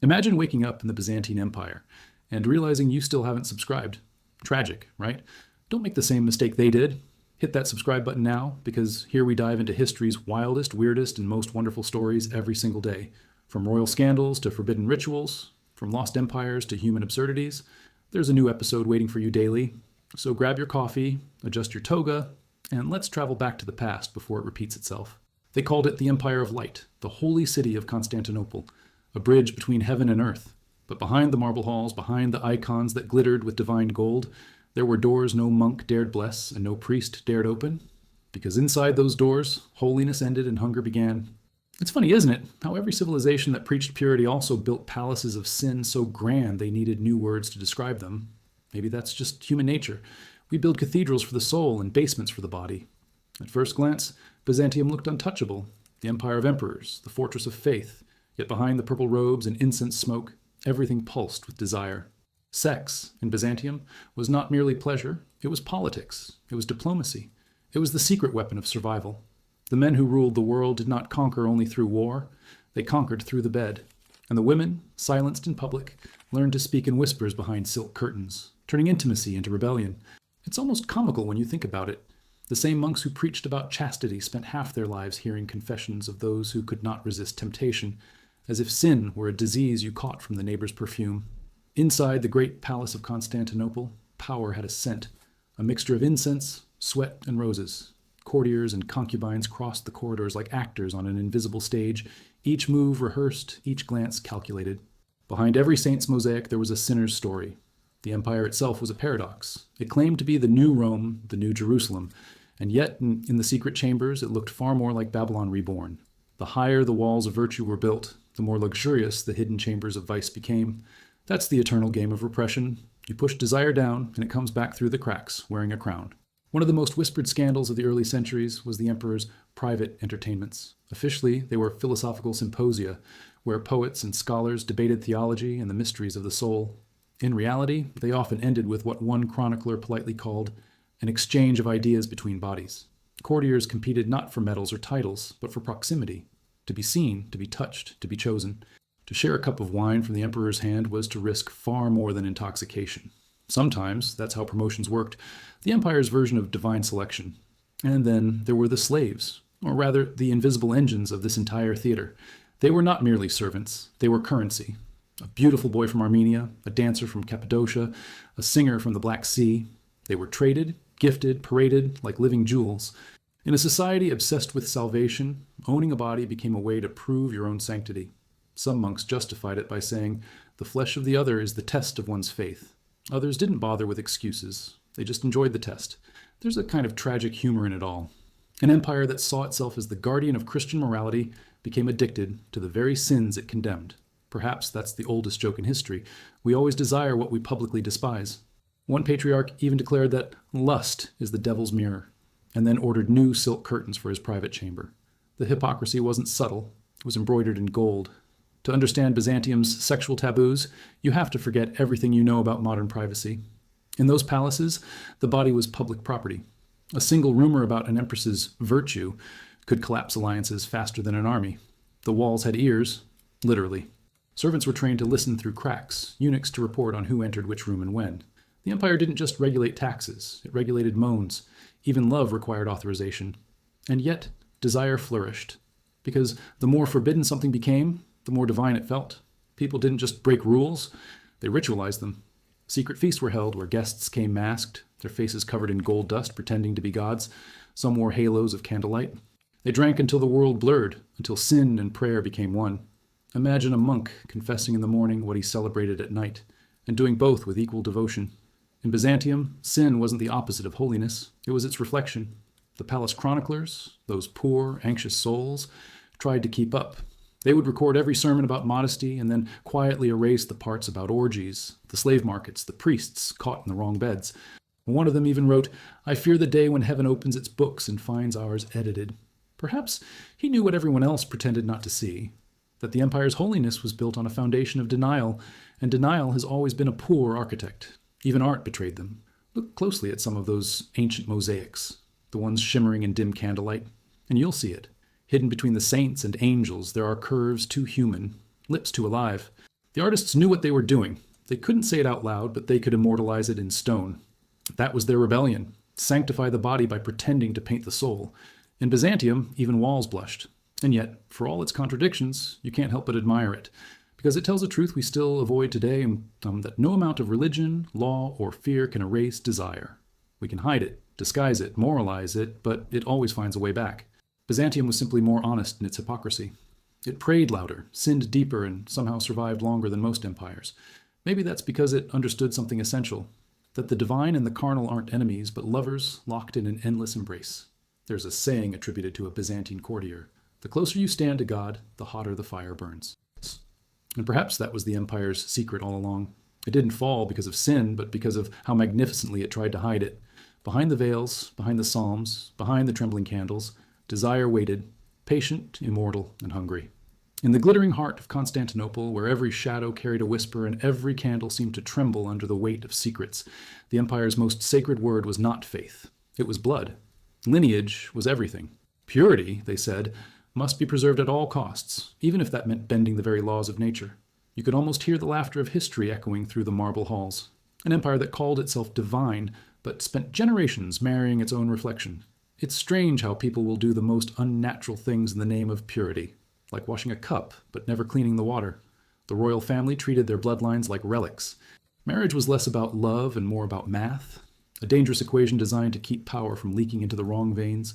Imagine waking up in the Byzantine Empire and realizing you still haven't subscribed. Tragic, right? Don't make the same mistake they did. Hit that subscribe button now, because here we dive into history's wildest, weirdest, and most wonderful stories every single day. From royal scandals to forbidden rituals, from lost empires to human absurdities, there's a new episode waiting for you daily. So grab your coffee, adjust your toga, and let's travel back to the past before it repeats itself. They called it the Empire of Light, the holy city of Constantinople, a bridge between heaven and earth. But behind the marble halls, behind the icons that glittered with divine gold, there were doors no monk dared bless and no priest dared open, because inside those doors, holiness ended and hunger began. It's funny, isn't it, how every civilization that preached purity also built palaces of sin so grand they needed new words to describe them. Maybe that's just human nature. We build cathedrals for the soul and basements for the body. At first glance, Byzantium looked untouchable, the empire of emperors, the fortress of faith, yet behind the purple robes and incense smoke, everything pulsed with desire. Sex, in Byzantium, was not merely pleasure, it was politics, it was diplomacy, it was the secret weapon of survival. The men who ruled the world did not conquer only through war, they conquered through the bed. And the women, silenced in public, learned to speak in whispers behind silk curtains, turning intimacy into rebellion. It's almost comical when you think about it. The same monks who preached about chastity spent half their lives hearing confessions of those who could not resist temptation, as if sin were a disease you caught from the neighbor's perfume. Inside the great palace of Constantinople, power had a scent, a mixture of incense, sweat, and roses. Courtiers and concubines crossed the corridors like actors on an invisible stage, each move rehearsed, each glance calculated. Behind every saint's mosaic there was a sinner's story. The empire itself was a paradox. It claimed to be the new Rome, the new Jerusalem, and yet in the secret chambers it looked far more like Babylon reborn. The higher the walls of virtue were built, the more luxurious the hidden chambers of vice became. That's the eternal game of repression. You push desire down, and it comes back through the cracks, wearing a crown. One of the most whispered scandals of the early centuries was the emperor's private entertainments. Officially, they were philosophical symposia, where poets and scholars debated theology and the mysteries of the soul. In reality, they often ended with what one chronicler politely called an exchange of ideas between bodies. Courtiers competed not for medals or titles, but for proximity, to be seen, to be touched, to be chosen. To share a cup of wine from the emperor's hand was to risk far more than intoxication. Sometimes, that's how promotions worked, the empire's version of divine selection. And then there were the slaves, or rather the invisible engines of this entire theater. They were not merely servants, they were currency. A beautiful boy from Armenia, a dancer from Cappadocia, a singer from the Black Sea. They were traded, gifted, paraded like living jewels. In a society obsessed with salvation, owning a body became a way to prove your own sanctity. Some monks justified it by saying, the flesh of the other is the test of one's faith. Others didn't bother with excuses. They just enjoyed the test. There's a kind of tragic humor in it all. An empire that saw itself as the guardian of Christian morality became addicted to the very sins it condemned. Perhaps that's the oldest joke in history. We always desire what we publicly despise. One patriarch even declared that lust is the devil's mirror, and then ordered new silk curtains for his private chamber. The hypocrisy wasn't subtle. It was embroidered in gold. To understand Byzantium's sexual taboos, you have to forget everything you know about modern privacy. In those palaces, the body was public property. A single rumor about an empress's virtue could collapse alliances faster than an army. The walls had ears, literally. Servants were trained to listen through cracks, eunuchs to report on who entered which room and when. The empire didn't just regulate taxes, it regulated moans. Even love required authorization. And yet, desire flourished. Because the more forbidden something became, the more divine it felt. People didn't just break rules, they ritualized them. Secret feasts were held where guests came masked, their faces covered in gold dust, pretending to be gods. Some wore halos of candlelight. They drank until the world blurred, until sin and prayer became one. Imagine a monk confessing in the morning what he celebrated at night, and doing both with equal devotion. In Byzantium, sin wasn't the opposite of holiness, it was its reflection. The palace chroniclers, those poor, anxious souls, tried to keep up. They would record every sermon about modesty and then quietly erase the parts about orgies, the slave markets, the priests caught in the wrong beds. One of them even wrote, "I fear the day when heaven opens its books and finds ours edited." Perhaps he knew what everyone else pretended not to see, that the empire's holiness was built on a foundation of denial, and denial has always been a poor architect. Even art betrayed them. Look closely at some of those ancient mosaics, the ones shimmering in dim candlelight, and you'll see it. Hidden between the saints and angels, there are curves too human, lips too alive. The artists knew what they were doing. They couldn't say it out loud, but they could immortalize it in stone. That was their rebellion: sanctify the body by pretending to paint the soul. In Byzantium, even walls blushed. And yet, for all its contradictions, you can't help but admire it, because it tells a truth we still avoid today, that no amount of religion, law, or fear can erase desire. We can hide it, disguise it, moralize it, but it always finds a way back. Byzantium was simply more honest in its hypocrisy. It prayed louder, sinned deeper, and somehow survived longer than most empires. Maybe that's because it understood something essential: that the divine and the carnal aren't enemies, but lovers locked in an endless embrace. There's a saying attributed to a Byzantine courtier: the closer you stand to God, the hotter the fire burns. And perhaps that was the empire's secret all along. It didn't fall because of sin, but because of how magnificently it tried to hide it. Behind the veils, behind the psalms, behind the trembling candles, desire waited, patient, immortal, and hungry. In the glittering heart of Constantinople, where every shadow carried a whisper and every candle seemed to tremble under the weight of secrets, the empire's most sacred word was not faith. It was blood. Lineage was everything. Purity, they said, must be preserved at all costs, even if that meant bending the very laws of nature. You could almost hear the laughter of history echoing through the marble halls. An empire that called itself divine, but spent generations marrying its own reflection. It's strange how people will do the most unnatural things in the name of purity, like washing a cup, but never cleaning the water. The royal family treated their bloodlines like relics. Marriage was less about love and more about math, a dangerous equation designed to keep power from leaking into the wrong veins.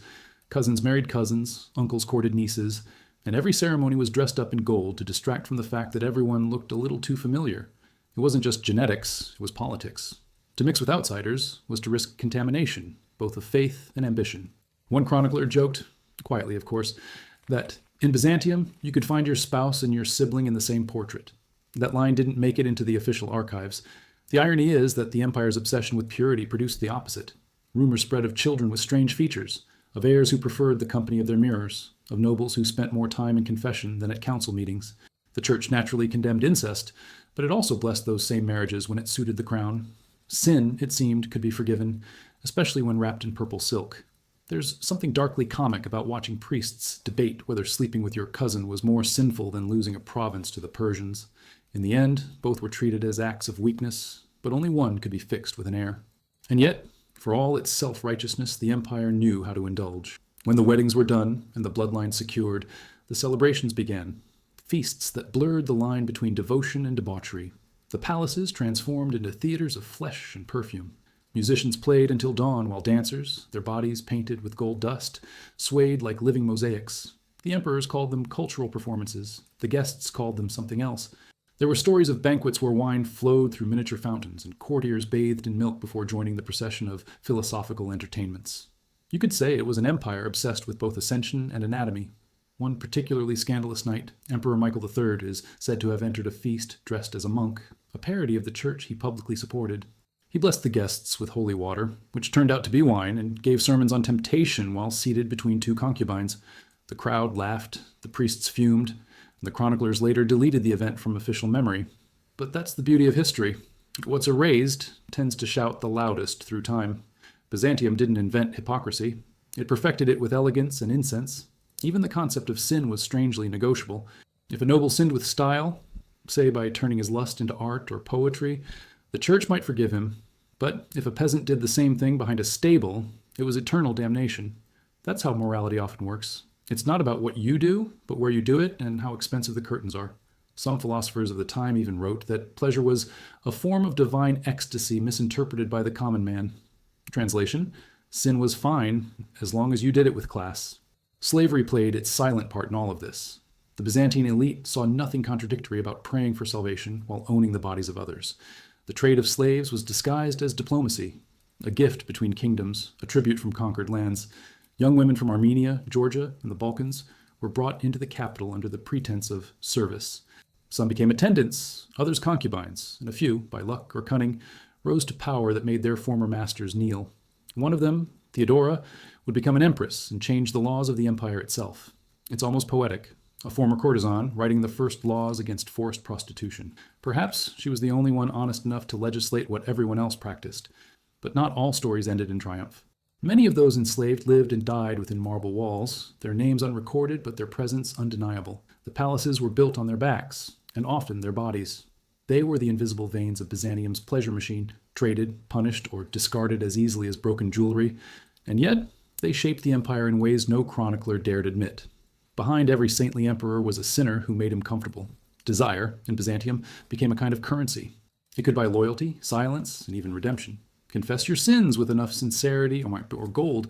Cousins married cousins, uncles courted nieces, and every ceremony was dressed up in gold to distract from the fact that everyone looked a little too familiar. It wasn't just genetics, it was politics. To mix with outsiders was to risk contamination, both of faith and ambition. One chronicler joked, quietly of course, that in Byzantium you could find your spouse and your sibling in the same portrait. That line didn't make it into the official archives. The irony is that the empire's obsession with purity produced the opposite. Rumors spread of children with strange features, of heirs who preferred the company of their mirrors, of nobles who spent more time in confession than at council meetings. The church naturally condemned incest, but it also blessed those same marriages when it suited the crown. Sin, it seemed, could be forgiven, especially when wrapped in purple silk. There's something darkly comic about watching priests debate whether sleeping with your cousin was more sinful than losing a province to the Persians. In the end, both were treated as acts of weakness, but only one could be fixed with an heir. And yet, for all its self-righteousness, the empire knew how to indulge. When the weddings were done and the bloodline secured, the celebrations began. Feasts that blurred the line between devotion and debauchery. The palaces transformed into theaters of flesh and perfume. Musicians played until dawn, while dancers, their bodies painted with gold dust, swayed like living mosaics. The emperors called them cultural performances. The guests called them something else. There were stories of banquets where wine flowed through miniature fountains and courtiers bathed in milk before joining the procession of philosophical entertainments. You could say it was an empire obsessed with both ascension and anatomy. One particularly scandalous night, Emperor Michael III is said to have entered a feast dressed as a monk, a parody of the church he publicly supported. He blessed the guests with holy water, which turned out to be wine, and gave sermons on temptation while seated between two concubines. The crowd laughed, the priests fumed, and the chroniclers later deleted the event from official memory. But that's the beauty of history. What's erased tends to shout the loudest through time. Byzantium didn't invent hypocrisy. It perfected it with elegance and incense. Even the concept of sin was strangely negotiable. If a noble sinned with style, say by turning his lust into art or poetry, the church might forgive him. But if a peasant did the same thing behind a stable, it was eternal damnation. That's how morality often works. It's not about what you do, but where you do it and how expensive the curtains are. Some philosophers of the time even wrote that pleasure was a form of divine ecstasy misinterpreted by the common man. Translation: sin was fine as long as you did it with class. Slavery played its silent part in all of this. The Byzantine elite saw nothing contradictory about praying for salvation while owning the bodies of others. The trade of slaves was disguised as diplomacy, a gift between kingdoms, a tribute from conquered lands. Young women from Armenia, Georgia, and the Balkans were brought into the capital under the pretense of service. Some became attendants, others concubines, and a few, by luck or cunning, rose to power that made their former masters kneel. One of them, Theodora, would become an empress and change the laws of the empire itself. It's almost poetic. A former courtesan writing the first laws against forced prostitution. Perhaps she was the only one honest enough to legislate what everyone else practiced. But not all stories ended in triumph. Many of those enslaved lived and died within marble walls, their names unrecorded but their presence undeniable. The palaces were built on their backs, and often their bodies. They were the invisible veins of Byzantium's pleasure machine, traded, punished, or discarded as easily as broken jewelry. And yet, they shaped the empire in ways no chronicler dared admit. Behind every saintly emperor was a sinner who made him comfortable. Desire, in Byzantium, became a kind of currency. It could buy loyalty, silence, and even redemption. Confess your sins with enough sincerity or gold,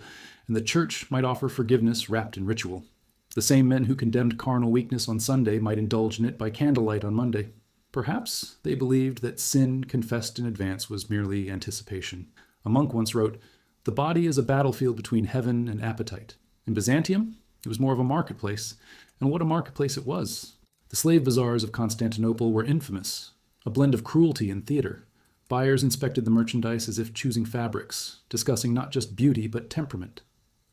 and the church might offer forgiveness wrapped in ritual. The same men who condemned carnal weakness on Sunday might indulge in it by candlelight on Monday. Perhaps they believed that sin confessed in advance was merely anticipation. A monk once wrote, "The body is a battlefield between heaven and appetite." In Byzantium, it was more of a marketplace, and what a marketplace it was. The slave bazaars of Constantinople were infamous, a blend of cruelty and theater. Buyers inspected the merchandise as if choosing fabrics, discussing not just beauty but temperament.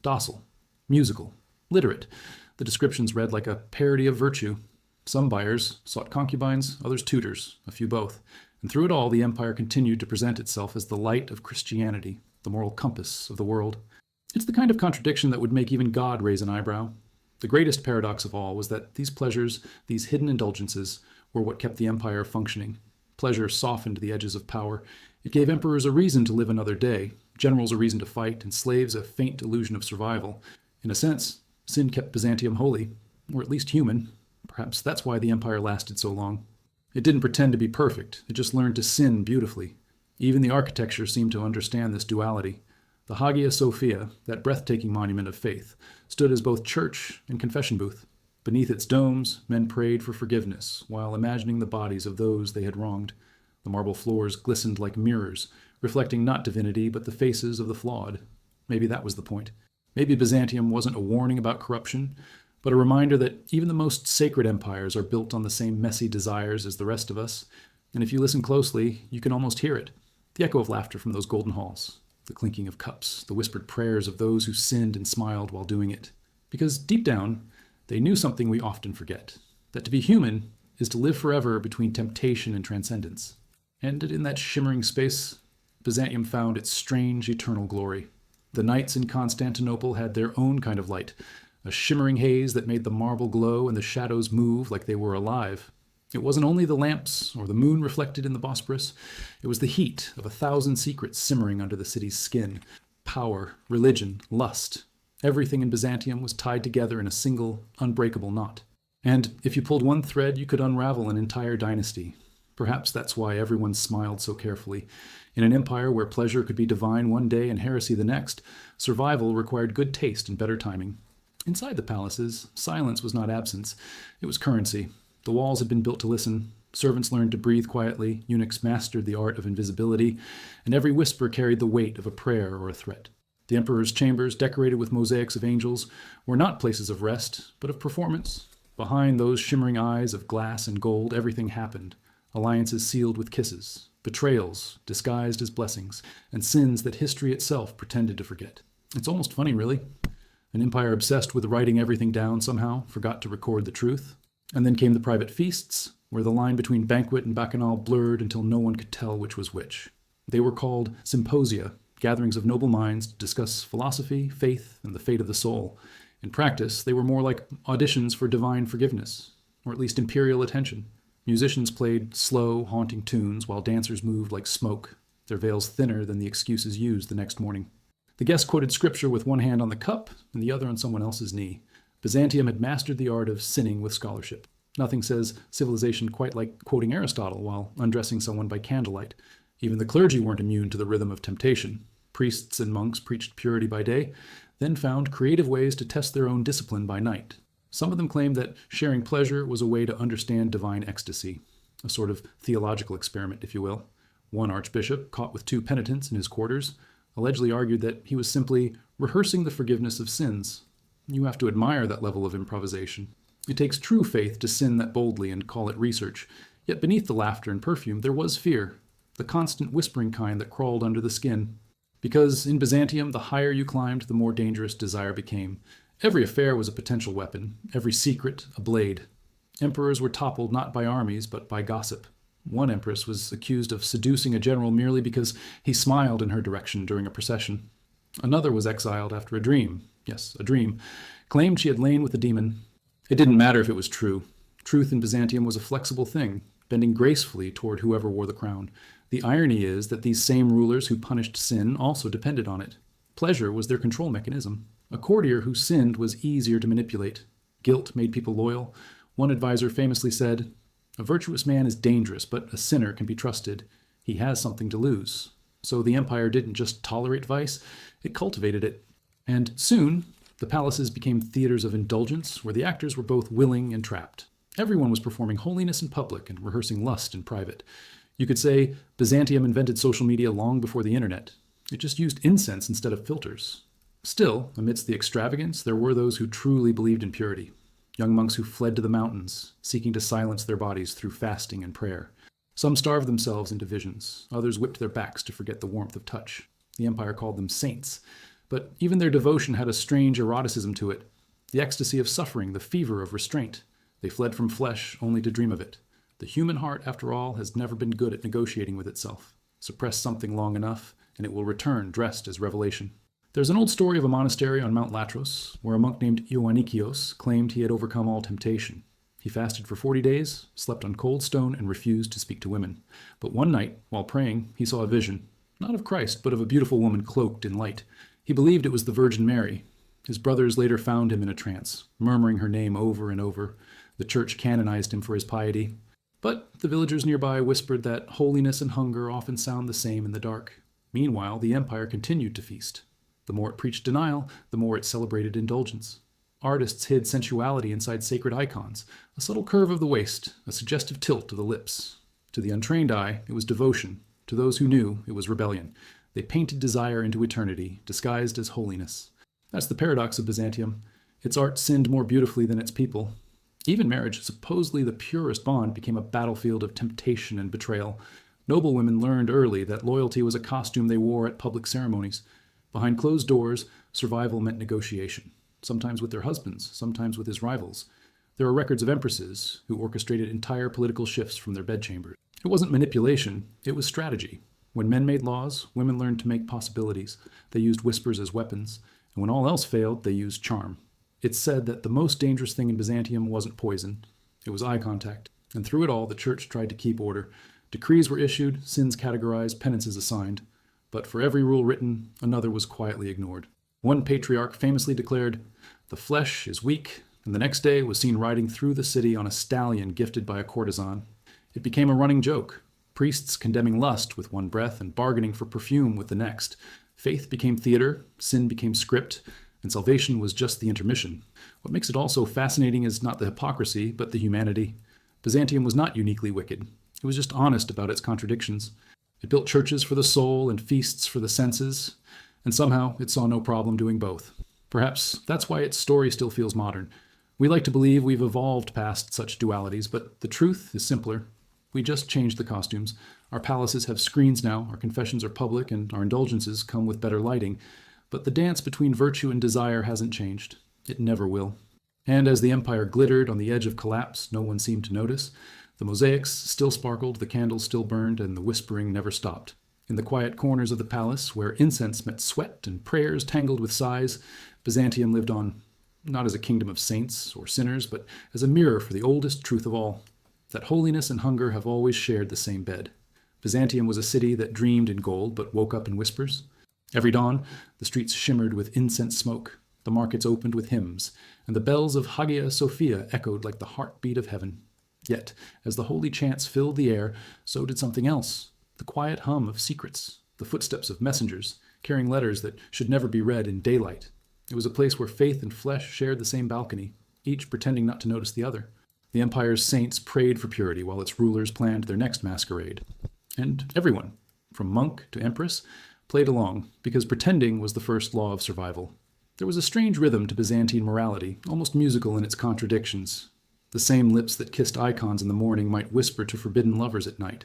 Docile, musical, literate. The descriptions read like a parody of virtue. Some buyers sought concubines, others tutors, a few both. And through it all, the empire continued to present itself as the light of Christianity, the moral compass of the world. It's the kind of contradiction that would make even God raise an eyebrow. The greatest paradox of all was that these pleasures, these hidden indulgences, were what kept the empire functioning. Pleasure softened the edges of power. It gave emperors a reason to live another day, generals a reason to fight, and slaves a faint illusion of survival. In a sense, sin kept Byzantium holy, or at least human. Perhaps that's why the empire lasted so long. It didn't pretend to be perfect. It just learned to sin beautifully. Even the architecture seemed to understand this duality. The Hagia Sophia, that breathtaking monument of faith, stood as both church and confession booth. Beneath its domes, men prayed for forgiveness, while imagining the bodies of those they had wronged. The marble floors glistened like mirrors, reflecting not divinity, but the faces of the flawed. Maybe that was the point. Maybe Byzantium wasn't a warning about corruption, but a reminder that even the most sacred empires are built on the same messy desires as the rest of us. And if you listen closely, you can almost hear it. The echo of laughter from those golden halls, the clinking of cups, the whispered prayers of those who sinned and smiled while doing it. Because deep down, they knew something we often forget, that to be human is to live forever between temptation and transcendence. And in that shimmering space, Byzantium found its strange eternal glory. The nights in Constantinople had their own kind of light, a shimmering haze that made the marble glow and the shadows move like they were alive. It wasn't only the lamps or the moon reflected in the Bosporus, it was the heat of 1,000 secrets simmering under the city's skin. Power, religion, lust. Everything in Byzantium was tied together in a single, unbreakable knot. And if you pulled one thread, you could unravel an entire dynasty. Perhaps that's why everyone smiled so carefully. In an empire where pleasure could be divine one day and heresy the next, survival required good taste and better timing. Inside the palaces, silence was not absence. It was currency. The walls had been built to listen. Servants learned to breathe quietly. Eunuchs mastered the art of invisibility. And every whisper carried the weight of a prayer or a threat. The emperor's chambers, decorated with mosaics of angels, were not places of rest, but of performance. Behind those shimmering eyes of glass and gold, everything happened. Alliances sealed with kisses, betrayals disguised as blessings, and sins that history itself pretended to forget. It's almost funny, really. An empire obsessed with writing everything down somehow forgot to record the truth. And then came the private feasts, where the line between banquet and bacchanal blurred until no one could tell which was which. They were called symposia, gatherings of noble minds to discuss philosophy, faith, and the fate of the soul. In practice, they were more like auditions for divine forgiveness, or at least imperial attention. Musicians played slow, haunting tunes, while dancers moved like smoke, their veils thinner than the excuses used the next morning. The guest quoted scripture with one hand on the cup and the other on someone else's knee. Byzantium had mastered the art of sinning with scholarship. Nothing says civilization quite like quoting Aristotle while undressing someone by candlelight. Even the clergy weren't immune to the rhythm of temptation. Priests and monks preached purity by day, then found creative ways to test their own discipline by night. Some of them claimed that sharing pleasure was a way to understand divine ecstasy, a sort of theological experiment, if you will. One archbishop, caught with 2 penitents in his quarters, allegedly argued that he was simply rehearsing the forgiveness of sins. You have to admire that level of improvisation. It takes true faith to sin that boldly and call it research. Yet beneath the laughter and perfume, there was fear, the constant whispering kind that crawled under the skin. Because in Byzantium, the higher you climbed, the more dangerous desire became. Every affair was a potential weapon, every secret a blade. Emperors were toppled not by armies, but by gossip. One empress was accused of seducing a general merely because he smiled in her direction during a procession. Another was exiled after a dream. Yes, a dream. Claimed she had lain with a demon. It didn't matter if it was true. Truth in Byzantium was a flexible thing. bending gracefully toward whoever wore the crown. The irony is that these same rulers who punished sin also depended on it. Pleasure was their control mechanism. A courtier who sinned was easier to manipulate. Guilt made people loyal. One advisor famously said, "A virtuous man is dangerous, but a sinner can be trusted. He has something to lose." So the empire didn't just tolerate vice, it cultivated it. And soon, the palaces became theaters of indulgence where the actors were both willing and trapped. Everyone was performing holiness in public and rehearsing lust in private. You could say Byzantium invented social media long before the internet. It just used incense instead of filters. Still, amidst the extravagance, there were those who truly believed in purity. Young monks who fled to the mountains, seeking to silence their bodies through fasting and prayer. Some starved themselves into visions. Others whipped their backs to forget the warmth of touch. The empire called them saints. But even their devotion had a strange eroticism to it. The ecstasy of suffering, the fever of restraint. They fled from flesh only to dream of it. The human heart, after all, has never been good at negotiating with itself. Suppress something long enough, and it will return dressed as revelation. There's an old story of a monastery on Mount Latros, where a monk named Ioannikios claimed he had overcome all temptation. He fasted for 40 days, slept on cold stone, and refused to speak to women. But one night, while praying, he saw a vision, not of Christ, but of a beautiful woman cloaked in light. He believed it was the Virgin Mary. His brothers later found him in a trance, murmuring her name over and over. The church canonized him for his piety. But the villagers nearby whispered that holiness and hunger often sound the same in the dark. Meanwhile, the empire continued to feast. The more it preached denial, the more it celebrated indulgence. Artists hid sensuality inside sacred icons, a subtle curve of the waist, a suggestive tilt of the lips. To the untrained eye, it was devotion. To those who knew, it was rebellion. They painted desire into eternity, disguised as holiness. That's the paradox of Byzantium. Its art sinned more beautifully than its people. Even marriage, supposedly the purest bond, became a battlefield of temptation and betrayal. Noble women learned early that loyalty was a costume they wore at public ceremonies. Behind closed doors, survival meant negotiation, sometimes with their husbands, sometimes with his rivals. There are records of empresses who orchestrated entire political shifts from their bedchambers. It wasn't manipulation, it was strategy. When men made laws, women learned to make possibilities. They used whispers as weapons, and when all else failed, they used charm. It's said that the most dangerous thing in Byzantium wasn't poison, it was eye contact. And through it all, the church tried to keep order. Decrees were issued, sins categorized, penances assigned. But for every rule written, another was quietly ignored. One patriarch famously declared, "The flesh is weak," and the next day was seen riding through the city on a stallion gifted by a courtesan. It became a running joke. Priests condemning lust with one breath and bargaining for perfume with the next. Faith became theater, sin became script, and salvation was just the intermission. What makes it all so fascinating is not the hypocrisy, but the humanity. Byzantium was not uniquely wicked. It was just honest about its contradictions. It built churches for the soul and feasts for the senses, and somehow it saw no problem doing both. Perhaps that's why its story still feels modern. We like to believe we've evolved past such dualities, but the truth is simpler. We just changed the costumes. Our palaces have screens now, our confessions are public, and our indulgences come with better lighting. But the dance between virtue and desire hasn't changed. It never will. And as the empire glittered on the edge of collapse, no one seemed to notice. The mosaics still sparkled, the candles still burned, and the whispering never stopped. In the quiet corners of the palace, where incense met sweat and prayers tangled with sighs, Byzantium lived on, not as a kingdom of saints or sinners, but as a mirror for the oldest truth of all, that holiness and hunger have always shared the same bed. Byzantium was a city that dreamed in gold but woke up in whispers. Every dawn, the streets shimmered with incense smoke, the markets opened with hymns, and the bells of Hagia Sophia echoed like the heartbeat of heaven. Yet, as the holy chants filled the air, so did something else, the quiet hum of secrets, the footsteps of messengers, carrying letters that should never be read in daylight. It was a place where faith and flesh shared the same balcony, each pretending not to notice the other. The empire's saints prayed for purity while its rulers planned their next masquerade. And everyone, from monk to empress, played along, because pretending was the first law of survival. There was a strange rhythm to Byzantine morality, almost musical in its contradictions. The same lips that kissed icons in the morning might whisper to forbidden lovers at night.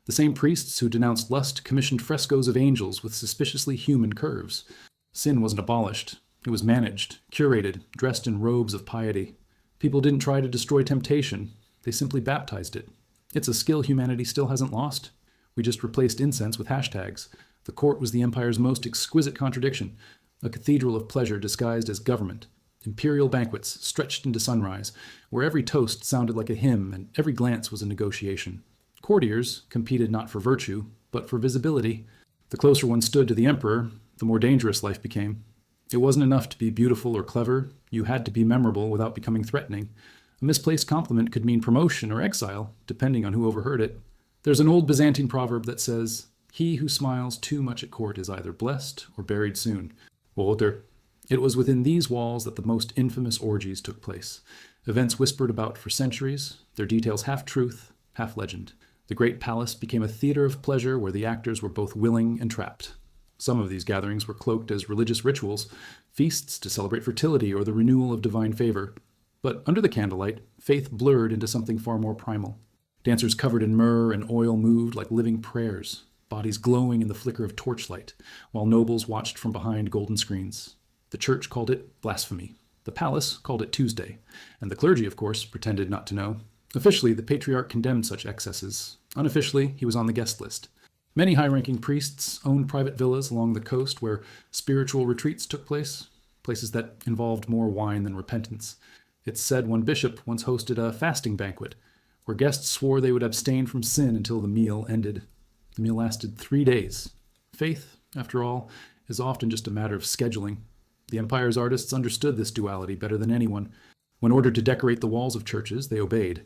The same priests who denounced lust commissioned frescoes of angels with suspiciously human curves. Sin wasn't abolished. It was managed, curated, dressed in robes of piety. People didn't try to destroy temptation. They simply baptized it. It's a skill humanity still hasn't lost. We just replaced incense with hashtags. The court was the empire's most exquisite contradiction, a cathedral of pleasure disguised as government. Imperial banquets stretched into sunrise, where every toast sounded like a hymn and every glance was a negotiation. Courtiers competed not for virtue, but for visibility. The closer one stood to the emperor, the more dangerous life became. It wasn't enough to be beautiful or clever. You had to be memorable without becoming threatening. A misplaced compliment could mean promotion or exile, depending on who overheard it. There's an old Byzantine proverb that says, "He who smiles too much at court is either blessed or buried soon." Oder. It was within these walls that the most infamous orgies took place. Events whispered about for centuries, their details half truth, half legend. The great palace became a theater of pleasure where the actors were both willing and trapped. Some of these gatherings were cloaked as religious rituals, feasts to celebrate fertility or the renewal of divine favor. But under the candlelight, faith blurred into something far more primal. Dancers covered in myrrh and oil moved like living prayers, bodies glowing in the flicker of torchlight, while nobles watched from behind golden screens. The church called it blasphemy. The palace called it Tuesday. And the clergy, of course, pretended not to know. Officially, the patriarch condemned such excesses. Unofficially, he was on the guest list. Many high-ranking priests owned private villas along the coast where spiritual retreats took place, places that involved more wine than repentance. It's said one bishop once hosted a fasting banquet, where guests swore they would abstain from sin until the meal ended. The meal lasted 3 days. Faith, after all, is often just a matter of scheduling. The empire's artists understood this duality better than anyone. When ordered to decorate the walls of churches, they obeyed.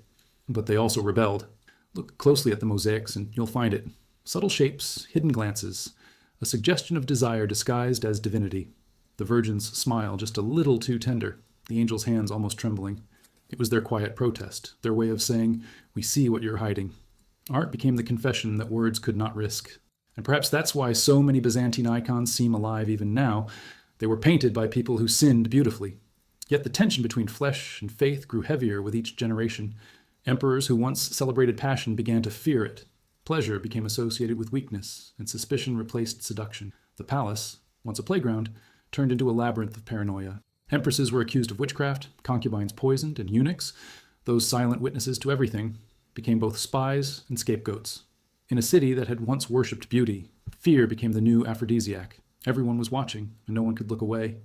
But they also rebelled. Look closely at the mosaics and you'll find it. Subtle shapes, hidden glances, a suggestion of desire disguised as divinity. The Virgin's smile just a little too tender, the angel's hands almost trembling. It was their quiet protest, their way of saying, "We see what you're hiding." Art became the confession that words could not risk. And perhaps that's why so many Byzantine icons seem alive even now. They were painted by people who sinned beautifully. Yet the tension between flesh and faith grew heavier with each generation. Emperors who once celebrated passion began to fear it. Pleasure became associated with weakness, and suspicion replaced seduction. The palace, once a playground, turned into a labyrinth of paranoia. Empresses were accused of witchcraft, concubines poisoned, and eunuchs, those silent witnesses to everything, became both spies and scapegoats. In a city that had once worshipped beauty, fear became the new aphrodisiac. Everyone was watching, and no one could look away.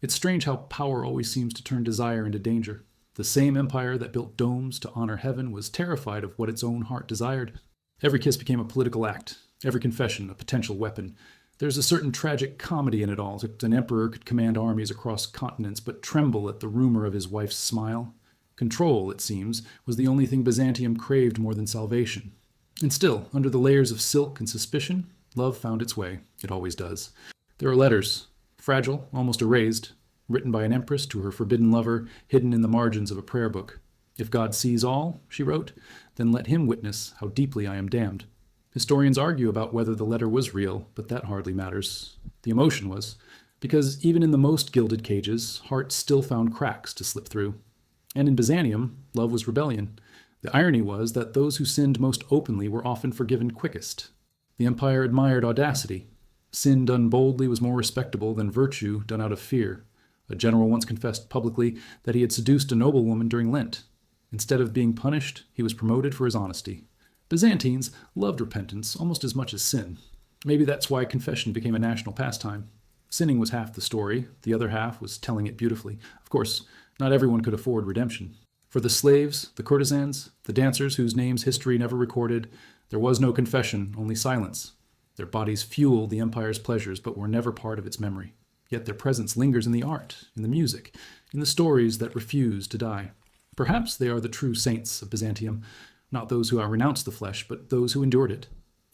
It's strange how power always seems to turn desire into danger. The same empire that built domes to honor heaven was terrified of what its own heart desired. Every kiss became a political act, every confession a potential weapon. There's a certain tragic comedy in it all. An emperor could command armies across continents, but tremble at the rumor of his wife's smile. Control, it seems, was the only thing Byzantium craved more than salvation. And still, under the layers of silk and suspicion, love found its way. It always does. There are letters, fragile, almost erased, written by an empress to her forbidden lover, hidden in the margins of a prayer book. "If God sees all," she wrote, "then let him witness how deeply I am damned." Historians argue about whether the letter was real, but that hardly matters. The emotion was, because even in the most gilded cages, hearts still found cracks to slip through. And in Byzantium, love was rebellion. The irony was that those who sinned most openly were often forgiven quickest. The empire admired audacity. Sin done boldly was more respectable than virtue done out of fear. A general once confessed publicly that he had seduced a noblewoman during Lent. Instead of being punished, he was promoted for his honesty. Byzantines loved repentance almost as much as sin. Maybe that's why confession became a national pastime. Sinning was half the story, the other half was telling it beautifully. Of course, not everyone could afford redemption. For the slaves, the courtesans, the dancers whose names history never recorded, there was no confession, only silence. Their bodies fueled the empire's pleasures, but were never part of its memory. Yet their presence lingers in the art, in the music, in the stories that refuse to die. Perhaps they are the true saints of Byzantium, not those who renounced the flesh, but those who endured it.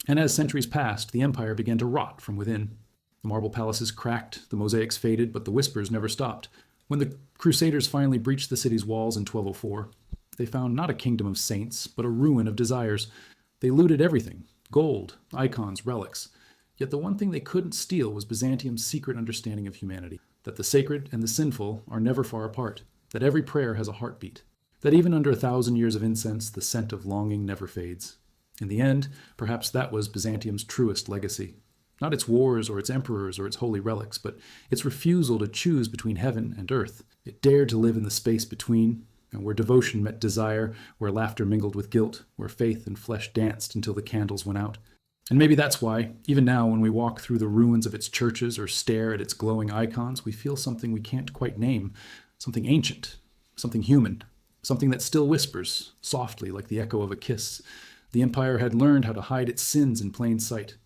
And as centuries passed, the empire began to rot from within. The marble palaces cracked, the mosaics faded, but the whispers never stopped. When the Crusaders finally breached the city's walls in 1204, they found not a kingdom of saints, but a ruin of desires. They looted everything, gold, icons, relics. Yet the one thing they couldn't steal was Byzantium's secret understanding of humanity, that the sacred and the sinful are never far apart, that every prayer has a heartbeat, that even under 1,000 years of incense, the scent of longing never fades. In the end, perhaps that was Byzantium's truest legacy. Not its wars or its emperors or its holy relics, but its refusal to choose between heaven and earth. It dared to live in the space between, and where devotion met desire, where laughter mingled with guilt, where faith and flesh danced until the candles went out. And maybe that's why, even now when we walk through the ruins of its churches or stare at its glowing icons, we feel something we can't quite name, something ancient, something human, something that still whispers, softly like the echo of a kiss, The empire had learned how to hide its sins in plain sight.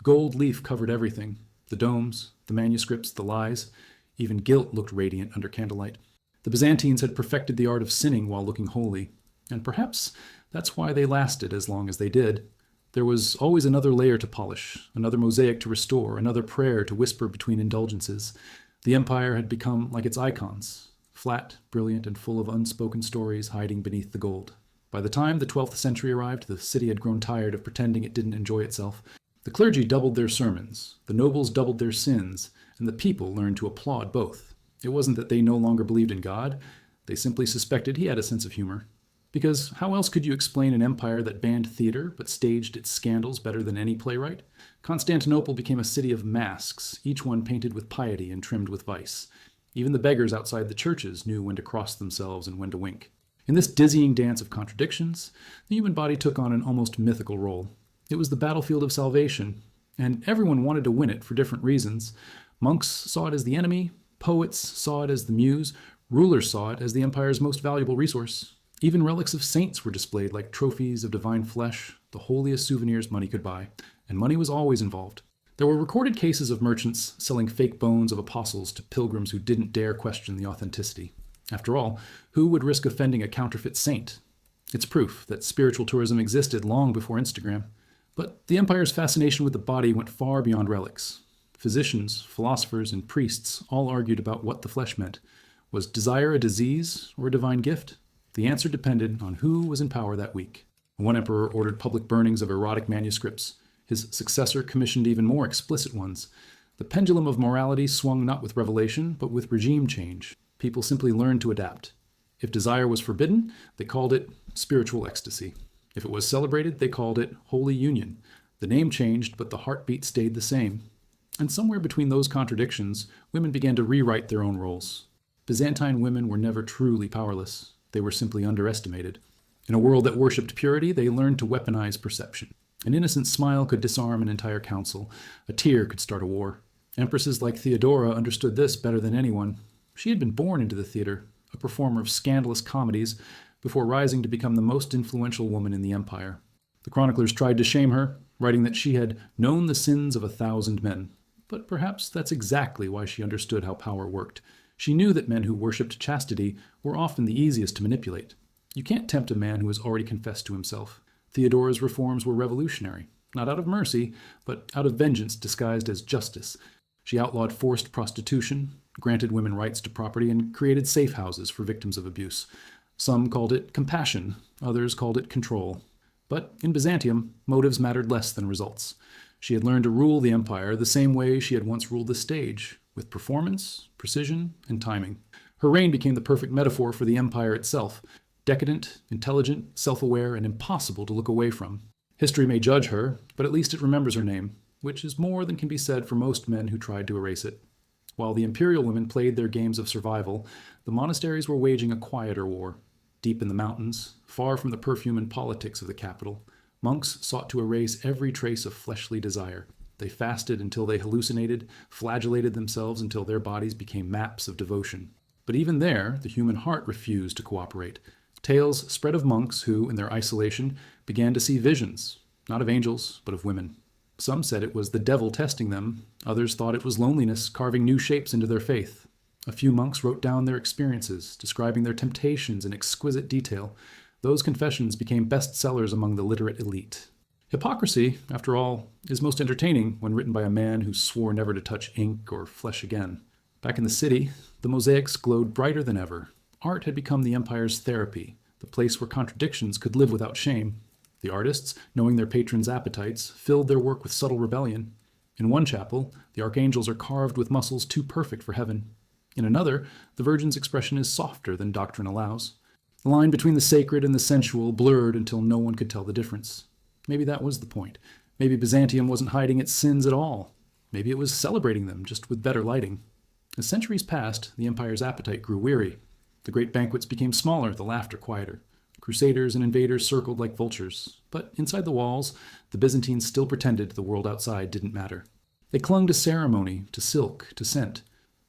Gold leaf covered everything: the domes, the manuscripts, the lies. Even guilt looked radiant under candlelight. The Byzantines had perfected the art of sinning while looking holy, and perhaps that's why they lasted as long as they did. There was always another layer to polish, another mosaic to restore, another prayer to whisper between indulgences. The empire had become like its icons, flat, brilliant, and full of unspoken stories hiding beneath the gold. By the time the 12th century arrived, the city had grown tired of pretending it didn't enjoy itself. The clergy doubled their sermons, the nobles doubled their sins, and the people learned to applaud both. It wasn't that they no longer believed in God, they simply suspected he had a sense of humor. Because how else could you explain an empire that banned theater but staged its scandals better than any playwright? Constantinople became a city of masks, each one painted with piety and trimmed with vice. Even the beggars outside the churches knew when to cross themselves and when to wink. In this dizzying dance of contradictions, the human body took on an almost mythical role. It was the battlefield of salvation, and everyone wanted to win it for different reasons. Monks saw it as the enemy, poets saw it as the muse, rulers saw it as the empire's most valuable resource. Even relics of saints were displayed like trophies of divine flesh, the holiest souvenirs money could buy, and money was always involved. There were recorded cases of merchants selling fake bones of apostles to pilgrims who didn't dare question the authenticity. After all, who would risk offending a counterfeit saint? It's proof that spiritual tourism existed long before Instagram. But the empire's fascination with the body went far beyond relics. Physicians, philosophers, and priests all argued about what the flesh meant. Was desire a disease or a divine gift? The answer depended on who was in power that week. One emperor ordered public burnings of erotic manuscripts. His successor commissioned even more explicit ones. The pendulum of morality swung not with revelation, but with regime change. People simply learned to adapt. If desire was forbidden, they called it spiritual ecstasy. If it was celebrated, they called it holy union. The name changed, but the heartbeat stayed the same. And somewhere between those contradictions, women began to rewrite their own roles. Byzantine women were never truly powerless. They were simply underestimated. In a world that worshipped purity, they learned to weaponize perception. An innocent smile could disarm an entire council. A tear could start a war. Empresses like Theodora understood this better than anyone. She had been born into the theater, a performer of scandalous comedies, before rising to become the most influential woman in the empire. The chroniclers tried to shame her, writing that she had known the sins of 1,000 men. But perhaps that's exactly why she understood how power worked. She knew that men who worshipped chastity were often the easiest to manipulate. You can't tempt a man who has already confessed to himself. Theodora's reforms were revolutionary, not out of mercy, but out of vengeance disguised as justice. She outlawed forced prostitution, granted women rights to property, and created safe houses for victims of abuse. Some called it compassion, others called it control. But in Byzantium, motives mattered less than results. She had learned to rule the empire the same way she had once ruled the stage, with performance, precision, and timing. Her reign became the perfect metaphor for the empire itself, decadent, intelligent, self-aware, and impossible to look away from. History may judge her, but at least it remembers her name, which is more than can be said for most men who tried to erase it. While the imperial women played their games of survival, the monasteries were waging a quieter war. Deep in the mountains, far from the perfume and politics of the capital, monks sought to erase every trace of fleshly desire. They fasted until they hallucinated, flagellated themselves until their bodies became maps of devotion. But even there, the human heart refused to cooperate. Tales spread of monks who, in their isolation, began to see visions, not of angels, but of women. Some said it was the devil testing them. Others thought it was loneliness carving new shapes into their faith. A few monks wrote down their experiences, describing their temptations in exquisite detail. Those confessions became bestsellers among the literate elite. Hypocrisy, after all, is most entertaining when written by a man who swore never to touch ink or flesh again. Back in the city, the mosaics glowed brighter than ever. Art had become the empire's therapy, the place where contradictions could live without shame. The artists, knowing their patrons' appetites, filled their work with subtle rebellion. In one chapel, the archangels are carved with muscles too perfect for heaven. In another, the Virgin's expression is softer than doctrine allows. The line between the sacred and the sensual blurred until no one could tell the difference. Maybe that was the point. Maybe Byzantium wasn't hiding its sins at all. Maybe it was celebrating them, just with better lighting. As centuries passed, the empire's appetite grew weary. The great banquets became smaller, the laughter quieter. Crusaders and invaders circled like vultures. But inside the walls, the Byzantines still pretended the world outside didn't matter. They clung to ceremony, to silk, to scent.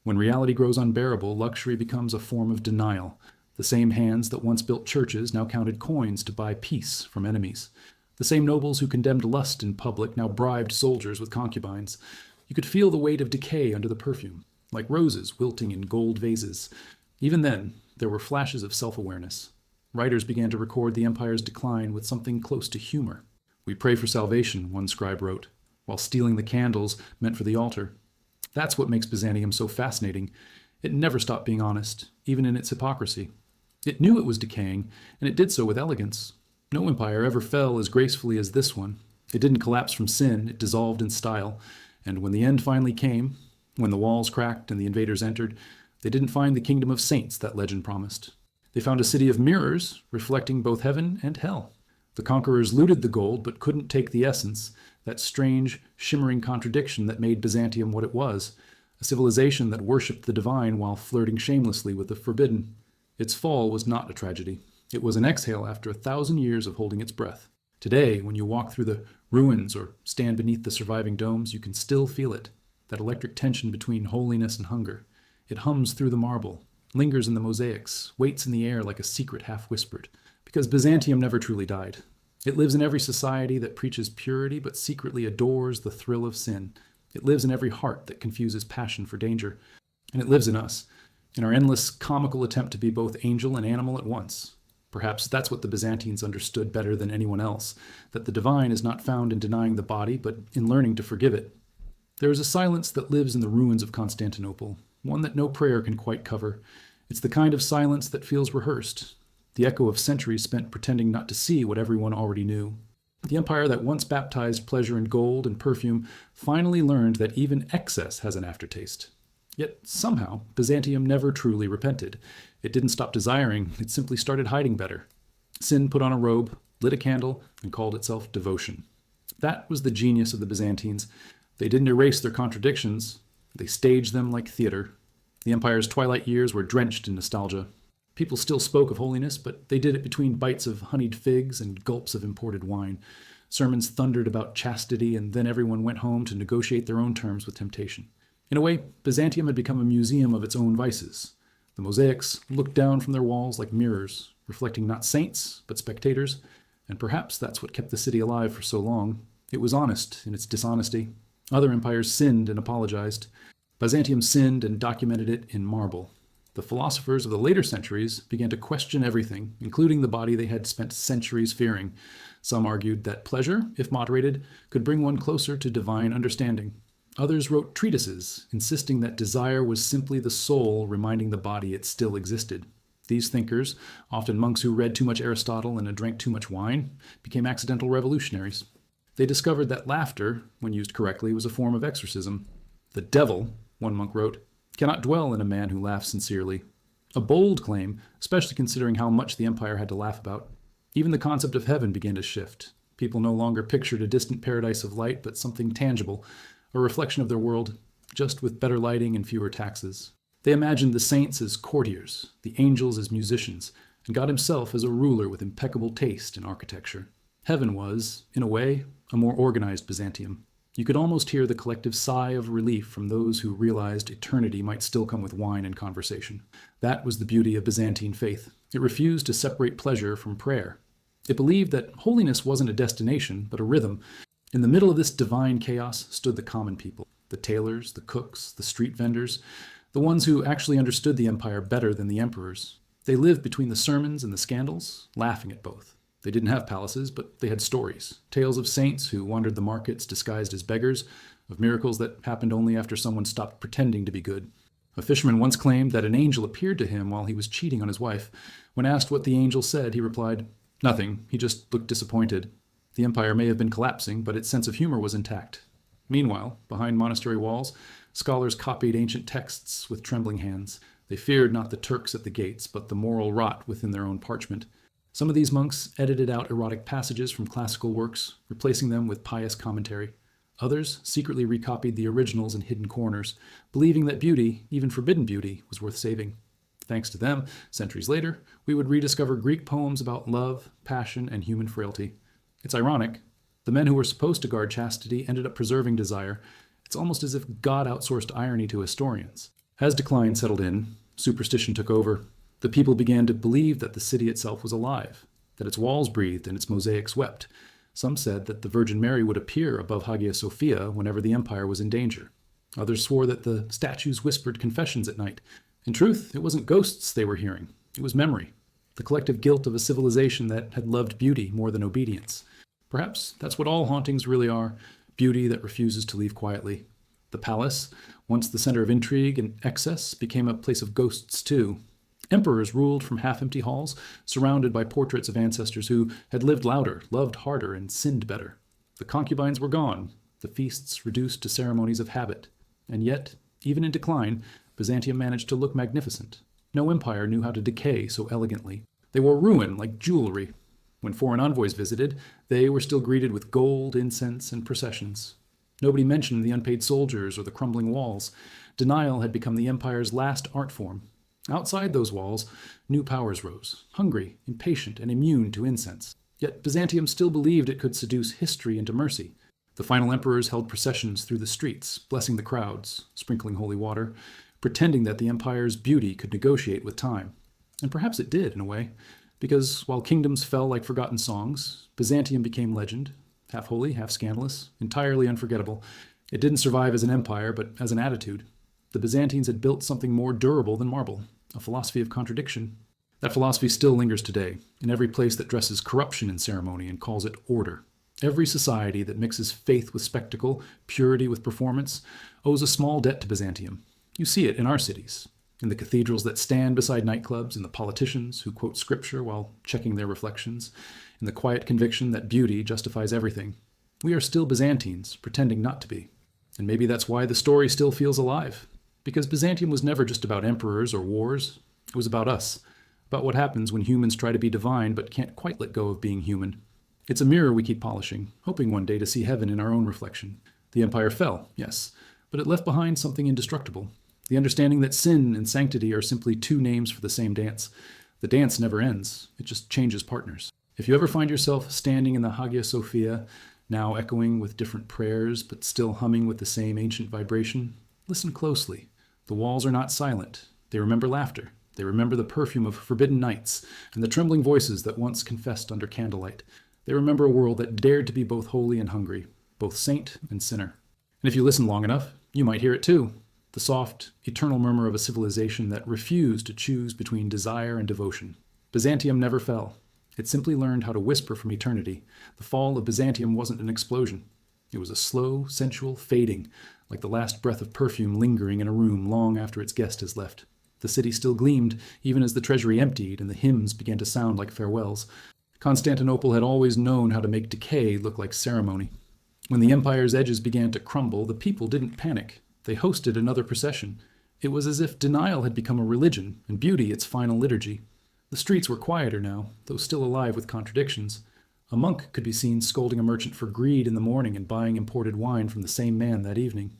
When reality grows unbearable, luxury becomes a form of denial. The same hands that once built churches now counted coins to buy peace from enemies. The same nobles who condemned lust in public now bribed soldiers with concubines. You could feel the weight of decay under the perfume, like roses wilting in gold vases. Even then, there were flashes of self-awareness. Writers began to record the empire's decline with something close to humor. "We pray for salvation," one scribe wrote, while stealing the candles meant for the altar. That's what makes Byzantium so fascinating. It never stopped being honest, even in its hypocrisy. It knew it was decaying, and it did so with elegance. No empire ever fell as gracefully as this one. It didn't collapse from sin, it dissolved in style. And when the end finally came, when the walls cracked and the invaders entered, they didn't find the kingdom of saints that legend promised. They found a city of mirrors, reflecting both heaven and hell. The conquerors looted the gold, but couldn't take the essence, that strange, shimmering contradiction that made Byzantium what it was, a civilization that worshipped the divine while flirting shamelessly with the forbidden. Its fall was not a tragedy. It was an exhale after 1,000 years of holding its breath. Today, when you walk through the ruins or stand beneath the surviving domes, you can still feel it, that electric tension between holiness and hunger. It hums through the marble, lingers in the mosaics, waits in the air like a secret half-whispered. Because Byzantium never truly died. It lives in every society that preaches purity but secretly adores the thrill of sin. It lives in every heart that confuses passion for danger. And it lives in us, in our endless comical attempt to be both angel and animal at once. Perhaps that's what the Byzantines understood better than anyone else, that the divine is not found in denying the body, but in learning to forgive it. There is a silence that lives in the ruins of Constantinople, one that no prayer can quite cover. It's the kind of silence that feels rehearsed, the echo of centuries spent pretending not to see what everyone already knew. The empire that once baptized pleasure in gold and perfume finally learned that even excess has an aftertaste. Yet somehow, Byzantium never truly repented. It didn't stop desiring, it simply started hiding better. Sin put on a robe, lit a candle, and called itself devotion. That was the genius of the Byzantines. They didn't erase their contradictions, they staged them like theater. The empire's twilight years were drenched in nostalgia. People still spoke of holiness, but they did it between bites of honeyed figs and gulps of imported wine. Sermons thundered about chastity, and then everyone went home to negotiate their own terms with temptation. In a way, Byzantium had become a museum of its own vices. The mosaics looked down from their walls like mirrors, reflecting not saints, but spectators, and perhaps that's what kept the city alive for so long. It was honest in its dishonesty. Other empires sinned and apologized. Byzantium sinned and documented it in marble. The philosophers of the later centuries began to question everything, including the body they had spent centuries fearing. Some argued that pleasure, if moderated, could bring one closer to divine understanding. Others wrote treatises, insisting that desire was simply the soul reminding the body it still existed. These thinkers, often monks who read too much Aristotle and drank too much wine, became accidental revolutionaries. They discovered that laughter, when used correctly, was a form of exorcism. "The devil," one monk wrote, "cannot dwell in a man who laughs sincerely." A bold claim, especially considering how much the empire had to laugh about. Even the concept of heaven began to shift. People no longer pictured a distant paradise of light, but something tangible, a reflection of their world, just with better lighting and fewer taxes. They imagined the saints as courtiers, the angels as musicians, and God himself as a ruler with impeccable taste in architecture. Heaven was, in a way, a more organized Byzantium. You could almost hear the collective sigh of relief from those who realized eternity might still come with wine and conversation. That was the beauty of Byzantine faith. It refused to separate pleasure from prayer. It believed that holiness wasn't a destination, but a rhythm. In the middle of this divine chaos stood the common people, the tailors, the cooks, the street vendors, the ones who actually understood the empire better than the emperors. They lived between the sermons and the scandals, laughing at both. They didn't have palaces, but they had stories, tales of saints who wandered the markets disguised as beggars, of miracles that happened only after someone stopped pretending to be good. A fisherman once claimed that an angel appeared to him while he was cheating on his wife. When asked what the angel said, he replied, "Nothing, he just looked disappointed." The empire may have been collapsing, but its sense of humor was intact. Meanwhile, behind monastery walls, scholars copied ancient texts with trembling hands. They feared not the Turks at the gates, but the moral rot within their own parchment. Some of these monks edited out erotic passages from classical works, replacing them with pious commentary. Others secretly recopied the originals in hidden corners, believing that beauty, even forbidden beauty, was worth saving. Thanks to them, centuries later, we would rediscover Greek poems about love, passion, and human frailty. It's ironic. The men who were supposed to guard chastity ended up preserving desire. It's almost as if God outsourced irony to historians. As decline settled in, superstition took over. The people began to believe that the city itself was alive, that its walls breathed and its mosaics wept. Some said that the Virgin Mary would appear above Hagia Sophia whenever the empire was in danger. Others swore that the statues whispered confessions at night. In truth, it wasn't ghosts they were hearing. It was memory, the collective guilt of a civilization that had loved beauty more than obedience. Perhaps that's what all hauntings really are, beauty that refuses to leave quietly. The palace, once the center of intrigue and excess, became a place of ghosts too. Emperors ruled from half-empty halls, surrounded by portraits of ancestors who had lived louder, loved harder, and sinned better. The concubines were gone, the feasts reduced to ceremonies of habit. And yet, even in decline, Byzantium managed to look magnificent. No empire knew how to decay so elegantly. They wore ruin like jewelry. When foreign envoys visited, they were still greeted with gold, incense, and processions. Nobody mentioned the unpaid soldiers or the crumbling walls. Denial had become the empire's last art form. Outside those walls, new powers rose, hungry, impatient, and immune to incense. Yet Byzantium still believed it could seduce history into mercy. The final emperors held processions through the streets, blessing the crowds, sprinkling holy water, pretending that the empire's beauty could negotiate with time. And perhaps it did, in a way, because while kingdoms fell like forgotten songs, Byzantium became legend, half holy, half scandalous, entirely unforgettable. It didn't survive as an empire, but as an attitude. The Byzantines had built something more durable than marble, a philosophy of contradiction. That philosophy still lingers today, in every place that dresses corruption in ceremony and calls it order. Every society that mixes faith with spectacle, purity with performance, owes a small debt to Byzantium. You see it in our cities, in the cathedrals that stand beside nightclubs, in the politicians who quote scripture while checking their reflections, in the quiet conviction that beauty justifies everything. We are still Byzantines, pretending not to be. And maybe that's why the story still feels alive. Because Byzantium was never just about emperors or wars. It was about us, about what happens when humans try to be divine but can't quite let go of being human. It's a mirror we keep polishing, hoping one day to see heaven in our own reflection. The empire fell, yes, but it left behind something indestructible. The understanding that sin and sanctity are simply two names for the same dance. The dance never ends, it just changes partners. If you ever find yourself standing in the Hagia Sophia, now echoing with different prayers but still humming with the same ancient vibration, listen closely. The walls are not silent. They remember laughter. They remember the perfume of forbidden nights and the trembling voices that once confessed under candlelight. They remember a world that dared to be both holy and hungry, both saint and sinner. And if you listen long enough, you might hear it too. The soft, eternal murmur of a civilization that refused to choose between desire and devotion. Byzantium never fell. It simply learned how to whisper from eternity. The fall of Byzantium wasn't an explosion. It was a slow, sensual fading, like the last breath of perfume lingering in a room long after its guest has left. The city still gleamed, even as the treasury emptied and the hymns began to sound like farewells. Constantinople had always known how to make decay look like ceremony. When the empire's edges began to crumble, the people didn't panic. They hosted another procession. It was as if denial had become a religion, and beauty its final liturgy. The streets were quieter now, though still alive with contradictions. A monk could be seen scolding a merchant for greed in the morning and buying imported wine from the same man that evening.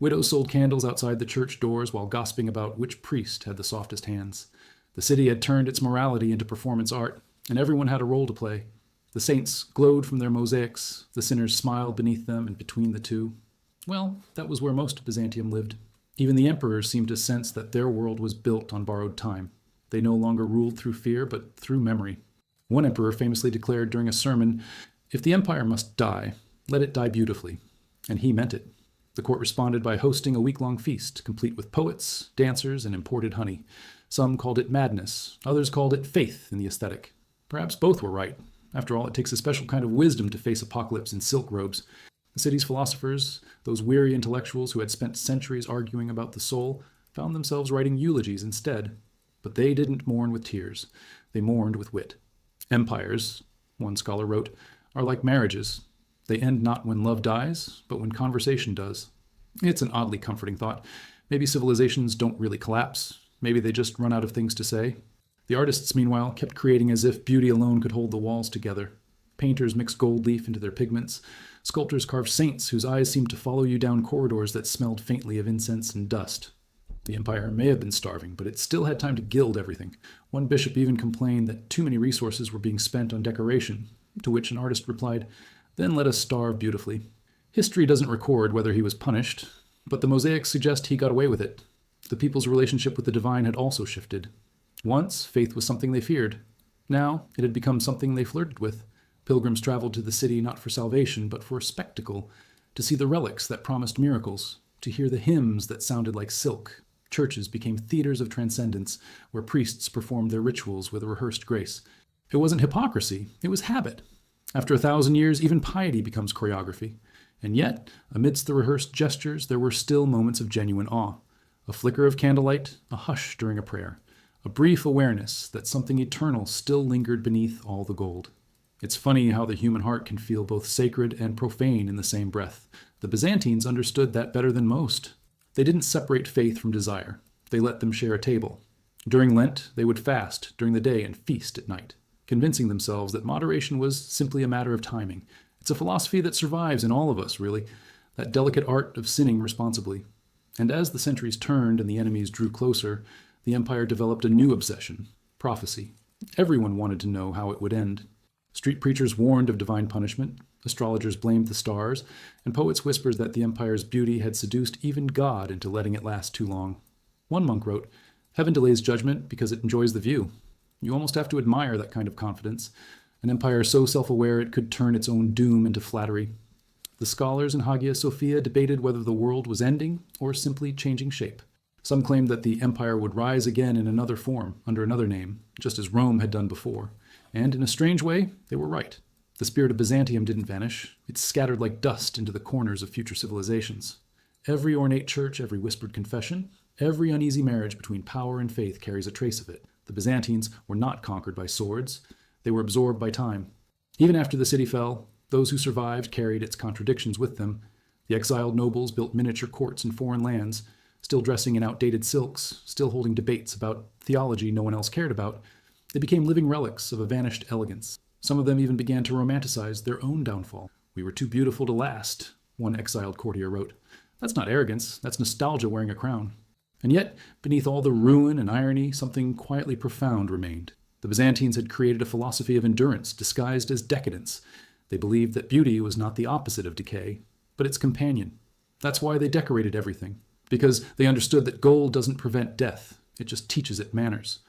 Widows sold candles outside the church doors while gossiping about which priest had the softest hands. The city had turned its morality into performance art, and everyone had a role to play. The saints glowed from their mosaics, the sinners smiled beneath them and between the two. Well, that was where most of Byzantium lived. Even the emperors seemed to sense that their world was built on borrowed time. They no longer ruled through fear, but through memory. One emperor famously declared during a sermon, "If the empire must die, let it die beautifully." And he meant it. The court responded by hosting a week-long feast, complete with poets, dancers, and imported honey. Some called it madness, others called it faith in the aesthetic. Perhaps both were right. After all, it takes a special kind of wisdom to face apocalypse in silk robes. The city's philosophers, those weary intellectuals who had spent centuries arguing about the soul, found themselves writing eulogies instead. But they didn't mourn with tears. They mourned with wit. Empires, one scholar wrote, are like marriages. They end not when love dies, but when conversation does. It's an oddly comforting thought. Maybe civilizations don't really collapse. Maybe they just run out of things to say. The artists, meanwhile, kept creating as if beauty alone could hold the walls together. Painters mixed gold leaf into their pigments. Sculptors carved saints whose eyes seemed to follow you down corridors that smelled faintly of incense and dust. The empire may have been starving, but it still had time to gild everything. One bishop even complained that too many resources were being spent on decoration, to which an artist replied, "Then let us starve beautifully." History doesn't record whether he was punished, but the mosaics suggest he got away with it. The people's relationship with the divine had also shifted. Once, faith was something they feared. Now, it had become something they flirted with. Pilgrims traveled to the city not for salvation, but for spectacle, to see the relics that promised miracles, to hear the hymns that sounded like silk. Churches became theaters of transcendence, where priests performed their rituals with a rehearsed grace. It wasn't hypocrisy, it was habit. After 1,000 years, even piety becomes choreography. And yet, amidst the rehearsed gestures, there were still moments of genuine awe. A flicker of candlelight, a hush during a prayer, a brief awareness that something eternal still lingered beneath all the gold. It's funny how the human heart can feel both sacred and profane in the same breath. The Byzantines understood that better than most. They didn't separate faith from desire. They let them share a table. During Lent, they would fast during the day and feast at night, convincing themselves that moderation was simply a matter of timing. It's a philosophy that survives in all of us, really, that delicate art of sinning responsibly. And as the centuries turned and the enemies drew closer, the empire developed a new obsession: prophecy. Everyone wanted to know how it would end. Street preachers warned of divine punishment, astrologers blamed the stars, and poets whispered that the empire's beauty had seduced even God into letting it last too long. One monk wrote, "Heaven delays judgment because it enjoys the view." You almost have to admire that kind of confidence, an empire so self-aware it could turn its own doom into flattery. The scholars in Hagia Sophia debated whether the world was ending or simply changing shape. Some claimed that the empire would rise again in another form, under another name, just as Rome had done before. And in a strange way, they were right. The spirit of Byzantium didn't vanish. It scattered like dust into the corners of future civilizations. Every ornate church, every whispered confession, every uneasy marriage between power and faith carries a trace of it. The Byzantines were not conquered by swords. They were absorbed by time. Even after the city fell, those who survived carried its contradictions with them. The exiled nobles built miniature courts in foreign lands, still dressing in outdated silks, still holding debates about theology no one else cared about. They became living relics of a vanished elegance. Some of them even began to romanticize their own downfall. "We were too beautiful to last," one exiled courtier wrote. That's not arrogance, that's nostalgia wearing a crown. And yet, beneath all the ruin and irony, something quietly profound remained. The Byzantines had created a philosophy of endurance disguised as decadence. They believed that beauty was not the opposite of decay, but its companion. That's why they decorated everything, because they understood that gold doesn't prevent death, it just teaches it manners.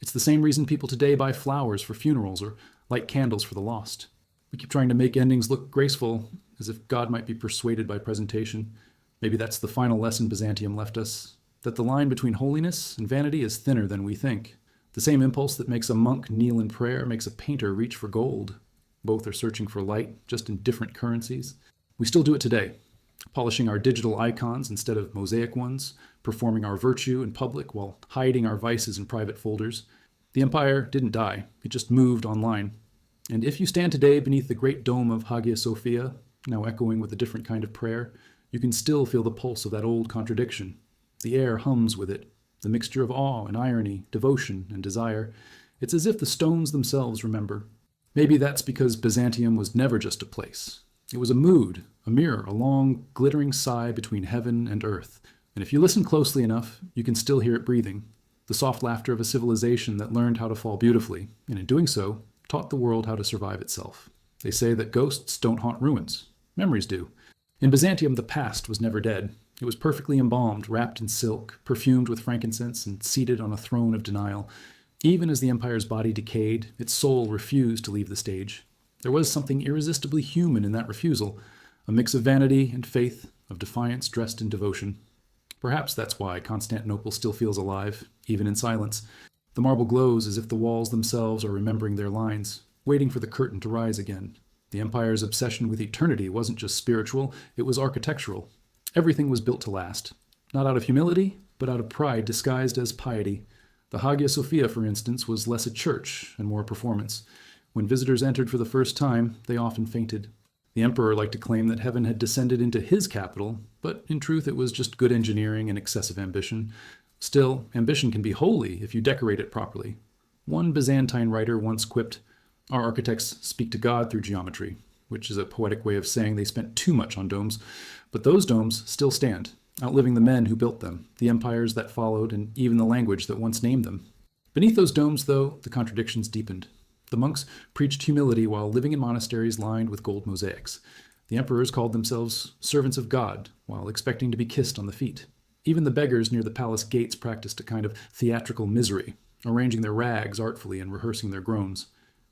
It's the same reason people today buy flowers for funerals or light candles for the lost. We keep trying to make endings look graceful, as if God might be persuaded by presentation. Maybe that's the final lesson Byzantium left us, that the line between holiness and vanity is thinner than we think. The same impulse that makes a monk kneel in prayer makes a painter reach for gold. Both are searching for light, just in different currencies. We still do it today, polishing our digital icons instead of mosaic ones, performing our virtue in public while hiding our vices in private folders. The empire didn't die, it just moved online. And if you stand today beneath the great dome of Hagia Sophia, now echoing with a different kind of prayer, you can still feel the pulse of that old contradiction. The air hums with it, the mixture of awe and irony, devotion and desire. It's as if the stones themselves remember. Maybe that's because Byzantium was never just a place. It was a mood, a mirror, a long, glittering sigh between heaven and earth. And if you listen closely enough, you can still hear it breathing. The soft laughter of a civilization that learned how to fall beautifully, and in doing so, taught the world how to survive itself. They say that ghosts don't haunt ruins. Memories do. In Byzantium, the past was never dead. It was perfectly embalmed, wrapped in silk, perfumed with frankincense, and seated on a throne of denial. Even as the empire's body decayed, its soul refused to leave the stage. There was something irresistibly human in that refusal, a mix of vanity and faith, of defiance dressed in devotion. Perhaps that's why Constantinople still feels alive, even in silence. The marble glows as if the walls themselves are remembering their lines, waiting for the curtain to rise again. The empire's obsession with eternity wasn't just spiritual, it was architectural. Everything was built to last, not out of humility, but out of pride disguised as piety. The Hagia Sophia, for instance, was less a church and more a performance. When visitors entered for the first time, they often fainted. The emperor liked to claim that heaven had descended into his capital, but in truth it was just good engineering and excessive ambition. Still, ambition can be holy if you decorate it properly. One Byzantine writer once quipped, "Our architects speak to God through geometry," which is a poetic way of saying they spent too much on domes. But those domes still stand, outliving the men who built them, the empires that followed, and even the language that once named them. Beneath those domes, though, the contradictions deepened. The monks preached humility while living in monasteries lined with gold mosaics. The emperors called themselves servants of God while expecting to be kissed on the feet. Even the beggars near the palace gates practiced a kind of theatrical misery, arranging their rags artfully and rehearsing their groans.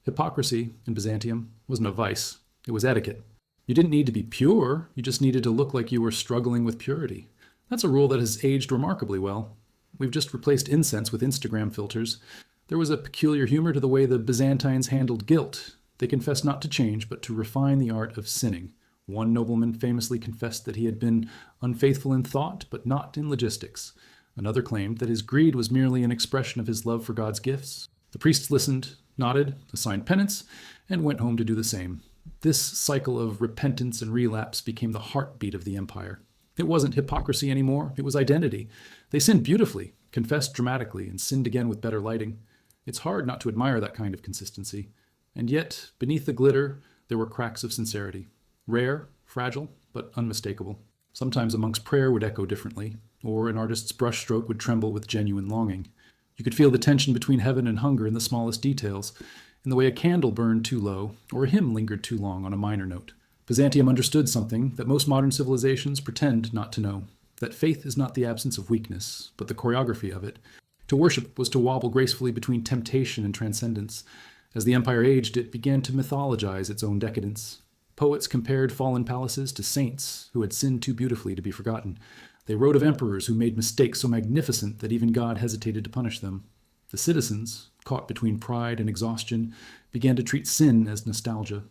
Hypocrisy in Byzantium wasn't a vice, it was etiquette. You didn't need to be pure, you just needed to look like you were struggling with purity. That's a rule that has aged remarkably well. We've just replaced incense with Instagram filters. There was a peculiar humor to the way the Byzantines handled guilt. They confessed not to change, but to refine the art of sinning. One nobleman famously confessed that he had been unfaithful in thought, but not in logistics. Another claimed that his greed was merely an expression of his love for God's gifts. The priests listened, nodded, assigned penance, and went home to do the same. This cycle of repentance and relapse became the heartbeat of the empire. It wasn't hypocrisy anymore, it was identity. They sinned beautifully, confessed dramatically, and sinned again with better lighting. It's hard not to admire that kind of consistency. And yet, beneath the glitter, there were cracks of sincerity. Rare, fragile, but unmistakable. Sometimes a monk's prayer would echo differently, or an artist's brushstroke would tremble with genuine longing. You could feel the tension between heaven and hunger in the smallest details, in the way a candle burned too low, or a hymn lingered too long on a minor note. Byzantium understood something that most modern civilizations pretend not to know, that faith is not the absence of weakness, but the choreography of it. To worship was to wobble gracefully between temptation and transcendence. As the empire aged, it began to mythologize its own decadence. Poets compared fallen palaces to saints who had sinned too beautifully to be forgotten. They wrote of emperors who made mistakes so magnificent that even God hesitated to punish them. The citizens, caught between pride and exhaustion, began to treat sin as nostalgia.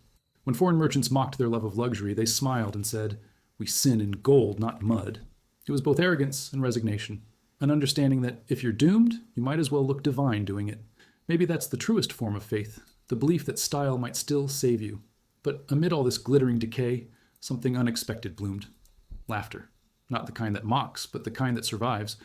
When foreign merchants mocked their love of luxury, they smiled and said, "We sin in gold, not mud." It was both arrogance and resignation, an understanding that if you're doomed, you might as well look divine doing it. Maybe that's the truest form of faith, the belief that style might still save you. But amid all this glittering decay, something unexpected bloomed. Laughter. Not the kind that mocks, but the kind that survives.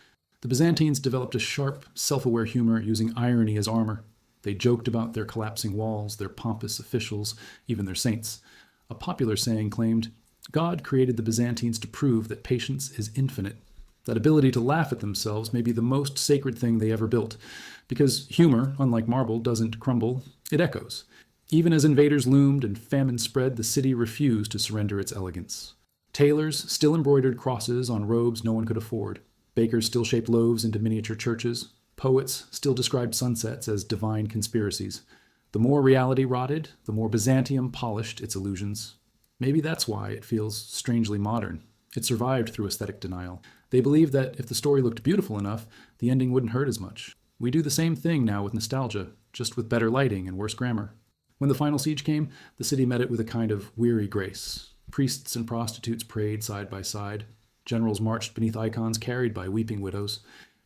The Byzantines developed a sharp, self-aware humor using irony as armor. They joked about their collapsing walls, their pompous officials, even their saints. A popular saying claimed, God created the Byzantines to prove that patience is infinite. That ability to laugh at themselves may be the most sacred thing they ever built. Because humor, unlike marble, doesn't crumble, it echoes. Even as invaders loomed and famine spread, the city refused to surrender its elegance. Tailors still embroidered crosses on robes no one could afford. Bakers still shaped loaves into miniature churches. Poets still described sunsets as divine conspiracies. The more reality rotted, the more Byzantium polished its illusions. Maybe that's why it feels strangely modern. It survived through aesthetic denial. They believed that if the story looked beautiful enough, the ending wouldn't hurt as much. We do the same thing now with nostalgia, just with better lighting and worse grammar. When the final siege came, the city met it with a kind of weary grace. Priests and prostitutes prayed side by side. Generals marched beneath icons carried by weeping widows.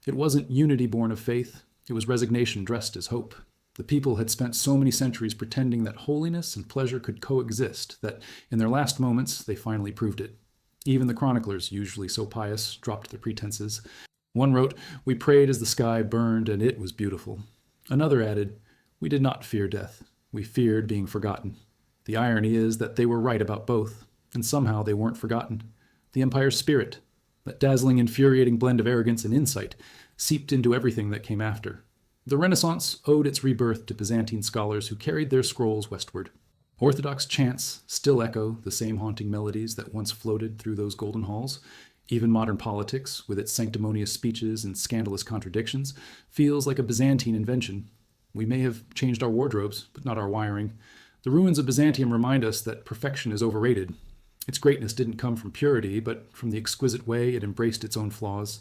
It wasn't unity born of faith, it was resignation dressed as hope. The people had spent so many centuries pretending that holiness and pleasure could coexist, that in their last moments they finally proved it. Even the chroniclers, usually so pious, dropped their pretenses. One wrote, "We prayed as the sky burned, and it was beautiful." Another added, "We did not fear death. We feared being forgotten." The irony is that they were right about both, and somehow they weren't forgotten. The empire's spirit, that dazzling, infuriating blend of arrogance and insight, seeped into everything that came after. The Renaissance owed its rebirth to Byzantine scholars who carried their scrolls westward. Orthodox chants still echo the same haunting melodies that once floated through those golden halls. Even modern politics, with its sanctimonious speeches and scandalous contradictions, feels like a Byzantine invention. We may have changed our wardrobes, but not our wiring. The ruins of Byzantium remind us that perfection is overrated. Its greatness didn't come from purity, but from the exquisite way it embraced its own flaws.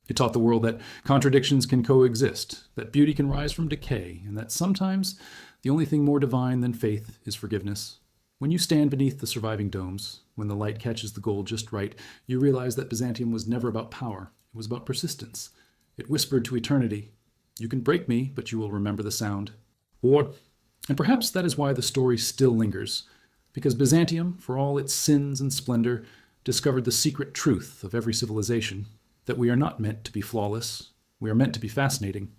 It taught the world that contradictions can coexist, that beauty can rise from decay, and that sometimes the only thing more divine than faith is forgiveness. When you stand beneath the surviving domes, when the light catches the gold just right, you realize that Byzantium was never about power. It was about persistence. It whispered to eternity, "You can break me, but you will remember the sound." And perhaps that is why the story still lingers, because Byzantium, for all its sins and splendor, discovered the secret truth of every civilization, that we are not meant to be flawless, we are meant to be fascinating.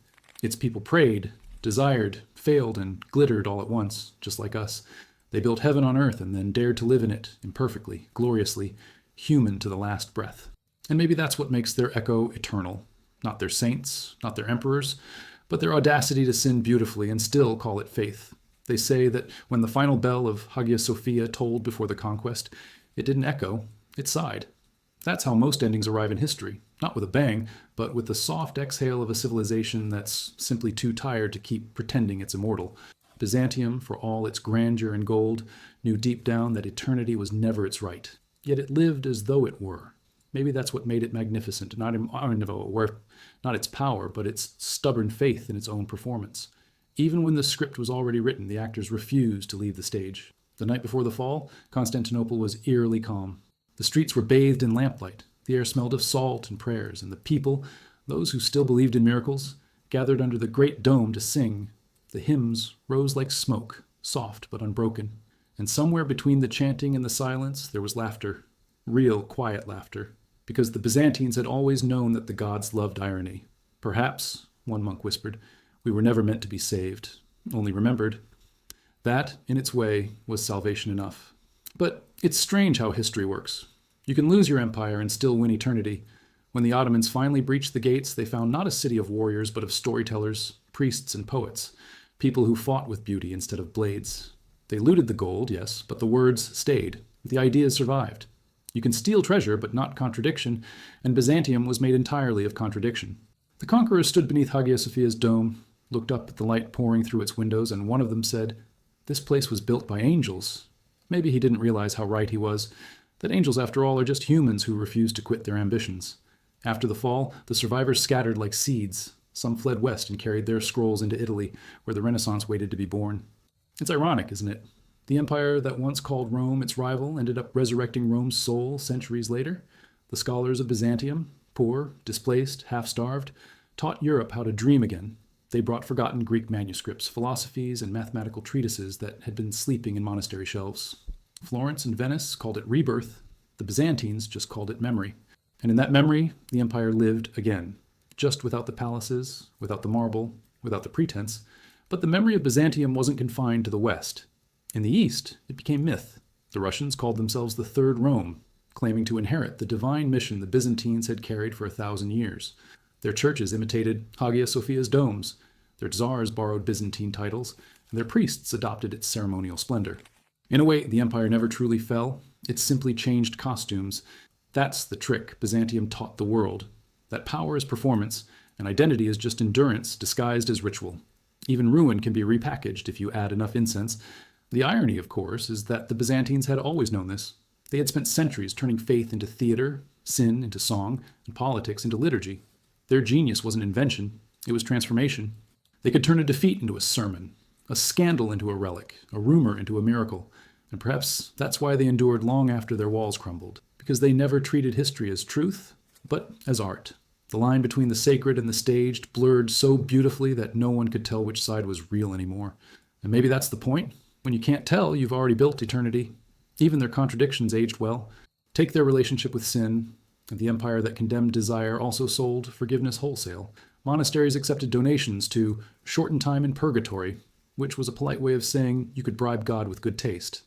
Its people prayed, desired, failed, and glittered all at once, just like us. They built heaven on earth and then dared to live in it, imperfectly, gloriously, human to the last breath. And maybe that's what makes their echo eternal. Not their saints, not their emperors, but their audacity to sin beautifully and still call it faith. They say that when the final bell of Hagia Sophia tolled before the conquest, it didn't echo, it sighed. That's how most endings arrive in history, not with a bang, but with the soft exhale of a civilization that's simply too tired to keep pretending it's immortal. Byzantium, for all its grandeur and gold, knew deep down that eternity was never its right. Yet it lived as though it were. Maybe that's what made it magnificent, not its power, but its stubborn faith in its own performance. Even when the script was already written, the actors refused to leave the stage. The night before the fall, Constantinople was eerily calm. The streets were bathed in lamplight. The air smelled of salt and prayers, and the people, those who still believed in miracles, gathered under the great dome to sing. The hymns rose like smoke, soft but unbroken. And somewhere between the chanting and the silence, there was laughter, real quiet laughter, because the Byzantines had always known that the gods loved irony. Perhaps, one monk whispered, we were never meant to be saved, only remembered. That, in its way, was salvation enough. But it's strange how history works. You can lose your empire and still win eternity. When the Ottomans finally breached the gates, they found not a city of warriors, but of storytellers, priests, and poets, people who fought with beauty instead of blades. They looted the gold, yes, but the words stayed. The ideas survived. You can steal treasure, but not contradiction, and Byzantium was made entirely of contradiction. The conquerors stood beneath Hagia Sophia's dome, looked up at the light pouring through its windows, and one of them said, "This place was built by angels." Maybe he didn't realize how right he was, that angels, after all, are just humans who refuse to quit their ambitions. After the fall, the survivors scattered like seeds. Some fled west and carried their scrolls into Italy, where the Renaissance waited to be born. It's ironic, isn't it? The empire that once called Rome its rival ended up resurrecting Rome's soul centuries later. The scholars of Byzantium, poor, displaced, half-starved, taught Europe how to dream again. They brought forgotten Greek manuscripts, philosophies, and mathematical treatises that had been sleeping in monastery shelves. Florence and Venice called it rebirth. The Byzantines just called it memory. And in that memory, the empire lived again, just without the palaces, without the marble, without the pretense. But the memory of Byzantium wasn't confined to the West. In the East, it became myth. The Russians called themselves the Third Rome, claiming to inherit the divine mission the Byzantines had carried for 1,000 years. Their churches imitated Hagia Sophia's domes. Their czars borrowed Byzantine titles, and their priests adopted its ceremonial splendor. In a way, the empire never truly fell. It simply changed costumes. That's the trick Byzantium taught the world, that power is performance, and identity is just endurance disguised as ritual. Even ruin can be repackaged if you add enough incense. The irony, of course, is that the Byzantines had always known this. They had spent centuries turning faith into theater, sin into song, and politics into liturgy. Their genius wasn't invention, it was transformation. They could turn a defeat into a sermon, a scandal into a relic, a rumor into a miracle. And perhaps that's why they endured long after their walls crumbled, because they never treated history as truth, but as art. The line between the sacred and the staged blurred so beautifully that no one could tell which side was real anymore. And maybe that's the point. When you can't tell, you've already built eternity. Even their contradictions aged well. Take their relationship with sin, and the empire that condemned desire also sold forgiveness wholesale. Monasteries accepted donations to shorten time in purgatory, which was a polite way of saying you could bribe God with good taste.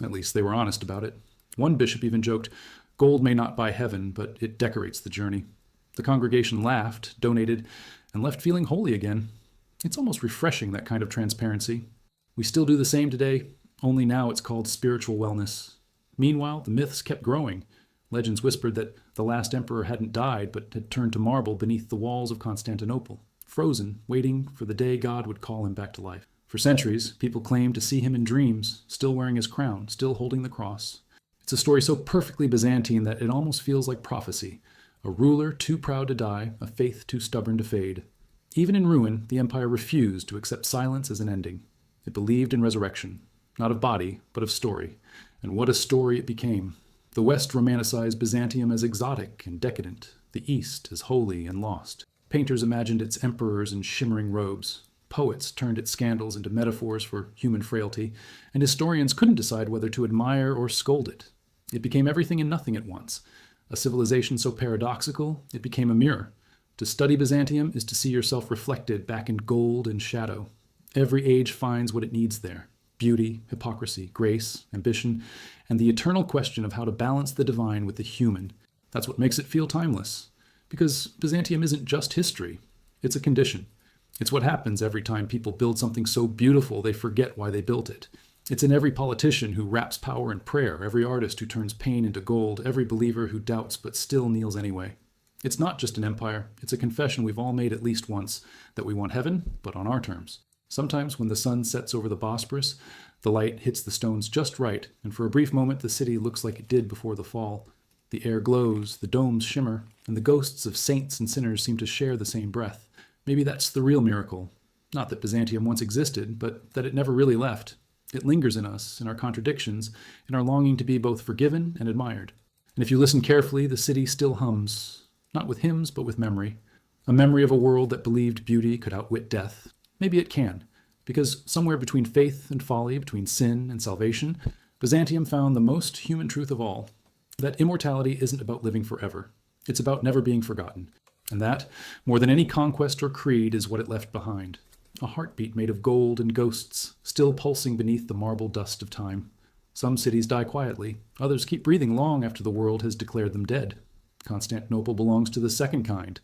At least they were honest about it. One bishop even joked, "Gold may not buy heaven, but it decorates the journey." The congregation laughed, donated, and left feeling holy again. It's almost refreshing, that kind of transparency. We still do the same today, only now it's called spiritual wellness. Meanwhile, the myths kept growing. Legends whispered that the last emperor hadn't died, but had turned to marble beneath the walls of Constantinople, frozen, waiting for the day God would call him back to life. For centuries, people claimed to see him in dreams, still wearing his crown, still holding the cross. It's a story so perfectly Byzantine that it almost feels like prophecy. A ruler too proud to die, a faith too stubborn to fade. Even in ruin, the empire refused to accept silence as an ending. It believed in resurrection, not of body, but of story. And what a story it became. The West romanticized Byzantium as exotic and decadent, the East as holy and lost. Painters imagined its emperors in shimmering robes. Poets turned its scandals into metaphors for human frailty, and historians couldn't decide whether to admire or scold it. It became everything and nothing at once. A civilization so paradoxical, it became a mirror. To study Byzantium is to see yourself reflected back in gold and shadow. Every age finds what it needs there: beauty, hypocrisy, grace, ambition, and the eternal question of how to balance the divine with the human. That's what makes it feel timeless. Because Byzantium isn't just history, it's a condition. It's what happens every time people build something so beautiful they forget why they built it. It's in every politician who wraps power in prayer, every artist who turns pain into gold, every believer who doubts but still kneels anyway. It's not just an empire, it's a confession we've all made at least once, that we want heaven, but on our terms. Sometimes when the sun sets over the Bosporus, the light hits the stones just right, and for a brief moment the city looks like it did before the fall. The air glows, the domes shimmer, and the ghosts of saints and sinners seem to share the same breath. Maybe that's the real miracle. Not that Byzantium once existed, but that it never really left. It lingers in us, in our contradictions, in our longing to be both forgiven and admired. And if you listen carefully, the city still hums, not with hymns, but with memory. A memory of a world that believed beauty could outwit death. Maybe it can, because somewhere between faith and folly, between sin and salvation, Byzantium found the most human truth of all, that immortality isn't about living forever. It's about never being forgotten. And that, more than any conquest or creed, is what it left behind. A heartbeat made of gold and ghosts, still pulsing beneath the marble dust of time. Some cities die quietly. Others keep breathing long after the world has declared them dead. Constantinople belongs to the second kind,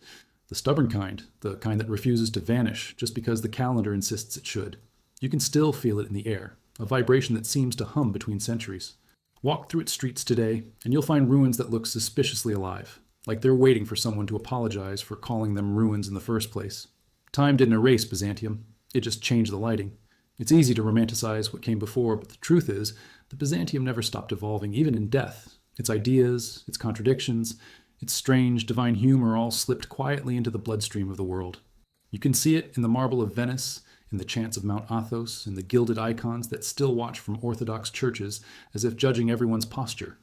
the stubborn kind, the kind that refuses to vanish just because the calendar insists it should. You can still feel it in the air, a vibration that seems to hum between centuries. Walk through its streets today, and you'll find ruins that look suspiciously alive, like they're waiting for someone to apologize for calling them ruins in the first place. Time didn't erase Byzantium, it just changed the lighting. It's easy to romanticize what came before, but the truth is that Byzantium never stopped evolving, even in death. Its ideas, its contradictions, its strange divine humor all slipped quietly into the bloodstream of the world. You can see it in the marble of Venice, in the chants of Mount Athos, in the gilded icons that still watch from Orthodox churches as if judging everyone's posture.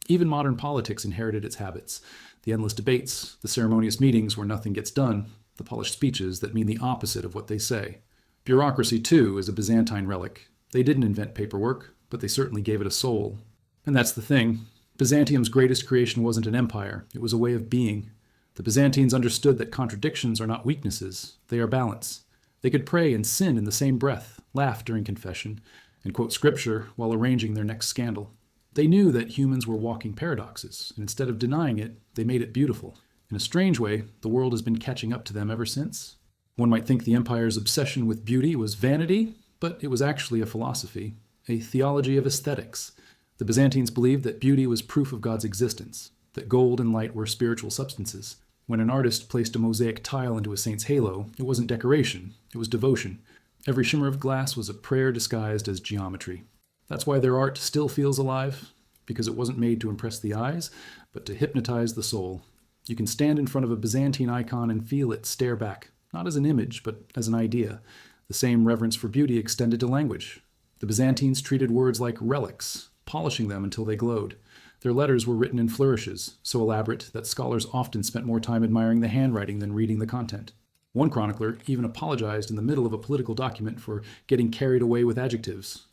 Even modern politics inherited its habits. The endless debates, the ceremonious meetings where nothing gets done, the polished speeches that mean the opposite of what they say. Bureaucracy, too, is a Byzantine relic. They didn't invent paperwork, but they certainly gave it a soul. And that's the thing. Byzantium's greatest creation wasn't an empire. It was a way of being. The Byzantines understood that contradictions are not weaknesses. They are balance. They could pray and sin in the same breath, laugh during confession, and quote scripture while arranging their next scandal. They knew that humans were walking paradoxes, and instead of denying it, they made it beautiful. In a strange way, the world has been catching up to them ever since. One might think the empire's obsession with beauty was vanity, but it was actually a philosophy, a theology of aesthetics. The Byzantines believed that beauty was proof of God's existence, that gold and light were spiritual substances. When an artist placed a mosaic tile into a saint's halo, it wasn't decoration, it was devotion. Every shimmer of glass was a prayer disguised as geometry. That's why their art still feels alive, because it wasn't made to impress the eyes, but to hypnotize the soul. You can stand in front of a Byzantine icon and feel it stare back, not as an image, but as an idea. The same reverence for beauty extended to language. The Byzantines treated words like relics, polishing them until they glowed. Their letters were written in flourishes, so elaborate that scholars often spent more time admiring the handwriting than reading the content. One chronicler even apologized in the middle of a political document for getting carried away with adjectives.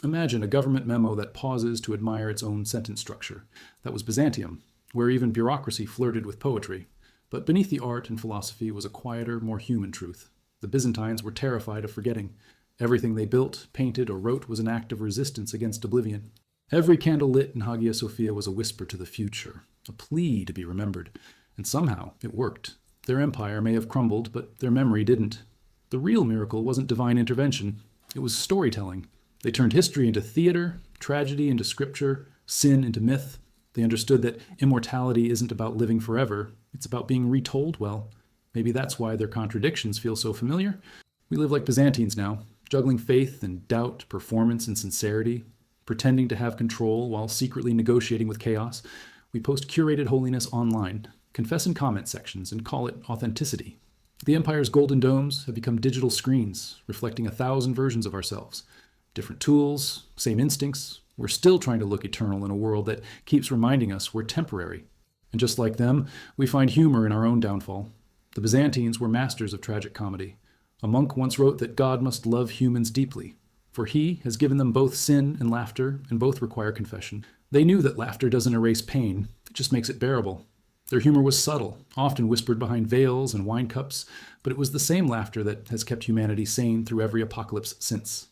Imagine a government memo that pauses to admire its own sentence structure. That was Byzantium, where even bureaucracy flirted with poetry. But beneath the art and philosophy was a quieter, more human truth. The Byzantines were terrified of forgetting. Everything they built, painted, or wrote was an act of resistance against oblivion. Every candle lit in Hagia Sophia was a whisper to the future, a plea to be remembered. And somehow it worked. Their empire may have crumbled, but their memory didn't. The real miracle wasn't divine intervention. It was storytelling. They turned history into theater, tragedy into scripture, sin into myth. They understood that immortality isn't about living forever. It's about being retold well. Maybe that's why their contradictions feel so familiar. We live like Byzantines now, juggling faith and doubt, performance and sincerity, pretending to have control while secretly negotiating with chaos. We post curated holiness online, confess in comment sections, and call it authenticity. The empire's golden domes have become digital screens, reflecting 1,000 versions of ourselves. Different tools, same instincts. We're still trying to look eternal in a world that keeps reminding us we're temporary. And just like them, we find humor in our own downfall. The Byzantines were masters of tragic comedy. A monk once wrote that God must love humans deeply, for he has given them both sin and laughter, and both require confession. They knew that laughter doesn't erase pain, it just makes it bearable. Their humor was subtle, often whispered behind veils and wine cups, but it was the same laughter that has kept humanity sane through every apocalypse since.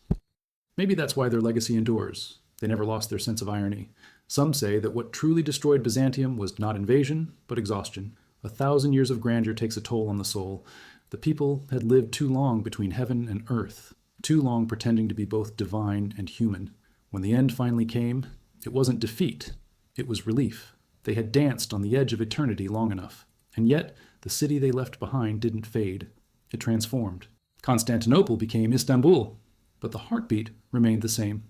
Maybe that's why their legacy endures. They never lost their sense of irony. Some say that what truly destroyed Byzantium was not invasion, but exhaustion. 1,000 years of grandeur takes a toll on the soul. The people had lived too long between heaven and earth, too long pretending to be both divine and human. When the end finally came, it wasn't defeat, it was relief. They had danced on the edge of eternity long enough. And yet, the city they left behind didn't fade. It transformed. Constantinople became Istanbul, but the heartbeat remained the same.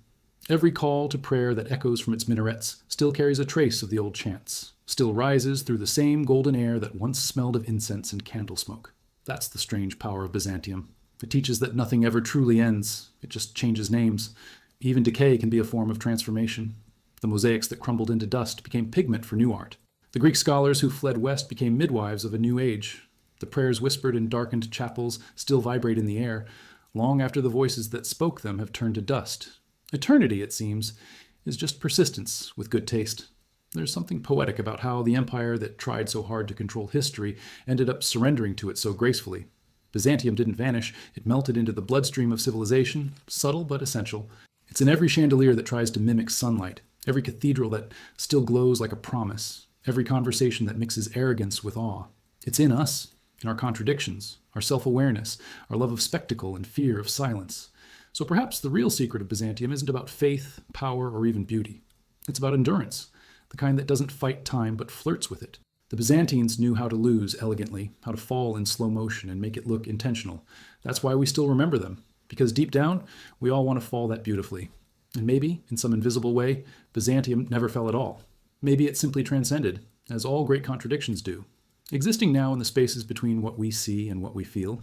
Every call to prayer that echoes from its minarets still carries a trace of the old chants, still rises through the same golden air that once smelled of incense and candle smoke. That's the strange power of Byzantium. It teaches that nothing ever truly ends. It just changes names. Even decay can be a form of transformation. The mosaics that crumbled into dust became pigment for new art. The Greek scholars who fled west became midwives of a new age. The prayers whispered in darkened chapels still vibrate in the air, long after the voices that spoke them have turned to dust. Eternity, it seems, is just persistence with good taste. There's something poetic about how the empire that tried so hard to control history ended up surrendering to it so gracefully. Byzantium didn't vanish. It melted into the bloodstream of civilization, subtle but essential. It's in every chandelier that tries to mimic sunlight, every cathedral that still glows like a promise, every conversation that mixes arrogance with awe. It's in us, in our contradictions, our self-awareness, our love of spectacle and fear of silence. So perhaps the real secret of Byzantium isn't about faith, power, or even beauty. It's about endurance, the kind that doesn't fight time but flirts with it. The Byzantines knew how to lose elegantly, how to fall in slow motion and make it look intentional. That's why we still remember them, because deep down, we all want to fall that beautifully. And maybe, in some invisible way, Byzantium never fell at all. Maybe it simply transcended, as all great contradictions do, existing now in the spaces between what we see and what we feel.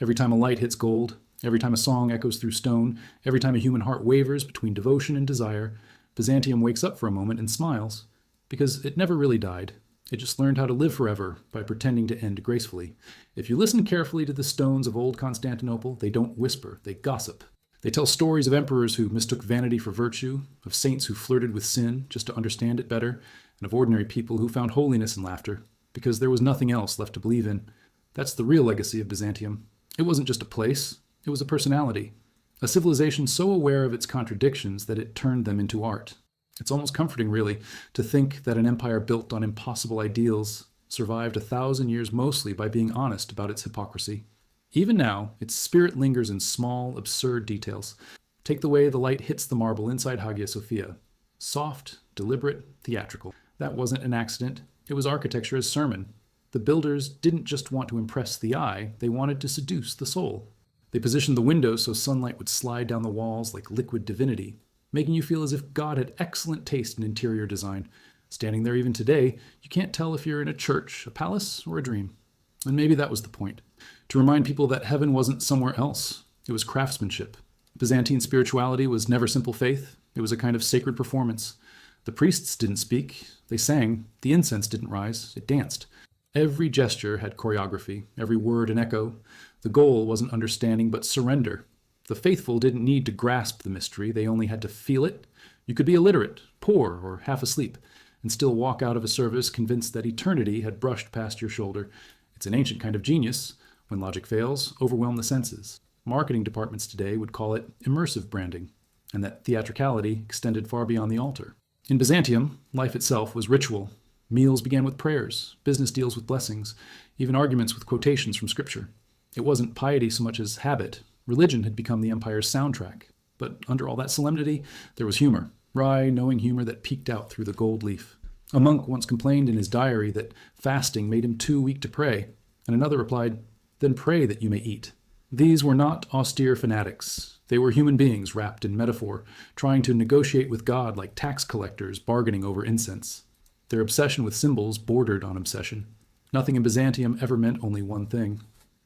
Every time a light hits gold, every time a song echoes through stone, every time a human heart wavers between devotion and desire, Byzantium wakes up for a moment and smiles, because it never really died. It just learned how to live forever by pretending to end gracefully. If you listen carefully to the stones of old Constantinople, they don't whisper, they gossip. They tell stories of emperors who mistook vanity for virtue, of saints who flirted with sin just to understand it better, and of ordinary people who found holiness in laughter, because there was nothing else left to believe in. That's the real legacy of Byzantium. It wasn't just a place, it was a personality. A civilization so aware of its contradictions that it turned them into art. It's almost comforting, really, to think that an empire built on impossible ideals survived 1,000 years mostly by being honest about its hypocrisy. Even now, its spirit lingers in small, absurd details. Take the way the light hits the marble inside Hagia Sophia. Soft, deliberate, theatrical. That wasn't an accident. It was architecture as sermon. The builders didn't just want to impress the eye, they wanted to seduce the soul. They positioned the windows so sunlight would slide down the walls like liquid divinity, making you feel as if God had excellent taste in interior design. Standing there even today, you can't tell if you're in a church, a palace, or a dream. And maybe that was the point. To remind people that heaven wasn't somewhere else. It was craftsmanship. Byzantine spirituality was never simple faith. It was a kind of sacred performance. The priests didn't speak. They sang. The incense didn't rise. It danced. Every gesture had choreography, every word an echo. The goal wasn't understanding, but surrender. The faithful didn't need to grasp the mystery. They only had to feel it. You could be illiterate, poor, or half asleep, and still walk out of a service convinced that eternity had brushed past your shoulder. It's an ancient kind of genius. When logic fails, overwhelm the senses. Marketing departments today would call it immersive branding, and that theatricality extended far beyond the altar. In Byzantium, life itself was ritual. Meals began with prayers, business deals with blessings, even arguments with quotations from Scripture. It wasn't piety so much as habit. Religion had become the empire's soundtrack. But under all that solemnity, there was humor. Wry, knowing humor that peeked out through the gold leaf. A monk once complained in his diary that fasting made him too weak to pray, and another replied, "Then pray that you may eat." These were not austere fanatics. They were human beings wrapped in metaphor, trying to negotiate with God like tax collectors bargaining over incense. Their obsession with symbols bordered on obsession. Nothing in Byzantium ever meant only one thing.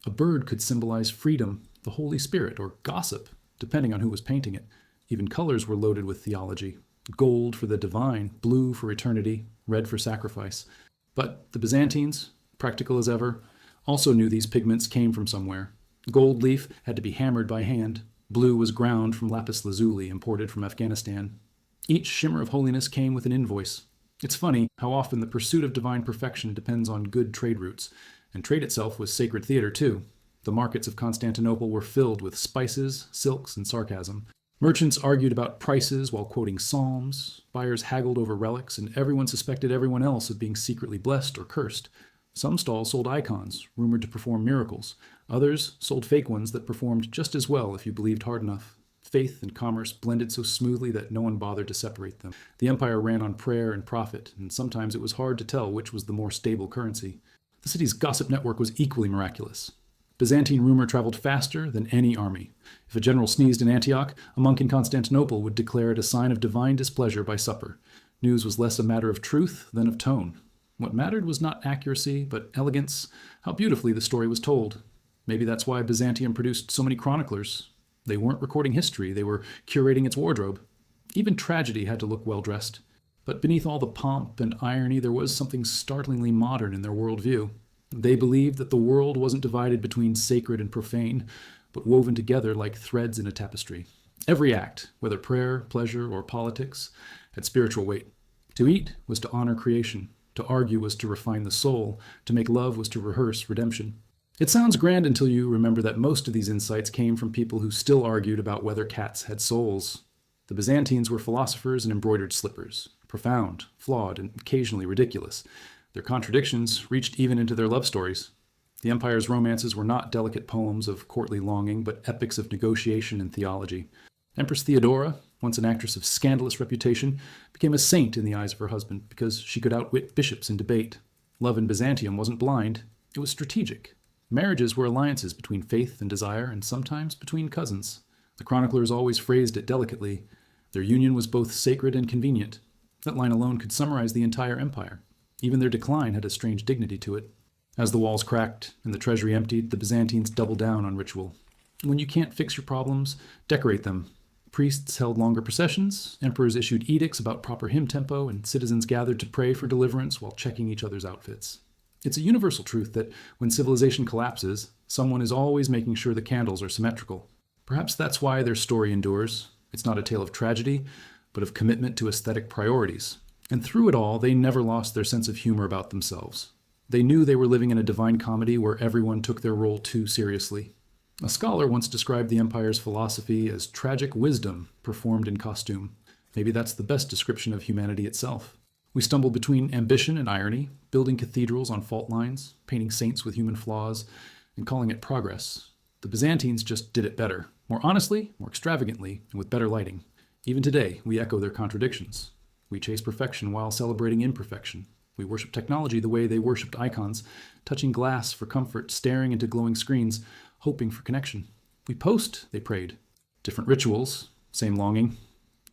A bird could symbolize freedom, the Holy Spirit, or gossip, depending on who was painting it. Even colors were loaded with theology. Gold for the divine, blue for eternity, red for sacrifice. But the Byzantines, practical as ever, also knew these pigments came from somewhere. Gold leaf had to be hammered by hand. Blue was ground from lapis lazuli imported from Afghanistan. Each shimmer of holiness came with an invoice. It's funny how often the pursuit of divine perfection depends on good trade routes, and trade itself was sacred theater too. The markets of Constantinople were filled with spices, silks, and sarcasm. Merchants argued about prices while quoting psalms, buyers haggled over relics, and everyone suspected everyone else of being secretly blessed or cursed. Some stalls sold icons, rumored to perform miracles. Others sold fake ones that performed just as well if you believed hard enough. Faith and commerce blended so smoothly that no one bothered to separate them. The empire ran on prayer and profit, and sometimes it was hard to tell which was the more stable currency. The city's gossip network was equally miraculous. Byzantine rumor traveled faster than any army. If a general sneezed in Antioch, a monk in Constantinople would declare it a sign of divine displeasure by supper. News was less a matter of truth than of tone. What mattered was not accuracy, but elegance, how beautifully the story was told. Maybe that's why Byzantium produced so many chroniclers. They weren't recording history, they were curating its wardrobe. Even tragedy had to look well-dressed. But beneath all the pomp and irony, there was something startlingly modern in their worldview. They believed that the world wasn't divided between sacred and profane, but woven together like threads in a tapestry. Every act, whether prayer, pleasure, or politics, had spiritual weight. To eat was to honor creation. To argue was to refine the soul. To make love was to rehearse redemption. It sounds grand until you remember that most of these insights came from people who still argued about whether cats had souls. The Byzantines were philosophers in embroidered slippers, profound, flawed, and occasionally ridiculous. Their contradictions reached even into their love stories. The empire's romances were not delicate poems of courtly longing, but epics of negotiation and theology. Empress Theodora, once an actress of scandalous reputation, became a saint in the eyes of her husband because she could outwit bishops in debate. Love in Byzantium wasn't blind, it was strategic. Marriages were alliances between faith and desire, and sometimes between cousins. The chroniclers always phrased it delicately. Their union was both sacred and convenient. That line alone could summarize the entire empire. Even their decline had a strange dignity to it. As the walls cracked and the treasury emptied, the Byzantines doubled down on ritual. When you can't fix your problems, decorate them. Priests held longer processions, emperors issued edicts about proper hymn tempo, and citizens gathered to pray for deliverance while checking each other's outfits. It's a universal truth that when civilization collapses, someone is always making sure the candles are symmetrical. Perhaps that's why their story endures. It's not a tale of tragedy, but of commitment to aesthetic priorities. And through it all, they never lost their sense of humor about themselves. They knew they were living in a divine comedy where everyone took their role too seriously. A scholar once described the empire's philosophy as tragic wisdom performed in costume. Maybe that's the best description of humanity itself. We stumble between ambition and irony, building cathedrals on fault lines, painting saints with human flaws, and calling it progress. The Byzantines just did it better, more honestly, more extravagantly, and with better lighting. Even today, we echo their contradictions. We chase perfection while celebrating imperfection. We worship technology the way they worshipped icons, touching glass for comfort, staring into glowing screens, hoping for connection. We post, they prayed. Different rituals, same longing.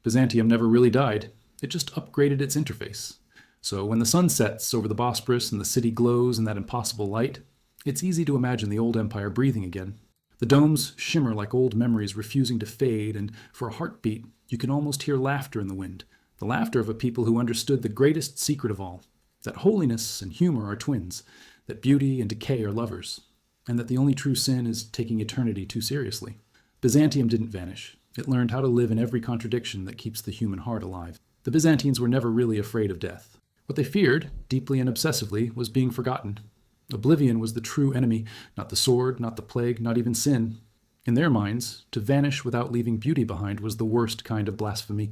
Byzantium never really died. It just upgraded its interface. So when the sun sets over the Bosporus and the city glows in that impossible light, it's easy to imagine the old empire breathing again. The domes shimmer like old memories refusing to fade, and for a heartbeat, you can almost hear laughter in the wind. The laughter of a people who understood the greatest secret of all, that holiness and humor are twins, that beauty and decay are lovers, and that the only true sin is taking eternity too seriously. Byzantium didn't vanish. It learned how to live in every contradiction that keeps the human heart alive. The Byzantines were never really afraid of death. What they feared, deeply and obsessively, was being forgotten. Oblivion was the true enemy, not the sword, not the plague, not even sin. In their minds, to vanish without leaving beauty behind was the worst kind of blasphemy.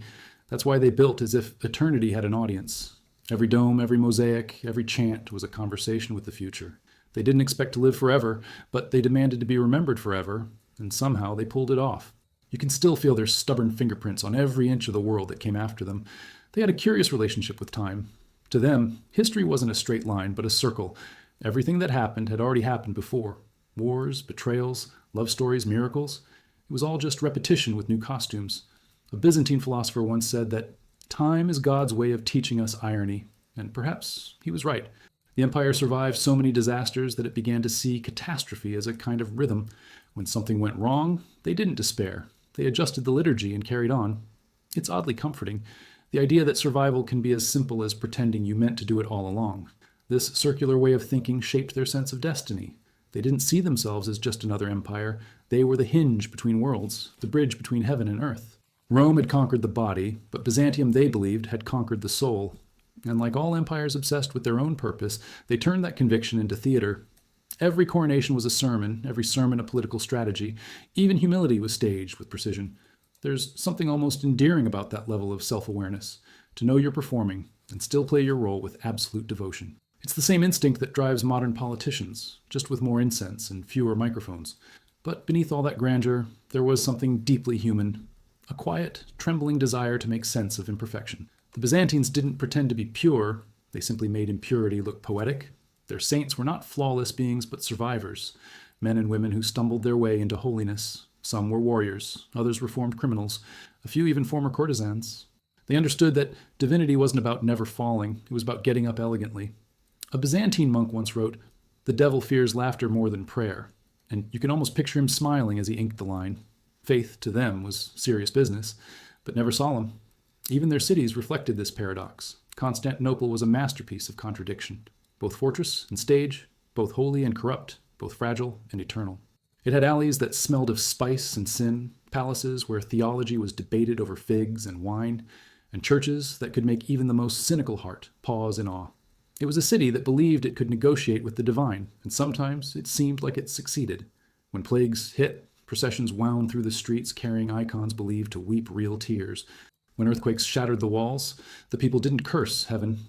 That's why they built as if eternity had an audience. Every dome, every mosaic, every chant was a conversation with the future. They didn't expect to live forever, but they demanded to be remembered forever, and somehow they pulled it off. You can still feel their stubborn fingerprints on every inch of the world that came after them. They had a curious relationship with time. To them, history wasn't a straight line, but a circle. Everything that happened had already happened before. Wars, betrayals, love stories, miracles. It was all just repetition with new costumes. A Byzantine philosopher once said that time is God's way of teaching us irony, and perhaps he was right. The empire survived so many disasters that it began to see catastrophe as a kind of rhythm. When something went wrong, they didn't despair. They adjusted the liturgy and carried on. It's oddly comforting, the idea that survival can be as simple as pretending you meant to do it all along. This circular way of thinking shaped their sense of destiny. They didn't see themselves as just another empire. They were the hinge between worlds, the bridge between heaven and earth. Rome had conquered the body, but Byzantium, they believed, had conquered the soul. And like all empires obsessed with their own purpose, they turned that conviction into theater. Every coronation was a sermon, every sermon a political strategy. Even humility was staged with precision. There's something almost endearing about that level of self-awareness, to know you're performing and still play your role with absolute devotion. It's the same instinct that drives modern politicians, just with more incense and fewer microphones. But beneath all that grandeur, there was something deeply human, a quiet, trembling desire to make sense of imperfection. The Byzantines didn't pretend to be pure, they simply made impurity look poetic. Their saints were not flawless beings, but survivors. men and women who stumbled their way into holiness. Some were warriors, others reformed criminals, a few even former courtesans. They understood that divinity wasn't about never falling, it was about getting up elegantly. A Byzantine monk once wrote, "The devil fears laughter more than prayer," and you can almost picture him smiling as he inked the line. Faith, to them, was serious business, but never solemn. Even their cities reflected this paradox. Constantinople was a masterpiece of contradiction, both fortress and stage, both holy and corrupt, both fragile and eternal. It had alleys that smelled of spice and sin, palaces where theology was debated over figs and wine, and churches that could make even the most cynical heart pause in awe. It was a city that believed it could negotiate with the divine, and sometimes it seemed like it succeeded. When plagues hit, processions wound through the streets carrying icons believed to weep real tears. When earthquakes shattered the walls, the people didn't curse heaven.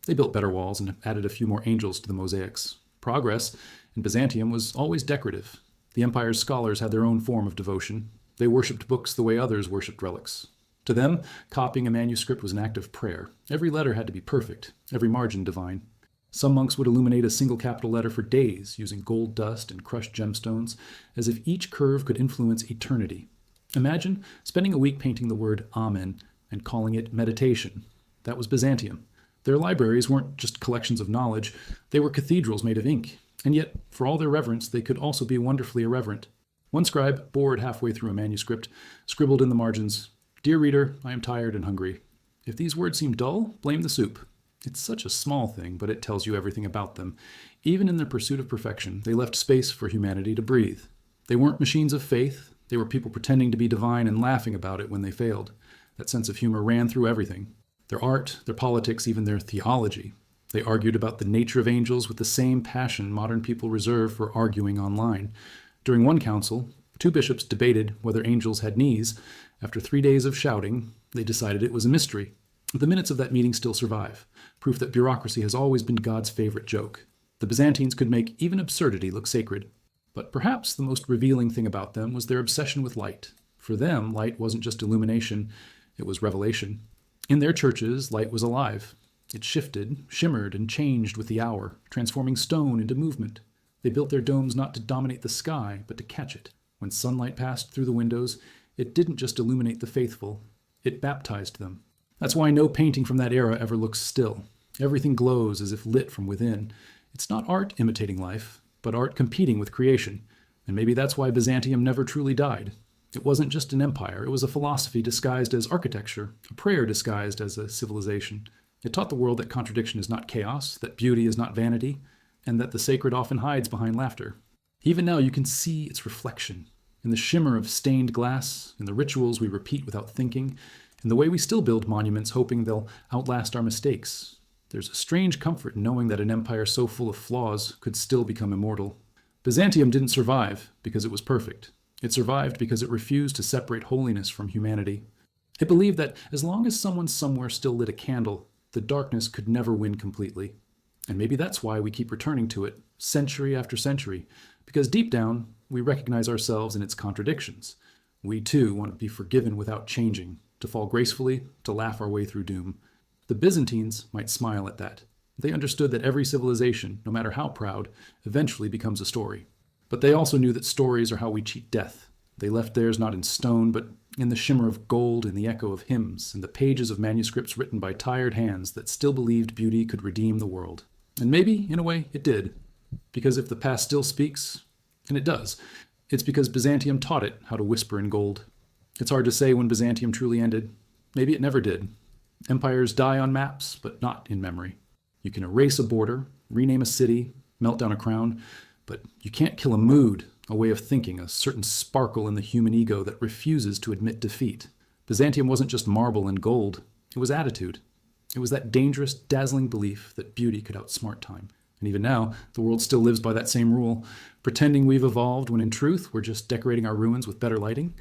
They built better walls and added a few more angels to the mosaics. Progress in Byzantium was always decorative. The empire's scholars had their own form of devotion. They worshipped books the way others worshipped relics. To them, copying a manuscript was an act of prayer. Every letter had to be perfect, every margin divine. Some monks would illuminate a single capital letter for days, using gold dust and crushed gemstones, as if each curve could influence eternity. Imagine spending a week painting the word Amen and calling it meditation. That was Byzantium. Their libraries weren't just collections of knowledge, they were cathedrals made of ink. And yet, for all their reverence, they could also be wonderfully irreverent. One scribe, bored halfway through a manuscript, scribbled in the margins, "Dear reader, I am tired and hungry." If these words seem dull, blame the soup. It's such a small thing, but it tells you everything about them. Even in their pursuit of perfection, they left space for humanity to breathe. They weren't machines of faith. They were people pretending to be divine and laughing about it when they failed. That sense of humor ran through everything. Their art, their politics, even their theology. They argued about the nature of angels with the same passion modern people reserve for arguing online. During one council, two bishops debated whether angels had knees. After 3 days of shouting, they decided it was a mystery. The minutes of that meeting still survive, proof that bureaucracy has always been God's favorite joke. The Byzantines could make even absurdity look sacred. But perhaps the most revealing thing about them was their obsession with light. For them, light wasn't just illumination, it was revelation. In their churches, light was alive. It shifted, shimmered, and changed with the hour, transforming stone into movement. They built their domes not to dominate the sky, but to catch it. When sunlight passed through the windows, it didn't just illuminate the faithful, it baptized them. That's why no painting from that era ever looks still. Everything glows as if lit from within. It's not art imitating life, but art competing with creation. And maybe that's why Byzantium never truly died. It wasn't just an empire, it was a philosophy disguised as architecture, a prayer disguised as a civilization. It taught the world that contradiction is not chaos, that beauty is not vanity, and that the sacred often hides behind laughter. Even now you can see its reflection, in the shimmer of stained glass, in the rituals we repeat without thinking, in the way we still build monuments hoping they'll outlast our mistakes. There's a strange comfort in knowing that an empire so full of flaws could still become immortal. Byzantium didn't survive because it was perfect. It survived because it refused to separate holiness from humanity. It believed that as long as someone somewhere still lit a candle, the darkness could never win completely. And maybe that's why we keep returning to it, century after century, because deep down, we recognize ourselves in its contradictions. We too want to be forgiven without changing, to fall gracefully, to laugh our way through doom. The Byzantines might smile at that. They understood that every civilization, no matter how proud, eventually becomes a story. But they also knew that stories are how we cheat death. They left theirs not in stone, but in the shimmer of gold, in the echo of hymns, and the pages of manuscripts written by tired hands that still believed beauty could redeem the world. And maybe, in a way, it did. Because if the past still speaks, and it does, it's because Byzantium taught it how to whisper in gold. It's hard to say when Byzantium truly ended. Maybe it never did. Empires die on maps, but not in memory. You can erase a border, rename a city, melt down a crown, but you can't kill a mood, a way of thinking, a certain sparkle in the human ego that refuses to admit defeat. Byzantium wasn't just marble and gold. It was attitude. It was that dangerous, dazzling belief that beauty could outsmart time. And even now, the world still lives by that same rule, pretending we've evolved when in truth we're just decorating our ruins with better lighting.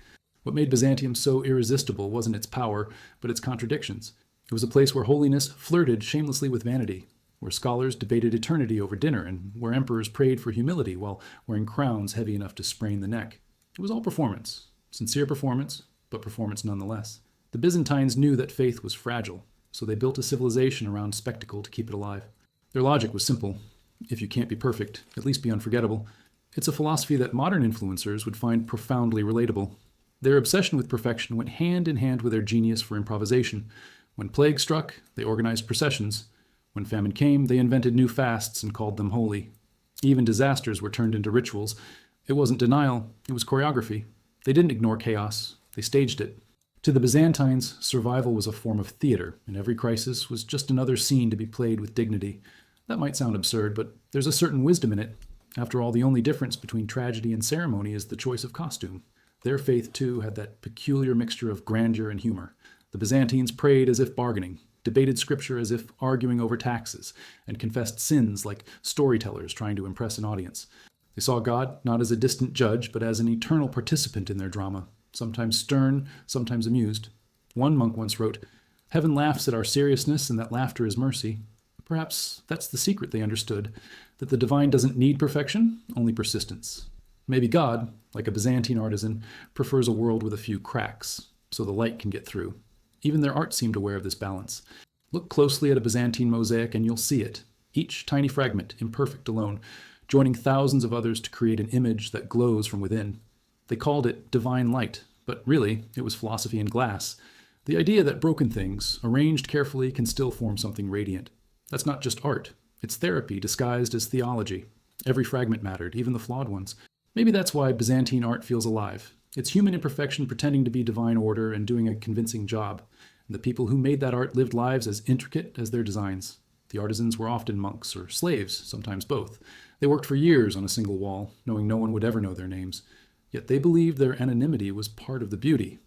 What made Byzantium so irresistible wasn't its power, but its contradictions. It was a place where holiness flirted shamelessly with vanity, where scholars debated eternity over dinner, and where emperors prayed for humility while wearing crowns heavy enough to sprain the neck. It was all performance. Sincere performance, but performance nonetheless. The Byzantines knew that faith was fragile, so they built a civilization around spectacle to keep it alive. Their logic was simple. If you can't be perfect, at least be unforgettable. It's a philosophy that modern influencers would find profoundly relatable. Their obsession with perfection went hand in hand with their genius for improvisation. When plague struck, they organized processions. When famine came, they invented new fasts and called them holy. Even disasters were turned into rituals. It wasn't denial, it was choreography. They didn't ignore chaos, they staged it. To the Byzantines, survival was a form of theater, and every crisis was just another scene to be played with dignity. That might sound absurd, but there's a certain wisdom in it. After all, the only difference between tragedy and ceremony is the choice of costume. Their faith, too, had that peculiar mixture of grandeur and humor. The Byzantines prayed as if bargaining, debated scripture as if arguing over taxes, and confessed sins like storytellers trying to impress an audience. They saw God not as a distant judge, but as an eternal participant in their drama, sometimes stern, sometimes amused. One monk once wrote, "Heaven laughs at our seriousness, and that laughter is mercy." Perhaps that's the secret they understood, that the divine doesn't need perfection, only persistence. Maybe God, like a Byzantine artisan, prefers a world with a few cracks, so the light can get through. Even their art seemed aware of this balance. Look closely at a Byzantine mosaic and you'll see it, each tiny fragment, imperfect alone, joining thousands of others to create an image that glows from within. They called it divine light, but really, it was philosophy in glass. The idea that broken things, arranged carefully, can still form something radiant. That's not just art. It's therapy disguised as theology. Every fragment mattered, even the flawed ones. Maybe that's why Byzantine art feels alive. It's human imperfection pretending to be divine order and doing a convincing job. And the people who made that art lived lives as intricate as their designs. The artisans were often monks or slaves, sometimes both. They worked for years on a single wall, knowing no one would ever know their names. Yet they believed their anonymity was part of the beauty.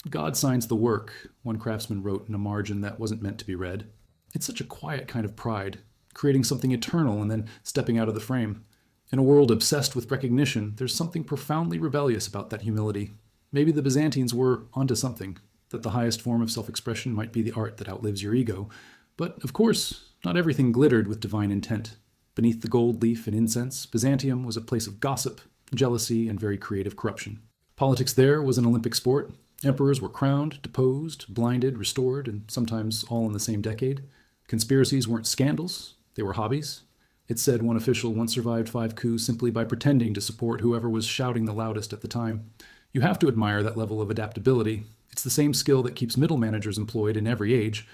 God signs the work, one craftsman wrote in a margin that wasn't meant to be read. It's such a quiet kind of pride, creating something eternal and then stepping out of the frame. In a world obsessed with recognition, there's something profoundly rebellious about that humility. Maybe the Byzantines were onto something, that the highest form of self-expression might be the art that outlives your ego. But, of course, not everything glittered with divine intent. Beneath the gold leaf and incense, Byzantium was a place of gossip, jealousy, and very creative corruption. Politics there was an Olympic sport. Emperors were crowned, deposed, blinded, restored, and sometimes all in the same decade. Conspiracies weren't scandals, they were hobbies. It's said one official once survived 5 coups simply by pretending to support whoever was shouting the loudest at the time. You have to admire that level of adaptability. It's the same skill that keeps middle managers employed in every age.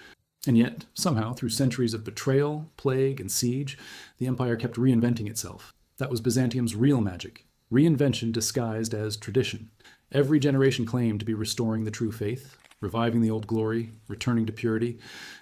And yet, somehow, through centuries of betrayal, plague, and siege, the empire kept reinventing itself. That was Byzantium's real magic, reinvention disguised as tradition. Every generation claimed to be restoring the true faith, reviving the old glory, returning to purity,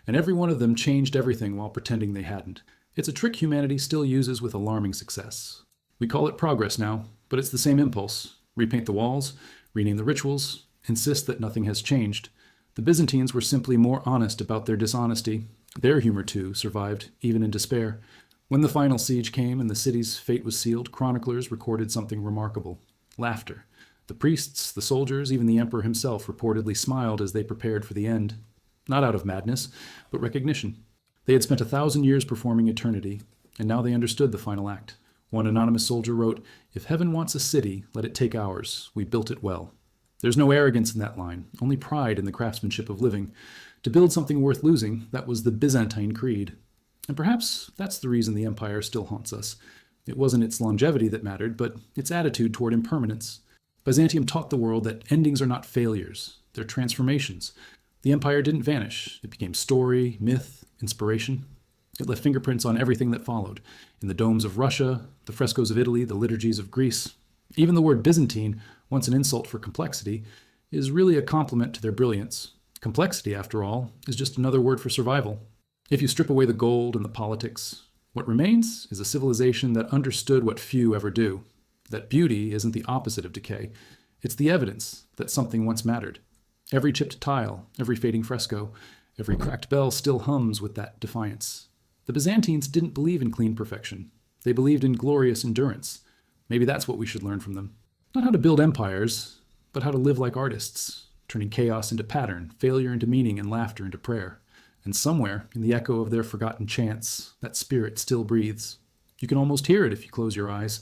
and every one of them changed everything while pretending they hadn't. It's a trick humanity still uses with alarming success. We call it progress now, but it's the same impulse. Repaint the walls, rename the rituals, insist that nothing has changed. The Byzantines were simply more honest about their dishonesty. Their humor, too, survived, even in despair. When the final siege came and the city's fate was sealed, chroniclers recorded something remarkable: laughter. The priests, the soldiers, even the emperor himself reportedly smiled as they prepared for the end. Not out of madness, but recognition. They had spent 1,000 years performing eternity, and now they understood the final act. One anonymous soldier wrote, "If heaven wants a city, let it take ours. We built it well." There's no arrogance in that line, only pride in the craftsmanship of living. To build something worth losing, that was the Byzantine creed. And perhaps that's the reason the empire still haunts us. It wasn't its longevity that mattered, but its attitude toward impermanence. Byzantium taught the world that endings are not failures, they're transformations. The empire didn't vanish. It became story, myth, inspiration. It left fingerprints on everything that followed, in the domes of Russia, the frescoes of Italy, the liturgies of Greece. Even the word Byzantine, once an insult for complexity, is really a compliment to their brilliance. Complexity, after all, is just another word for survival. If you strip away the gold and the politics, what remains is a civilization that understood what few ever do, that beauty isn't the opposite of decay. It's the evidence that something once mattered. Every chipped tile, every fading fresco, every cracked bell still hums with that defiance. The Byzantines didn't believe in clean perfection. They believed in glorious endurance. Maybe that's what we should learn from them. Not how to build empires, but how to live like artists, turning chaos into pattern, failure into meaning, and laughter into prayer. And somewhere, in the echo of their forgotten chants, that spirit still breathes. You can almost hear it if you close your eyes,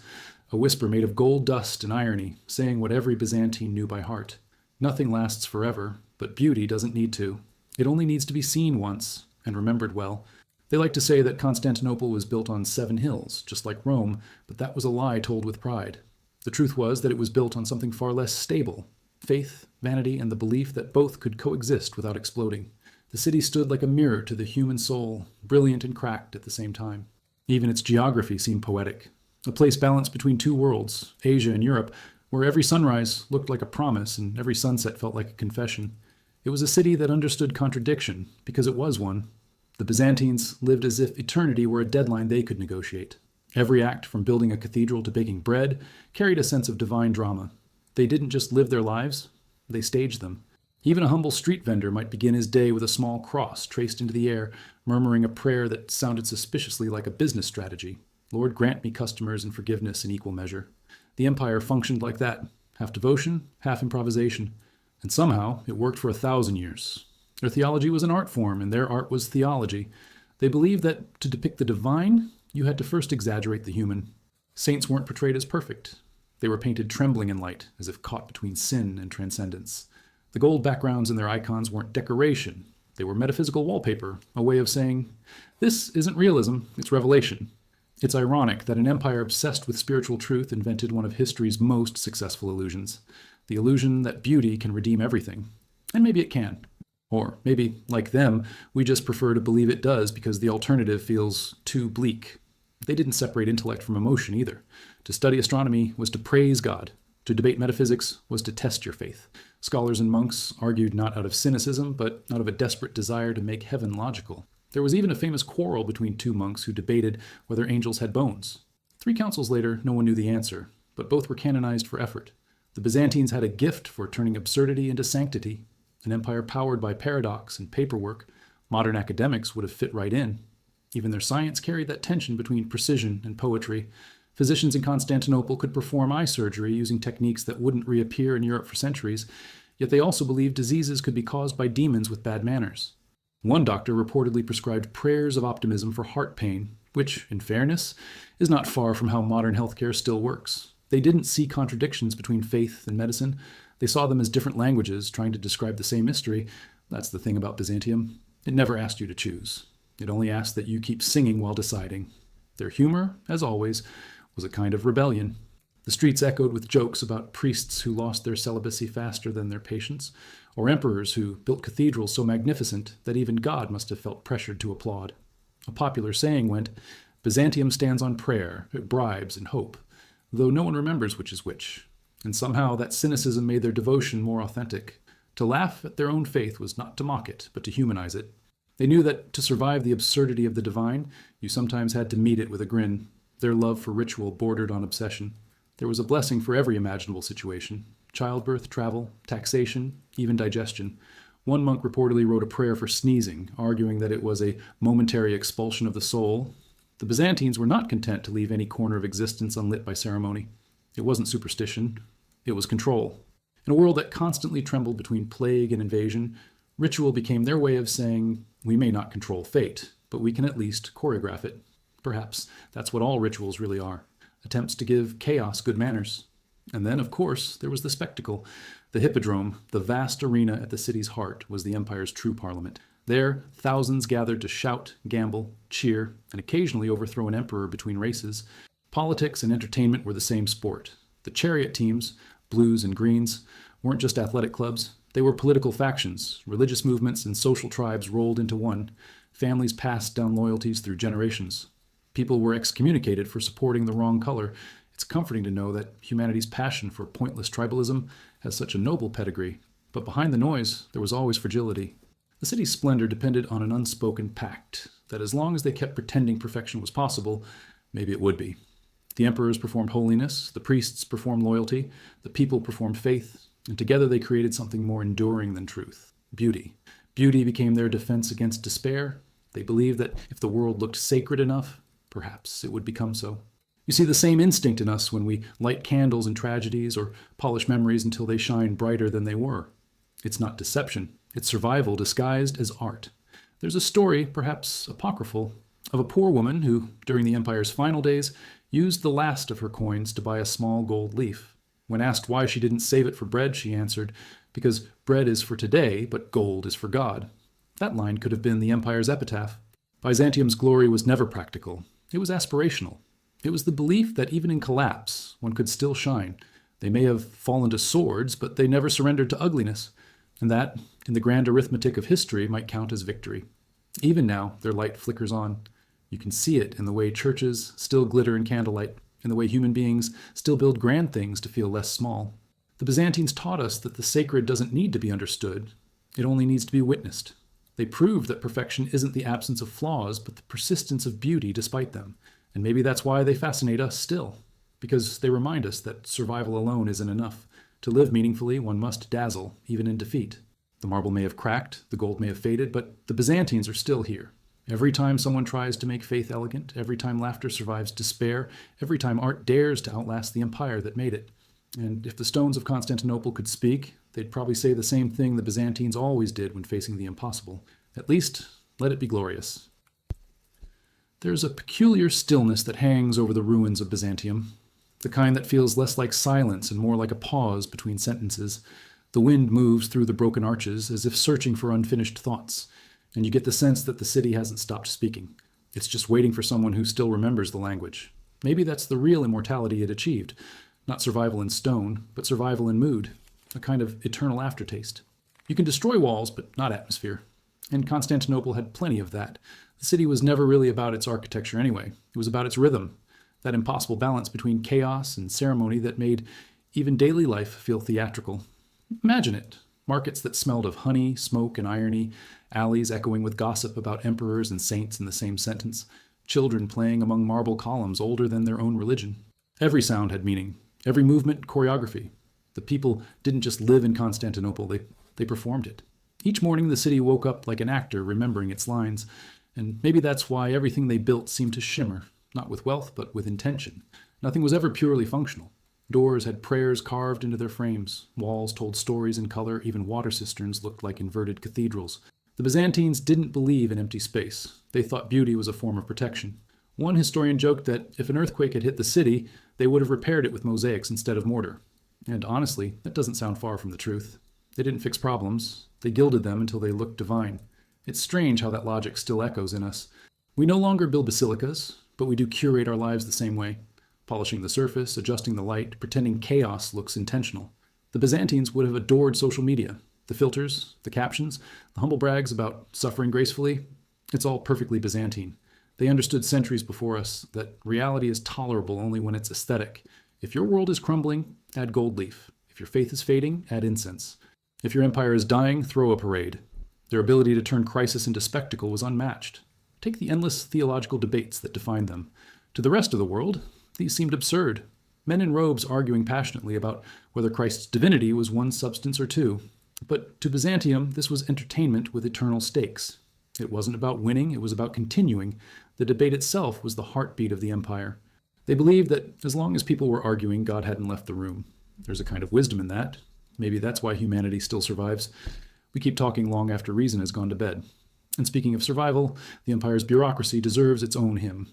a whisper made of gold dust and irony, saying what every Byzantine knew by heart. Nothing lasts forever, but beauty doesn't need to. It only needs to be seen once, and remembered well. They like to say that Constantinople was built on 7 hills, just like Rome, but that was a lie told with pride. The truth was that it was built on something far less stable: faith, vanity, and the belief that both could coexist without exploding. The city stood like a mirror to the human soul, brilliant and cracked at the same time. Even its geography seemed poetic, a place balanced between two worlds, Asia and Europe, where every sunrise looked like a promise and every sunset felt like a confession. It was a city that understood contradiction, because it was one. The Byzantines lived as if eternity were a deadline they could negotiate. Every act, from building a cathedral to baking bread, carried a sense of divine drama. They didn't just live their lives, they staged them. Even a humble street vendor might begin his day with a small cross traced into the air, murmuring a prayer that sounded suspiciously like a business strategy. Lord, grant me customers and forgiveness in equal measure. The empire functioned like that, half devotion, half improvisation. And somehow it worked for 1,000 years. Their theology was an art form, and their art was theology. They believed that to depict the divine, you had to first exaggerate the human. Saints weren't portrayed as perfect. They were painted trembling in light, as if caught between sin and transcendence. The gold backgrounds in their icons weren't decoration. They were metaphysical wallpaper, a way of saying, this isn't realism, it's revelation. It's ironic that an empire obsessed with spiritual truth invented one of history's most successful illusions, the illusion that beauty can redeem everything. And maybe it can. Or maybe, like them, we just prefer to believe it does because the alternative feels too bleak. They didn't separate intellect from emotion either. To study astronomy was to praise God. To debate metaphysics was to test your faith. Scholars and monks argued not out of cynicism, but out of a desperate desire to make heaven logical. There was even a famous quarrel between two monks who debated whether angels had bones. 3 councils later, no one knew the answer, but both were canonized for effort. The Byzantines had a gift for turning absurdity into sanctity, an empire powered by paradox and paperwork. Modern academics would have fit right in. Even their science carried that tension between precision and poetry. Physicians in Constantinople could perform eye surgery using techniques that wouldn't reappear in Europe for centuries, yet they also believed diseases could be caused by demons with bad manners. One doctor reportedly prescribed prayers of optimism for heart pain, which, in fairness, is not far from how modern healthcare still works. They didn't see contradictions between faith and medicine. They saw them as different languages trying to describe the same mystery. That's the thing about Byzantium. It never asked you to choose. It only asked that you keep singing while deciding. Their humor, as always, was a kind of rebellion. The streets echoed with jokes about priests who lost their celibacy faster than their patients, or emperors who built cathedrals so magnificent that even God must have felt pressured to applaud. A popular saying went, Byzantium stands on prayer, bribes, and hope, though no one remembers which is which. And somehow that cynicism made their devotion more authentic. To laugh at their own faith was not to mock it, but to humanize it. They knew that to survive the absurdity of the divine, you sometimes had to meet it with a grin. Their love for ritual bordered on obsession. There was a blessing for every imaginable situation: childbirth, travel, taxation, even digestion. One monk reportedly wrote a prayer for sneezing, arguing that it was a momentary expulsion of the soul. The Byzantines were not content to leave any corner of existence unlit by ceremony. It wasn't superstition, it was control. In a world that constantly trembled between plague and invasion, ritual became their way of saying, we may not control fate, but we can at least choreograph it. Perhaps that's what all rituals really are, attempts to give chaos good manners. And then, of course, there was the spectacle. The hippodrome, the vast arena at the city's heart, was the empire's true parliament. There, thousands gathered to shout, gamble, cheer, and occasionally overthrow an emperor between races. Politics and entertainment were the same sport. The chariot teams, blues and greens, weren't just athletic clubs. They were political factions. Religious movements and social tribes rolled into one. Families passed down loyalties through generations. People were excommunicated for supporting the wrong color. It's comforting to know that humanity's passion for pointless tribalism has such a noble pedigree. But behind the noise, there was always fragility. The city's splendor depended on an unspoken pact that as long as they kept pretending perfection was possible, maybe it would be. The emperors performed holiness, the priests performed loyalty, the people performed faith, and together they created something more enduring than truth: beauty. Beauty became their defense against despair. They believed that if the world looked sacred enough, perhaps it would become so. You see the same instinct in us when we light candles in tragedies or polish memories until they shine brighter than they were. It's not deception. It's survival disguised as art. There's a story, perhaps apocryphal, of a poor woman who, during the empire's final days, used the last of her coins to buy a small gold leaf. When asked why she didn't save it for bread, she answered, because bread is for today, but gold is for God. That line could have been the empire's epitaph. Byzantium's glory was never practical. It was aspirational. It was the belief that even in collapse, one could still shine. They may have fallen to swords, but they never surrendered to ugliness, and that, in the grand arithmetic of history, might count as victory. Even now, their light flickers on. You can see it in the way churches still glitter in candlelight, in the way human beings still build grand things to feel less small. The Byzantines taught us that the sacred doesn't need to be understood, it only needs to be witnessed. They proved that perfection isn't the absence of flaws, but the persistence of beauty despite them. And maybe that's why they fascinate us still, because they remind us that survival alone isn't enough. To live meaningfully, one must dazzle, even in defeat. The marble may have cracked, the gold may have faded, but the Byzantines are still here. Every time someone tries to make faith elegant, every time laughter survives despair, every time art dares to outlast the empire that made it. And if the stones of Constantinople could speak, they'd probably say the same thing the Byzantines always did when facing the impossible. At least, let it be glorious. There's a peculiar stillness that hangs over the ruins of Byzantium, the kind that feels less like silence and more like a pause between sentences. The wind moves through the broken arches as if searching for unfinished thoughts, and you get the sense that the city hasn't stopped speaking. It's just waiting for someone who still remembers the language. Maybe that's the real immortality it achieved. Not survival in stone, but survival in mood, a kind of eternal aftertaste. You can destroy walls, but not atmosphere. And Constantinople had plenty of that. The city was never really about its architecture anyway. It was about its rhythm, that impossible balance between chaos and ceremony that made even daily life feel theatrical. Imagine it. Markets that smelled of honey, smoke, and irony, alleys echoing with gossip about emperors and saints in the same sentence, children playing among marble columns older than their own religion. Every sound had meaning, every movement choreography. The people didn't just live in Constantinople, they performed it. Each morning the city woke up like an actor remembering its lines, and maybe that's why everything they built seemed to shimmer, not with wealth, but with intention. Nothing was ever purely functional. Doors had prayers carved into their frames, walls told stories in color, even water cisterns looked like inverted cathedrals. The Byzantines didn't believe in empty space. They thought beauty was a form of protection. One historian joked that if an earthquake had hit the city, they would have repaired it with mosaics instead of mortar. And honestly, that doesn't sound far from the truth. They didn't fix problems. They gilded them until they looked divine. It's strange how that logic still echoes in us. We no longer build basilicas, but we do curate our lives the same way. Polishing the surface, adjusting the light, pretending chaos looks intentional. The Byzantines would have adored social media. The filters, the captions, the humble brags about suffering gracefully, it's all perfectly Byzantine. They understood centuries before us that reality is tolerable only when it's aesthetic. If your world is crumbling, add gold leaf. If your faith is fading, add incense. If your empire is dying, throw a parade. Their ability to turn crisis into spectacle was unmatched. Take the endless theological debates that defined them. To the rest of the world, these seemed absurd. Men in robes arguing passionately about whether Christ's divinity was one substance or two. But to Byzantium, this was entertainment with eternal stakes. It wasn't about winning, it was about continuing. The debate itself was the heartbeat of the empire. They believed that as long as people were arguing, God hadn't left the room. There's a kind of wisdom in that. Maybe that's why humanity still survives. We keep talking long after reason has gone to bed. And speaking of survival, the empire's bureaucracy deserves its own hymn.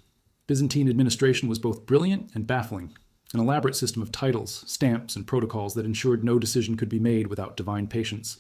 Byzantine administration was both brilliant and baffling, an elaborate system of titles, stamps, and protocols that ensured no decision could be made without divine patience.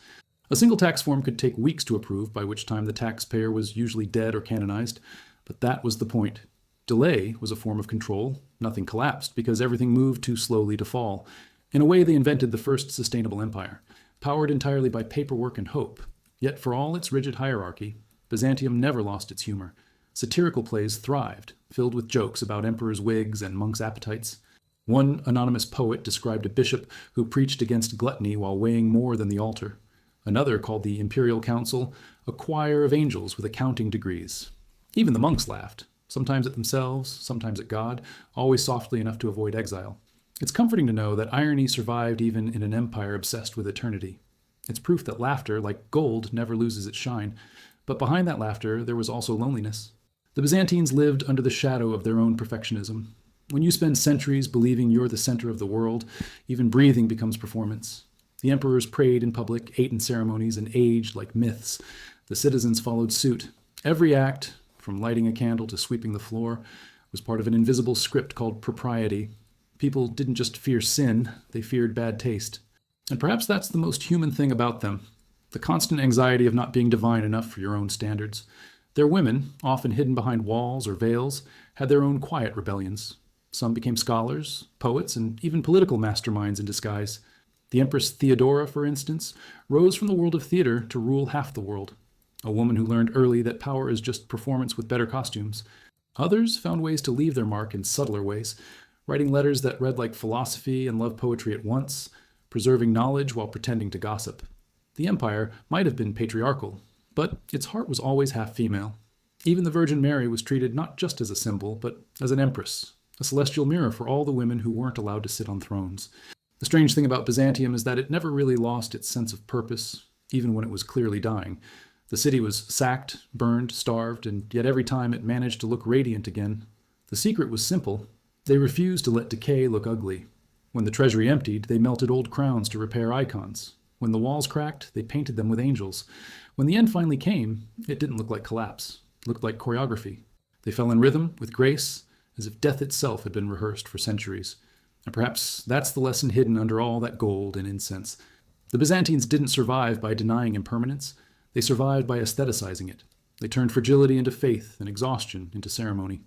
A single tax form could take weeks to approve, by which time the taxpayer was usually dead or canonized, but that was the point. Delay was a form of control. Nothing collapsed because everything moved too slowly to fall. In a way, they invented the first sustainable empire, powered entirely by paperwork and hope. Yet for all its rigid hierarchy, Byzantium never lost its humor. Satirical plays thrived, filled with jokes about emperors' wigs and monks' appetites. One anonymous poet described a bishop who preached against gluttony while weighing more than the altar. Another called the imperial council a choir of angels with accounting degrees. Even the monks laughed, sometimes at themselves, sometimes at God, always softly enough to avoid exile. It's comforting to know that irony survived even in an empire obsessed with eternity. It's proof that laughter, like gold, never loses its shine. But behind that laughter, there was also loneliness. The Byzantines lived under the shadow of their own perfectionism. When you spend centuries believing you're the center of the world, even breathing becomes performance. The emperors prayed in public, ate in ceremonies, and aged like myths. The citizens followed suit. Every act, from lighting a candle to sweeping the floor, was part of an invisible script called propriety. People didn't just fear sin, they feared bad taste. And perhaps that's the most human thing about them, the constant anxiety of not being divine enough for your own standards. Their women, often hidden behind walls or veils, had their own quiet rebellions. Some became scholars, poets, and even political masterminds in disguise. The Empress Theodora, for instance, rose from the world of theater to rule half the world, a woman who learned early that power is just performance with better costumes. Others found ways to leave their mark in subtler ways, writing letters that read like philosophy and love poetry at once, preserving knowledge while pretending to gossip. The empire might have been patriarchal, but its heart was always half female. Even the Virgin Mary was treated not just as a symbol, but as an empress, a celestial mirror for all the women who weren't allowed to sit on thrones. The strange thing about Byzantium is that it never really lost its sense of purpose, even when it was clearly dying. The city was sacked, burned, starved, and yet every time it managed to look radiant again. The secret was simple. They refused to let decay look ugly. When the treasury emptied, they melted old crowns to repair icons. When the walls cracked, they painted them with angels. When the end finally came, it didn't look like collapse. It looked like choreography. They fell in rhythm, with grace, as if death itself had been rehearsed for centuries. And perhaps that's the lesson hidden under all that gold and incense. The Byzantines didn't survive by denying impermanence. They survived by aestheticizing it. They turned fragility into faith and exhaustion into ceremony.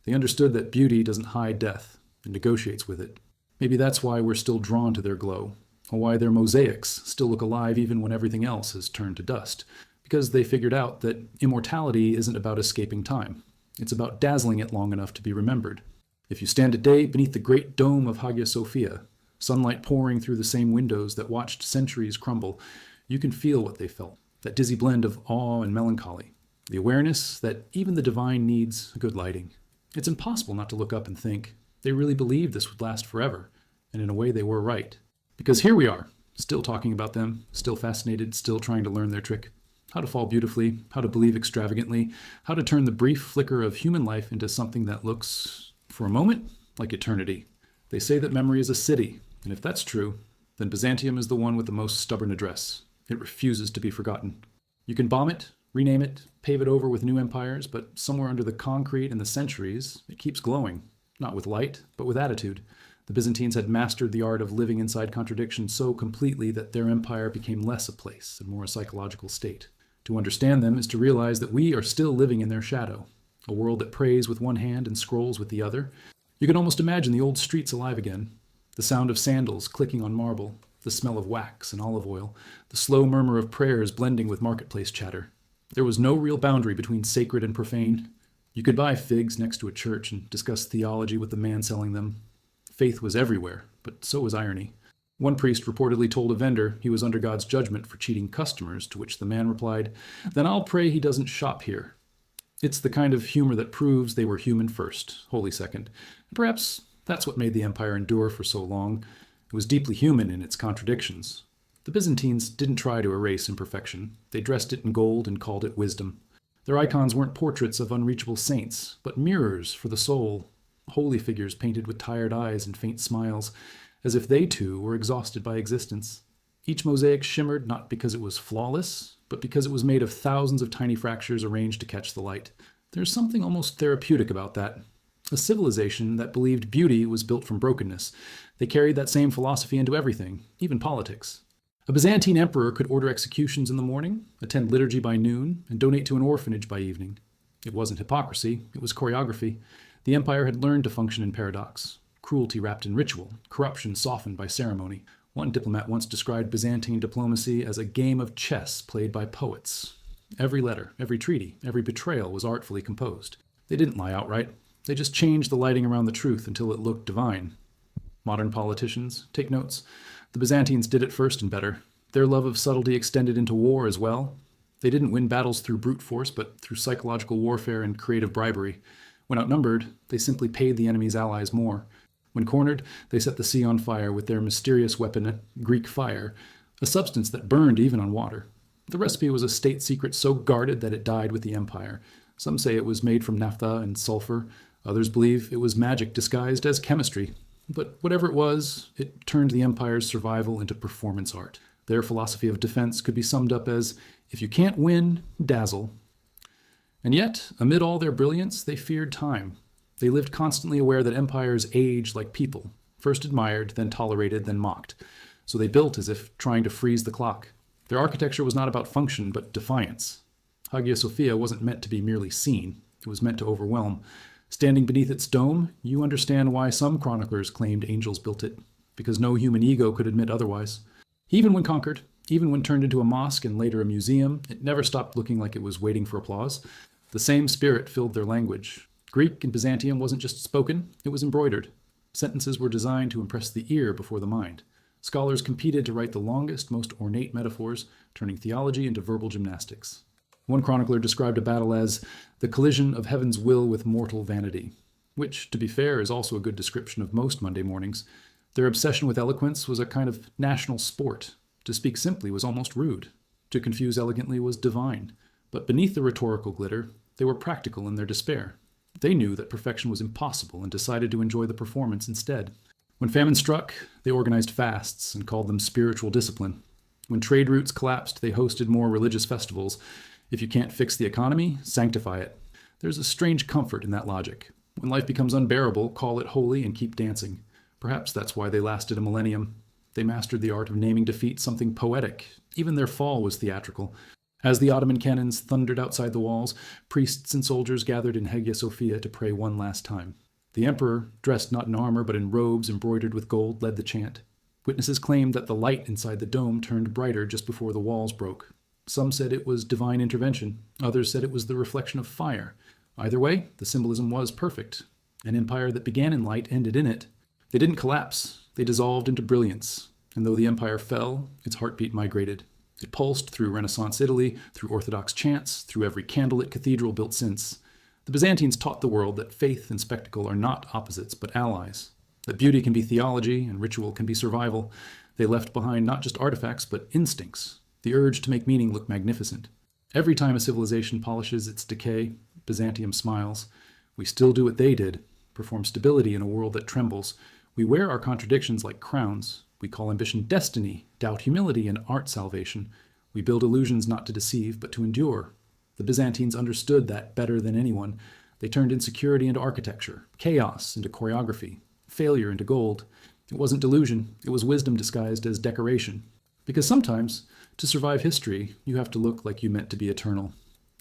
They understood that beauty doesn't hide death and negotiates with it. Maybe that's why we're still drawn to their glow, or why their mosaics still look alive even when everything else has turned to dust. Because they figured out that immortality isn't about escaping time. It's about dazzling it long enough to be remembered. If you stand today beneath the great dome of Hagia Sophia, sunlight pouring through the same windows that watched centuries crumble, you can feel what they felt. That dizzy blend of awe and melancholy. The awareness that even the divine needs good lighting. It's impossible not to look up and think, they really believed this would last forever. And in a way they were right. Because here we are, still talking about them, still fascinated, still trying to learn their trick. How to fall beautifully, how to believe extravagantly, how to turn the brief flicker of human life into something that looks, for a moment, like eternity. They say that memory is a city, and if that's true, then Byzantium is the one with the most stubborn address. It refuses to be forgotten. You can bomb it, rename it, pave it over with new empires, but somewhere under the concrete and the centuries, it keeps glowing. Not with light, but with attitude. The Byzantines had mastered the art of living inside contradiction so completely that their empire became less a place and more a psychological state. To understand them is to realize that we are still living in their shadow, a world that prays with one hand and scrolls with the other. You can almost imagine the old streets alive again, the sound of sandals clicking on marble, the smell of wax and olive oil, the slow murmur of prayers blending with marketplace chatter. There was no real boundary between sacred and profane. You could buy figs next to a church and discuss theology with the man selling them. Faith was everywhere, but so was irony. One priest reportedly told a vendor he was under God's judgment for cheating customers, to which the man replied, "Then I'll pray he doesn't shop here." It's the kind of humor that proves they were human first, holy second. Perhaps that's what made the empire endure for so long. It was deeply human in its contradictions. The Byzantines didn't try to erase imperfection. They dressed it in gold and called it wisdom. Their icons weren't portraits of unreachable saints, but mirrors for the soul, holy figures painted with tired eyes and faint smiles, as if they too were exhausted by existence. Each mosaic shimmered not because it was flawless, but because it was made of thousands of tiny fractures arranged to catch the light. There's something almost therapeutic about that. A civilization that believed beauty was built from brokenness. They carried that same philosophy into everything, even politics. A Byzantine emperor could order executions in the morning, attend liturgy by noon, and donate to an orphanage by evening. It wasn't hypocrisy, it was choreography. The empire had learned to function in paradox. Cruelty wrapped in ritual, corruption softened by ceremony. One diplomat once described Byzantine diplomacy as a game of chess played by poets. Every letter, every treaty, every betrayal was artfully composed. They didn't lie outright. They just changed the lighting around the truth until it looked divine. Modern politicians, take notes. The Byzantines did it first and better. Their love of subtlety extended into war as well. They didn't win battles through brute force, but through psychological warfare and creative bribery. When outnumbered, they simply paid the enemy's allies more. When cornered, they set the sea on fire with their mysterious weapon, Greek fire, a substance that burned even on water. The recipe was a state secret so guarded that it died with the empire. Some say it was made from naphtha and sulfur. Others believe it was magic disguised as chemistry. But whatever it was, it turned the empire's survival into performance art. Their philosophy of defense could be summed up as, if you can't win, dazzle. And yet, amid all their brilliance, they feared time. They lived constantly aware that empires age like people, first admired, then tolerated, then mocked. So they built as if trying to freeze the clock. Their architecture was not about function, but defiance. Hagia Sophia wasn't meant to be merely seen. It was meant to overwhelm. Standing beneath its dome, you understand why some chroniclers claimed angels built it, because no human ego could admit otherwise. Even when conquered, even when turned into a mosque and later a museum, it never stopped looking like it was waiting for applause. The same spirit filled their language. Greek in Byzantium wasn't just spoken, it was embroidered. Sentences were designed to impress the ear before the mind. Scholars competed to write the longest, most ornate metaphors, turning theology into verbal gymnastics. One chronicler described a battle as the collision of heaven's will with mortal vanity, which, to be fair, is also a good description of most Monday mornings. Their obsession with eloquence was a kind of national sport. To speak simply was almost rude. To confuse elegantly was divine. But beneath the rhetorical glitter, they were practical in their despair. They knew that perfection was impossible and decided to enjoy the performance instead. When famine struck, they organized fasts and called them spiritual discipline. When trade routes collapsed, they hosted more religious festivals. If you can't fix the economy, sanctify it. There's a strange comfort in that logic. When life becomes unbearable, call it holy and keep dancing. Perhaps that's why they lasted a millennium. They mastered the art of naming defeat something poetic. Even their fall was theatrical. As the Ottoman cannons thundered outside the walls, priests and soldiers gathered in Hagia Sophia to pray one last time. The emperor, dressed not in armor but in robes embroidered with gold, led the chant. Witnesses claimed that the light inside the dome turned brighter just before the walls broke. Some said it was divine intervention. Others said it was the reflection of fire. Either way, the symbolism was perfect. An empire that began in light ended in it. They didn't collapse. They dissolved into brilliance. And though the empire fell, its heartbeat migrated. It pulsed through Renaissance Italy, through Orthodox chants, through every candlelit cathedral built since. The Byzantines taught the world that faith and spectacle are not opposites, but allies. That beauty can be theology and ritual can be survival. They left behind not just artifacts, but instincts. The urge to make meaning look magnificent. Every time a civilization polishes its decay, Byzantium smiles. We still do what they did, perform stability in a world that trembles. We wear our contradictions like crowns. We call ambition destiny, doubt humility, and art salvation. We build illusions not to deceive, but to endure. The Byzantines understood that better than anyone. They turned insecurity into architecture, chaos into choreography, failure into gold. It wasn't delusion, it was wisdom disguised as decoration. Because sometimes, to survive history, you have to look like you meant to be eternal.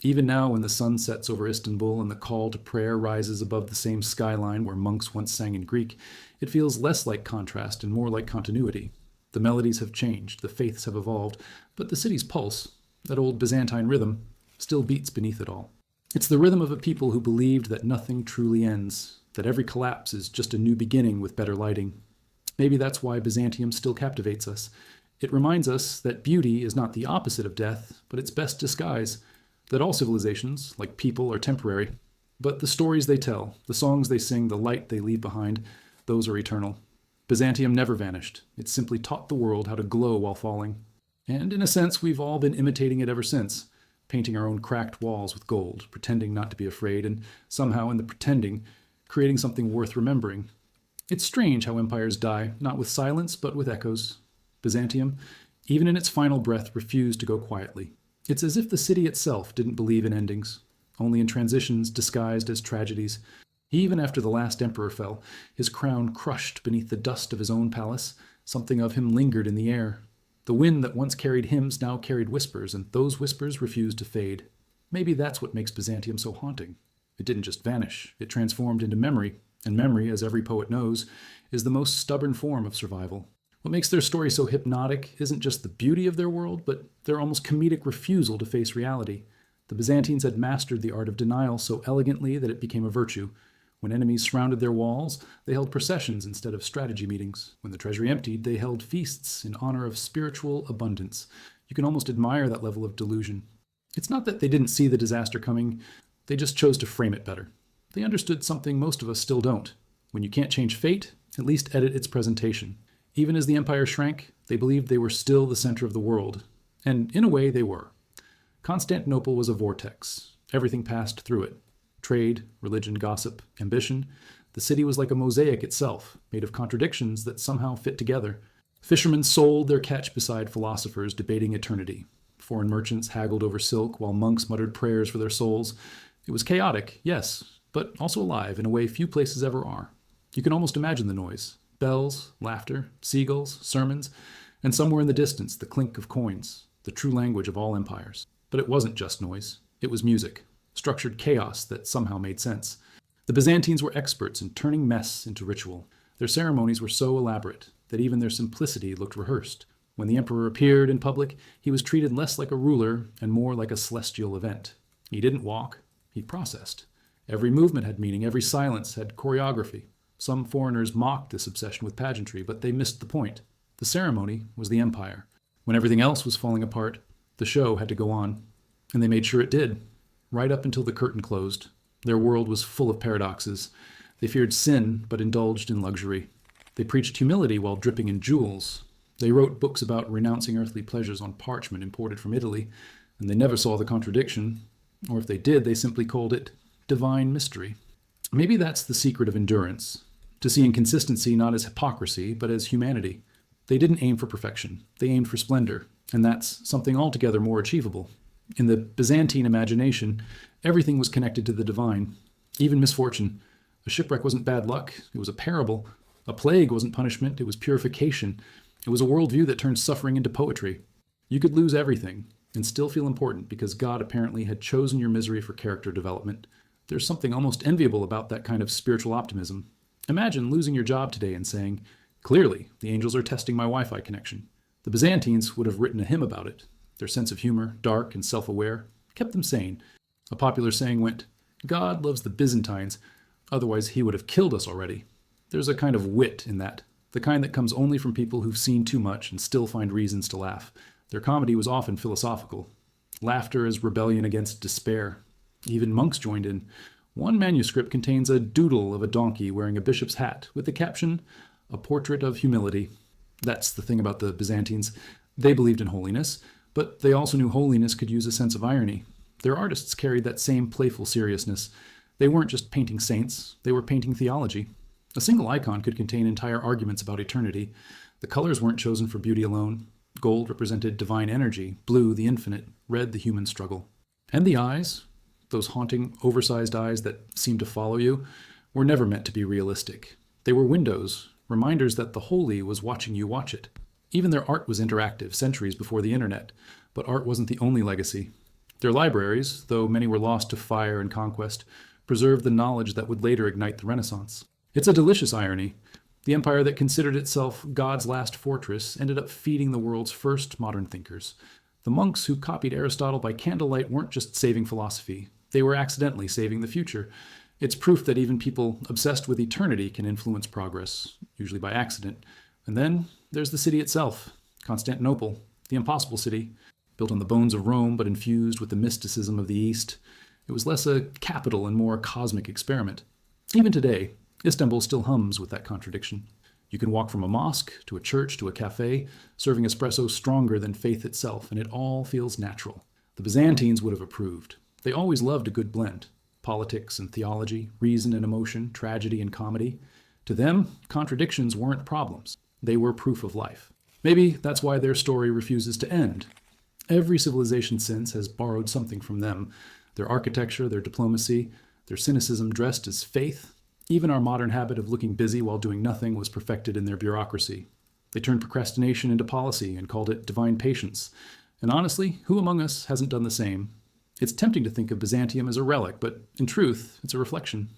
Even now, when the sun sets over Istanbul and the call to prayer rises above the same skyline where monks once sang in Greek, it feels less like contrast and more like continuity. The melodies have changed, the faiths have evolved, but the city's pulse, that old Byzantine rhythm, still beats beneath it all. It's the rhythm of a people who believed that nothing truly ends, that every collapse is just a new beginning with better lighting. Maybe that's why Byzantium still captivates us. It reminds us that beauty is not the opposite of death, but its best disguise, that all civilizations, like people, are temporary, but the stories they tell, the songs they sing, the light they leave behind, those are eternal. Byzantium never vanished. It simply taught the world how to glow while falling. And in a sense, we've all been imitating it ever since, painting our own cracked walls with gold, pretending not to be afraid, and somehow in the pretending, creating something worth remembering. It's strange how empires die, not with silence, but with echoes. Byzantium, even in its final breath, refused to go quietly. It's as if the city itself didn't believe in endings, only in transitions disguised as tragedies. Even after the last emperor fell, his crown crushed beneath the dust of his own palace, something of him lingered in the air. The wind that once carried hymns now carried whispers, and those whispers refused to fade. Maybe that's what makes Byzantium so haunting. It didn't just vanish, it transformed into memory, and memory, as every poet knows, is the most stubborn form of survival. What makes their story so hypnotic isn't just the beauty of their world, but their almost comedic refusal to face reality. The Byzantines had mastered the art of denial so elegantly that it became a virtue. When enemies surrounded their walls, they held processions instead of strategy meetings. When the treasury emptied, they held feasts in honor of spiritual abundance. You can almost admire that level of delusion. It's not that they didn't see the disaster coming, they just chose to frame it better. They understood something most of us still don't. When you can't change fate, at least edit its presentation. Even as the empire shrank, they believed they were still the center of the world. And in a way, they were. Constantinople was a vortex. Everything passed through it. Trade, religion, gossip, ambition. The city was like a mosaic itself, made of contradictions that somehow fit together. Fishermen sold their catch beside philosophers debating eternity. Foreign merchants haggled over silk while monks muttered prayers for their souls. It was chaotic, yes, but also alive in a way few places ever are. You can almost imagine the noise. Bells, laughter, seagulls, sermons, and somewhere in the distance the clink of coins, the true language of all empires. But it wasn't just noise. It was music, structured chaos that somehow made sense. The Byzantines were experts in turning mess into ritual. Their ceremonies were so elaborate that even their simplicity looked rehearsed. When the emperor appeared in public, he was treated less like a ruler and more like a celestial event. He didn't walk, he processed. Every movement had meaning, every silence had choreography. Some foreigners mocked this obsession with pageantry, but they missed the point. The ceremony was the empire. When everything else was falling apart, the show had to go on. And they made sure it did, right up until the curtain closed. Their world was full of paradoxes. They feared sin, but indulged in luxury. They preached humility while dripping in jewels. They wrote books about renouncing earthly pleasures on parchment imported from Italy, and they never saw the contradiction. Or if they did, they simply called it divine mystery. Maybe that's the secret of endurance, to see inconsistency not as hypocrisy, but as humanity. They didn't aim for perfection. They aimed for splendor, and that's something altogether more achievable. In the Byzantine imagination, everything was connected to the divine, even misfortune. A shipwreck wasn't bad luck, it was a parable. A plague wasn't punishment, it was purification. It was a worldview that turned suffering into poetry. You could lose everything and still feel important because God apparently had chosen your misery for character development. There's something almost enviable about that kind of spiritual optimism. Imagine losing your job today and saying, "Clearly, the angels are testing my Wi-Fi connection." The Byzantines would have written a hymn about it. Their sense of humor, dark and self-aware, kept them sane. A popular saying went, "God loves the Byzantines, otherwise he would have killed us already." There's a kind of wit in that, the kind that comes only from people who've seen too much and still find reasons to laugh. Their comedy was often philosophical. Laughter as rebellion against despair. Even monks joined in. One manuscript contains a doodle of a donkey wearing a bishop's hat with the caption, "A portrait of humility." That's the thing about the Byzantines. They believed in holiness, but they also knew holiness could use a sense of irony. Their artists carried that same playful seriousness. They weren't just painting saints, they were painting theology. A single icon could contain entire arguments about eternity. The colors weren't chosen for beauty alone. Gold represented divine energy, blue the infinite, red the human struggle. And the eyes, those haunting, oversized eyes that seemed to follow you, were never meant to be realistic. They were windows, reminders that the holy was watching you watch it. Even their art was interactive, centuries before the internet. But art wasn't the only legacy. Their libraries, though many were lost to fire and conquest, preserved the knowledge that would later ignite the Renaissance. It's a delicious irony. The empire that considered itself God's last fortress ended up feeding the world's first modern thinkers. The monks who copied Aristotle by candlelight weren't just saving philosophy. They were accidentally saving the future. It's proof that even people obsessed with eternity can influence progress, usually by accident. And then there's the city itself, Constantinople, the impossible city, built on the bones of Rome but infused with the mysticism of the East. It was less a capital and more a cosmic experiment. Even today, Istanbul still hums with that contradiction. You can walk from a mosque to a church to a cafe, serving espresso stronger than faith itself, and it all feels natural. The Byzantines would have approved. They always loved a good blend. Politics and theology, reason and emotion, tragedy and comedy. To them, contradictions weren't problems. They were proof of life. Maybe that's why their story refuses to end. Every civilization since has borrowed something from them. Their architecture, their diplomacy, their cynicism dressed as faith. Even our modern habit of looking busy while doing nothing was perfected in their bureaucracy. They turned procrastination into policy and called it divine patience. And honestly, who among us hasn't done the same? It's tempting to think of Byzantium as a relic, but in truth, it's a reflection.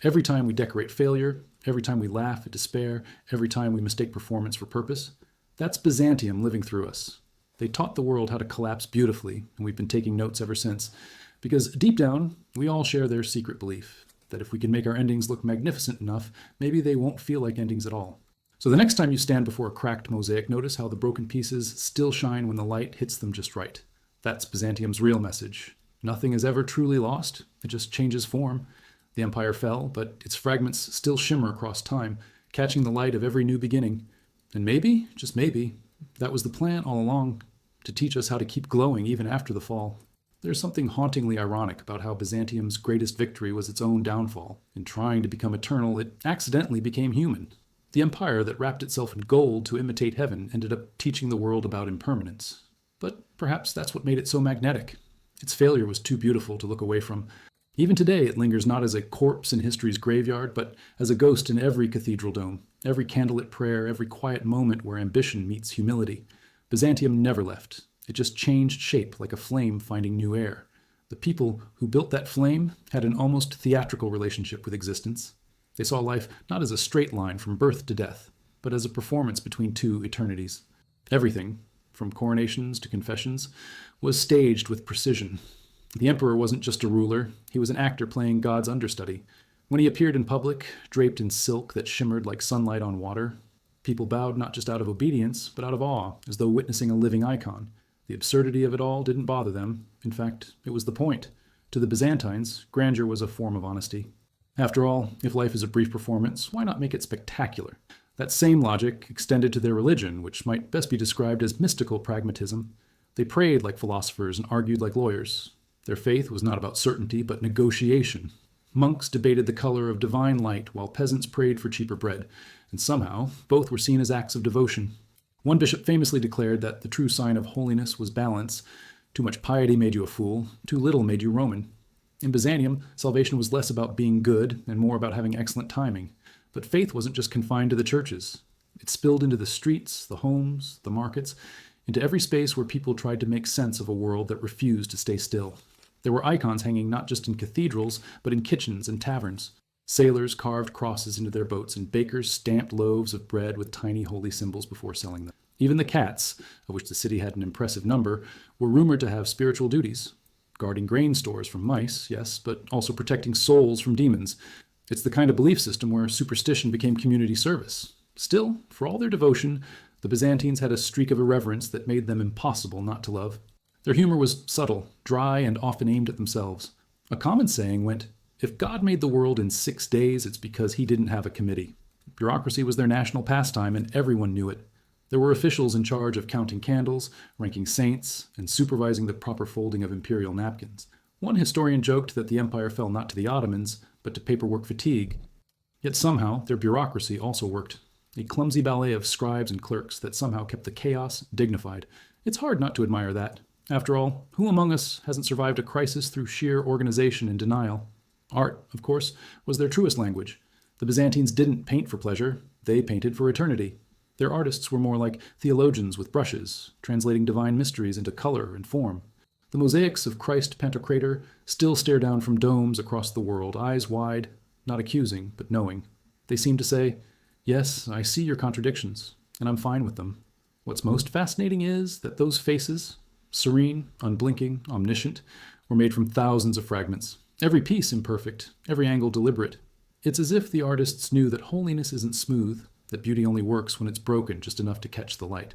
Every time we decorate failure, every time we laugh at despair, every time we mistake performance for purpose, that's Byzantium living through us. They taught the world how to collapse beautifully, and we've been taking notes ever since. Because deep down, we all share their secret belief that if we can make our endings look magnificent enough, maybe they won't feel like endings at all. So the next time you stand before a cracked mosaic, notice how the broken pieces still shine when the light hits them just right. That's Byzantium's real message. Nothing is ever truly lost. It just changes form. The empire fell, but its fragments still shimmer across time, catching the light of every new beginning. And maybe, just maybe, that was the plan all along, to teach us how to keep glowing even after the fall. There's something hauntingly ironic about how Byzantium's greatest victory was its own downfall. In trying to become eternal, it accidentally became human. The empire that wrapped itself in gold to imitate heaven ended up teaching the world about impermanence. But perhaps that's what made it so magnetic. Its failure was too beautiful to look away from. Even today, it lingers not as a corpse in history's graveyard, but as a ghost in every cathedral dome, every candlelit prayer, every quiet moment where ambition meets humility. Byzantium never left. It just changed shape like a flame finding new air. The people who built that flame had an almost theatrical relationship with existence. They saw life not as a straight line from birth to death, but as a performance between two eternities. Everything, from coronations to confessions, was staged with precision. The emperor wasn't just a ruler, he was an actor playing God's understudy. When he appeared in public, draped in silk that shimmered like sunlight on water, people bowed not just out of obedience, but out of awe, as though witnessing a living icon. The absurdity of it all didn't bother them. In fact, it was the point. To the Byzantines, grandeur was a form of honesty. After all, if life is a brief performance, why not make it spectacular? That same logic extended to their religion, which might best be described as mystical pragmatism. They prayed like philosophers and argued like lawyers. Their faith was not about certainty, but negotiation. Monks debated the color of divine light, while peasants prayed for cheaper bread, and somehow both were seen as acts of devotion. One bishop famously declared that the true sign of holiness was balance. Too much piety made you a fool, too little made you Roman. In Byzantium, salvation was less about being good and more about having excellent timing. But faith wasn't just confined to the churches. It spilled into the streets, the homes, the markets, into every space where people tried to make sense of a world that refused to stay still. There were icons hanging not just in cathedrals, but in kitchens and taverns. Sailors carved crosses into their boats, and bakers stamped loaves of bread with tiny holy symbols before selling them. Even the cats, of which the city had an impressive number, were rumored to have spiritual duties. Guarding grain stores from mice, yes, but also protecting souls from demons. It's the kind of belief system where superstition became community service. Still, for all their devotion, the Byzantines had a streak of irreverence that made them impossible not to love. Their humor was subtle, dry, and often aimed at themselves. A common saying went, "If God made the world in 6 days, it's because he didn't have a committee." Bureaucracy was their national pastime, and everyone knew it. There were officials in charge of counting candles, ranking saints, and supervising the proper folding of imperial napkins. One historian joked that the empire fell not to the Ottomans, but to paperwork fatigue. Yet somehow their bureaucracy also worked. A clumsy ballet of scribes and clerks that somehow kept the chaos dignified. It's hard not to admire that. After all, who among us hasn't survived a crisis through sheer organization and denial? Art, of course, was their truest language. The Byzantines didn't paint for pleasure, they painted for eternity. Their artists were more like theologians with brushes, translating divine mysteries into color and form. The mosaics of Christ Pantocrator still stare down from domes across the world, eyes wide, not accusing, but knowing. They seem to say, "Yes, I see your contradictions, and I'm fine with them." What's most fascinating is that those faces, serene, unblinking, omniscient, were made from thousands of fragments. Every piece imperfect, every angle deliberate. It's as if the artists knew that holiness isn't smooth, that beauty only works when it's broken just enough to catch the light.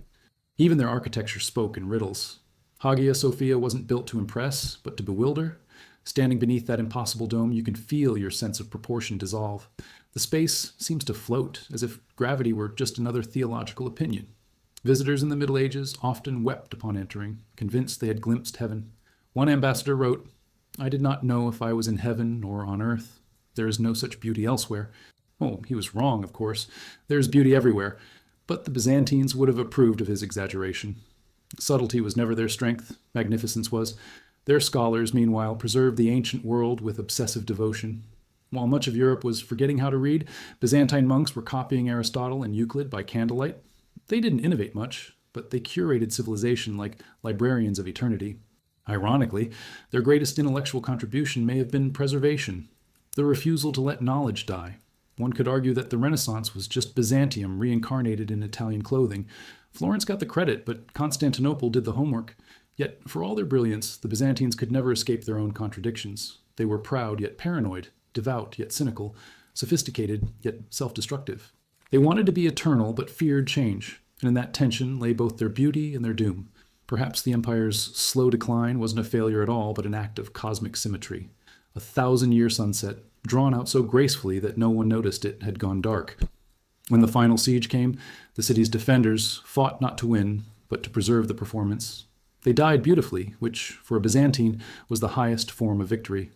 Even their architecture spoke in riddles. Hagia Sophia wasn't built to impress, but to bewilder. Standing beneath that impossible dome, you can feel your sense of proportion dissolve. The space seems to float, as if gravity were just another theological opinion. Visitors in the Middle Ages often wept upon entering, convinced they had glimpsed heaven. One ambassador wrote, "I did not know if I was in heaven or on earth. There is no such beauty elsewhere." Oh, he was wrong, of course. There's beauty everywhere. But the Byzantines would have approved of his exaggeration. Subtlety was never their strength, magnificence was. Their scholars, meanwhile, preserved the ancient world with obsessive devotion. While much of Europe was forgetting how to read, Byzantine monks were copying Aristotle and Euclid by candlelight. They didn't innovate much, but they curated civilization like librarians of eternity. Ironically, their greatest intellectual contribution may have been preservation, the refusal to let knowledge die. One could argue that the Renaissance was just Byzantium reincarnated in Italian clothing. Florence got the credit, but Constantinople did the homework. Yet, for all their brilliance, the Byzantines could never escape their own contradictions. They were proud yet paranoid, devout yet cynical, sophisticated yet self-destructive. They wanted to be eternal but feared change, and in that tension lay both their beauty and their doom. Perhaps the empire's slow decline wasn't a failure at all, but an act of cosmic symmetry. A 1,000-year sunset, drawn out so gracefully that no one noticed it had gone dark. When the final siege came, the city's defenders fought not to win, but to preserve the performance. They died beautifully, which, for a Byzantine, was the highest form of victory.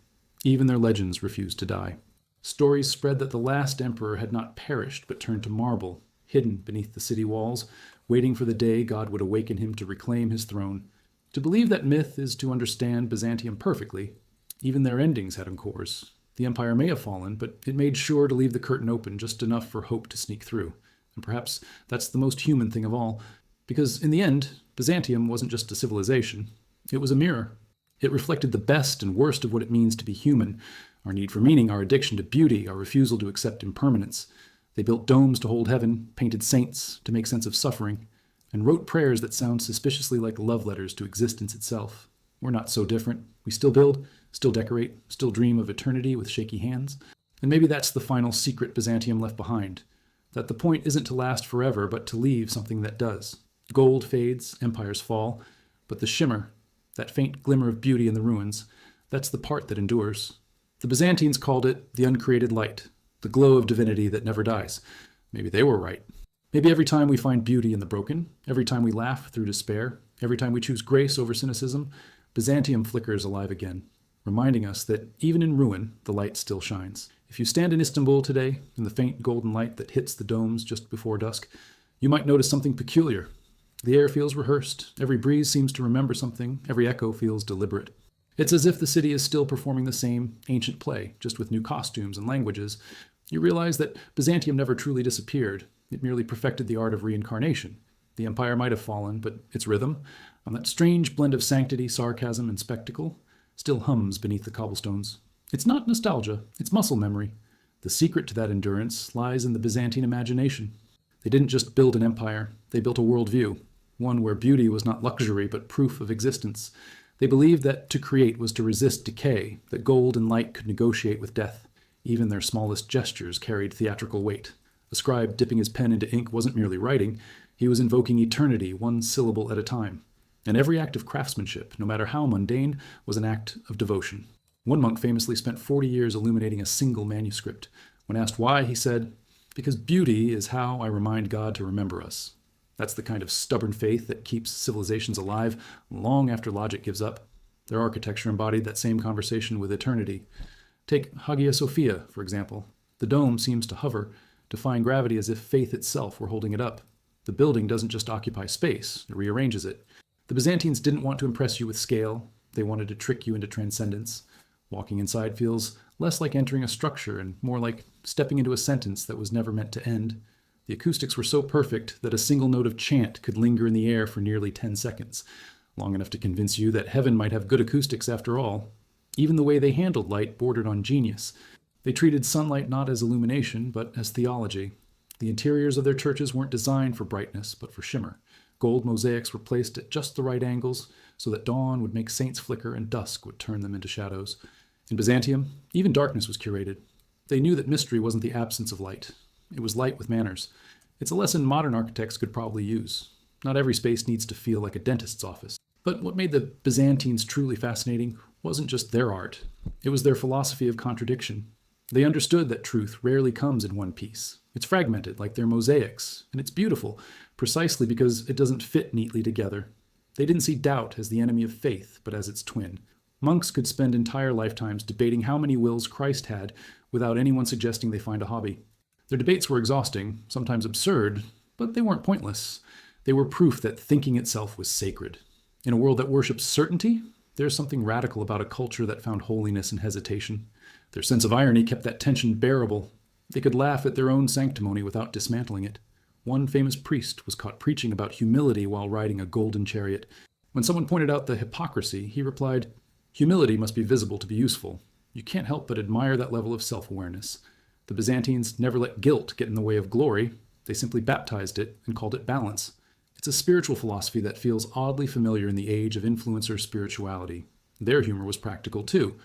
Even their legends refused to die. Stories spread that the last emperor had not perished, but turned to marble, hidden beneath the city walls, waiting for the day God would awaken him to reclaim his throne. To believe that myth is to understand Byzantium perfectly. Even their endings had encores. The empire may have fallen, but it made sure to leave the curtain open just enough for hope to sneak through. And perhaps that's the most human thing of all, because in the end, Byzantium wasn't just a civilization. It was a mirror. It reflected the best and worst of what it means to be human: our need for meaning, our addiction to beauty, our refusal to accept impermanence. They built domes to hold heaven, painted saints to make sense of suffering, and wrote prayers that sound suspiciously like love letters to existence itself. We're not so different. We still build, still decorate, still dream of eternity with shaky hands. And maybe that's the final secret Byzantium left behind, that the point isn't to last forever, but to leave something that does. Gold fades, empires fall, but the shimmer, that faint glimmer of beauty in the ruins, that's the part that endures. The Byzantines called it the uncreated light, the glow of divinity that never dies. Maybe they were right. Maybe every time we find beauty in the broken, every time we laugh through despair, every time we choose grace over cynicism, Byzantium flickers alive again, reminding us that even in ruin, the light still shines. If you stand in Istanbul today, in the faint golden light that hits the domes just before dusk, you might notice something peculiar. The air feels rehearsed, every breeze seems to remember something, every echo feels deliberate. It's as if the city is still performing the same ancient play, just with new costumes and languages. You realize that Byzantium never truly disappeared. It merely perfected the art of reincarnation. The empire might have fallen, but its rhythm, on that strange blend of sanctity, sarcasm, and spectacle, still hums beneath the cobblestones. It's not nostalgia, it's muscle memory. The secret to that endurance lies in the Byzantine imagination. They didn't just build an empire, they built a worldview, one where beauty was not luxury but proof of existence. They believed that to create was to resist decay, that gold and light could negotiate with death. Even their smallest gestures carried theatrical weight. A scribe dipping his pen into ink wasn't merely writing, he was invoking eternity one syllable at a time. And every act of craftsmanship, no matter how mundane, was an act of devotion. One monk famously spent 40 years illuminating a single manuscript. When asked why, he said, "Because beauty is how I remind God to remember us." That's the kind of stubborn faith that keeps civilizations alive long after logic gives up. Their architecture embodied that same conversation with eternity. Take Hagia Sophia, for example. The dome seems to hover, defying gravity as if faith itself were holding it up. The building doesn't just occupy space, it rearranges it. The Byzantines didn't want to impress you with scale, they wanted to trick you into transcendence. Walking inside feels less like entering a structure and more like stepping into a sentence that was never meant to end. The acoustics were so perfect that a single note of chant could linger in the air for nearly 10 seconds, long enough to convince you that heaven might have good acoustics after all. Even the way they handled light bordered on genius. They treated sunlight not as illumination, but as theology. The interiors of their churches weren't designed for brightness, but for shimmer. Gold mosaics were placed at just the right angles, so that dawn would make saints flicker and dusk would turn them into shadows. In Byzantium, even darkness was curated. They knew that mystery wasn't the absence of light. It was light with manners. It's a lesson modern architects could probably use. Not every space needs to feel like a dentist's office. But what made the Byzantines truly fascinating wasn't just their art. It was their philosophy of contradiction. They understood that truth rarely comes in one piece. It's fragmented, like their mosaics, and it's beautiful, precisely because it doesn't fit neatly together. They didn't see doubt as the enemy of faith, but as its twin. Monks could spend entire lifetimes debating how many wills Christ had without anyone suggesting they find a hobby. Their debates were exhausting, sometimes absurd, but they weren't pointless. They were proof that thinking itself was sacred. In a world that worships certainty, there's something radical about a culture that found holiness in hesitation. Their sense of irony kept that tension bearable. They could laugh at their own sanctimony without dismantling it. One famous priest was caught preaching about humility while riding a golden chariot. When someone pointed out the hypocrisy, he replied, "Humility must be visible to be useful. You can't help but admire that level of self-awareness." The Byzantines never let guilt get in the way of glory. They simply baptized it and called it balance. It's a spiritual philosophy that feels oddly familiar in the age of influencer spirituality. Their humor was practical too.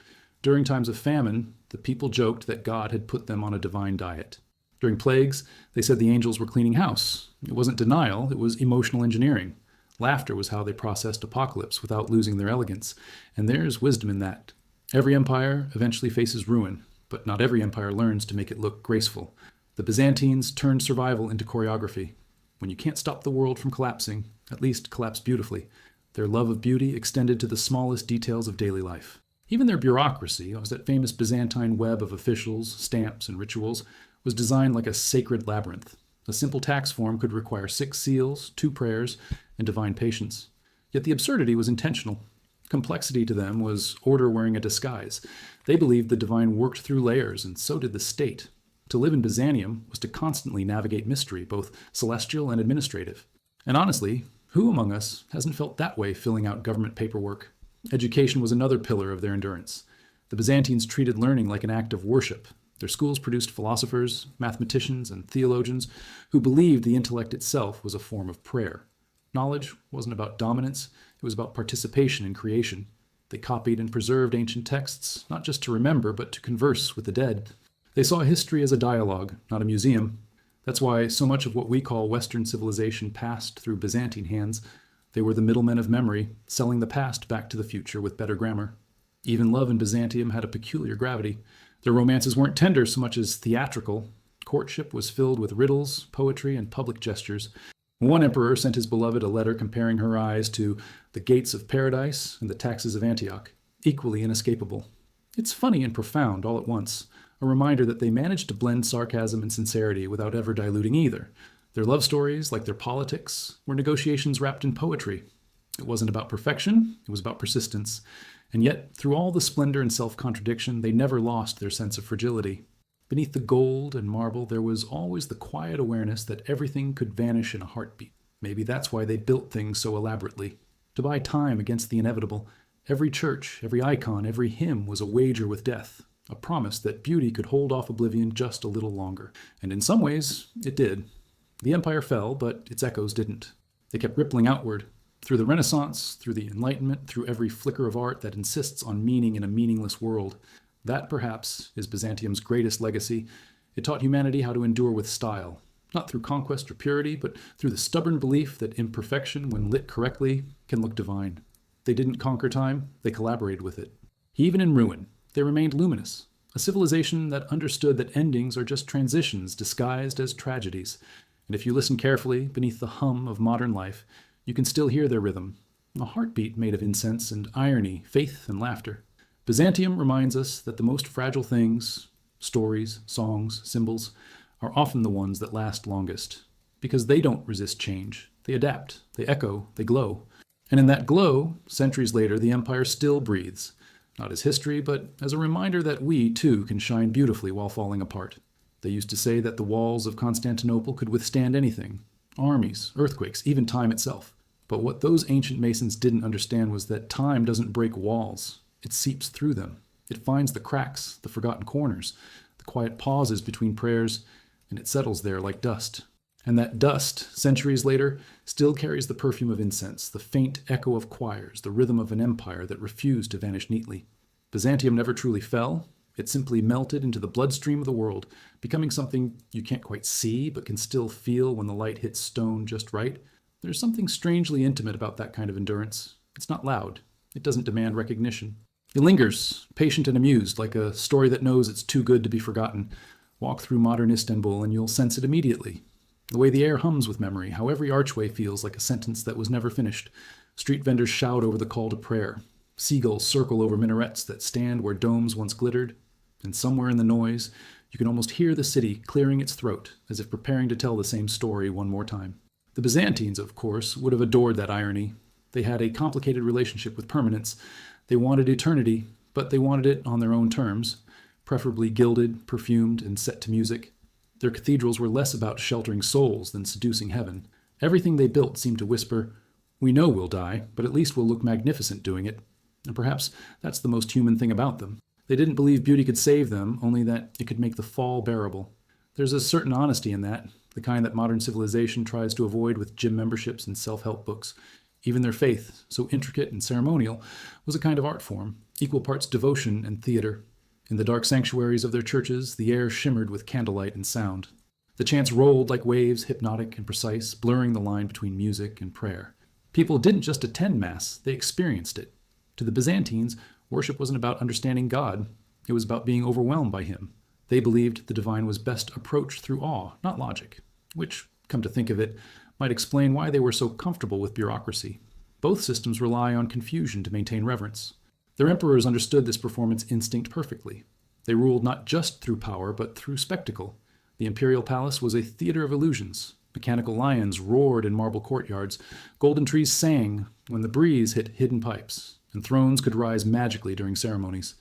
During times of famine, the people joked that God had put them on a divine diet. During plagues, they said the angels were cleaning house. It wasn't denial, it was emotional engineering. Laughter was how they processed apocalypse without losing their elegance, and there's wisdom in that. Every empire eventually faces ruin, but not every empire learns to make it look graceful. The Byzantines turned survival into choreography. When you can't stop the world from collapsing, at least collapse beautifully. Their love of beauty extended to the smallest details of daily life. Even their bureaucracy, that famous Byzantine web of officials, stamps, and rituals, was designed like a sacred labyrinth. A simple tax form could require 6 seals, 2 prayers, and divine patience. Yet the absurdity was intentional. Complexity to them was order wearing a disguise. They believed the divine worked through layers, and so did the state. To live in Byzantium was to constantly navigate mystery, both celestial and administrative. And honestly, who among us hasn't felt that way filling out government paperwork? Education was another pillar of their endurance. The Byzantines treated learning like an act of worship. Their schools produced philosophers, mathematicians, and theologians who believed the intellect itself was a form of prayer. Knowledge wasn't about dominance, it was about participation in creation. They copied and preserved ancient texts, not just to remember, but to converse with the dead. They saw history as a dialogue, not a museum. That's why so much of what we call Western civilization passed through Byzantine hands. They were the middlemen of memory, selling the past back to the future with better grammar. Even love in Byzantium had a peculiar gravity. Their romances weren't tender so much as theatrical. Courtship was filled with riddles, poetry, and public gestures. One emperor sent his beloved a letter comparing her eyes to the gates of paradise and the taxes of Antioch, equally inescapable. It's funny and profound all at once, a reminder that they managed to blend sarcasm and sincerity without ever diluting either. Their love stories, like their politics, were negotiations wrapped in poetry. It wasn't about perfection, it was about persistence. And yet, through all the splendor and self-contradiction, they never lost their sense of fragility. Beneath the gold and marble, there was always the quiet awareness that everything could vanish in a heartbeat. Maybe that's why they built things so elaborately. To buy time against the inevitable, every church, every icon, every hymn was a wager with death, a promise that beauty could hold off oblivion just a little longer. And in some ways, it did. The empire fell, but its echoes didn't. They kept rippling outward, through the Renaissance, through the Enlightenment, through every flicker of art that insists on meaning in a meaningless world. That, perhaps, is Byzantium's greatest legacy. It taught humanity how to endure with style, not through conquest or purity, but through the stubborn belief that imperfection, when lit correctly, can look divine. They didn't conquer time, they collaborated with it. Even in ruin, they remained luminous, a civilization that understood that endings are just transitions disguised as tragedies. And if you listen carefully, beneath the hum of modern life, you can still hear their rhythm, a heartbeat made of incense and irony, faith and laughter. Byzantium reminds us that the most fragile things, stories, songs, symbols, are often the ones that last longest, because they don't resist change. They adapt, they echo, they glow. And in that glow, centuries later, the empire still breathes, not as history, but as a reminder that we, too, can shine beautifully while falling apart. They used to say that the walls of Constantinople could withstand anything, armies, earthquakes, even time itself. But what those ancient masons didn't understand was that time doesn't break walls. It seeps through them. It finds the cracks, the forgotten corners, the quiet pauses between prayers, and it settles there like dust. And that dust, centuries later, still carries the perfume of incense, the faint echo of choirs, the rhythm of an empire that refused to vanish neatly. Byzantium never truly fell. It simply melted into the bloodstream of the world, becoming something you can't quite see but can still feel when the light hits stone just right. There's something strangely intimate about that kind of endurance. It's not loud. It doesn't demand recognition. It lingers, patient and amused, like a story that knows it's too good to be forgotten. Walk through modern Istanbul and you'll sense it immediately. The way the air hums with memory, how every archway feels like a sentence that was never finished. Street vendors shout over the call to prayer. Seagulls circle over minarets that stand where domes once glittered. And somewhere in the noise, you can almost hear the city clearing its throat, as if preparing to tell the same story one more time. The Byzantines, of course, would have adored that irony. They had a complicated relationship with permanence. They wanted eternity, but they wanted it on their own terms, preferably gilded, perfumed, and set to music. Their cathedrals were less about sheltering souls than seducing heaven. Everything they built seemed to whisper, "We know we'll die, but at least we'll look magnificent doing it." And perhaps that's the most human thing about them. They didn't believe beauty could save them, only that it could make the fall bearable. There's a certain honesty in that, the kind that modern civilization tries to avoid with gym memberships and self-help books. Even their faith, so intricate and ceremonial, was a kind of art form, equal parts devotion and theater. In the dark sanctuaries of their churches, the air shimmered with candlelight and sound. The chants rolled like waves, hypnotic and precise, blurring the line between music and prayer. People didn't just attend Mass, they experienced it. To the Byzantines, worship wasn't about understanding God, it was about being overwhelmed by Him. They believed the divine was best approached through awe, not logic, which, come to think of it, might explain why they were so comfortable with bureaucracy. Both systems rely on confusion to maintain reverence. Their emperors understood this performance instinct perfectly. They ruled not just through power, but through spectacle. The imperial palace was a theater of illusions. Mechanical lions roared in marble courtyards. Golden trees sang when the breeze hit hidden pipes, and thrones could rise magically during ceremonies.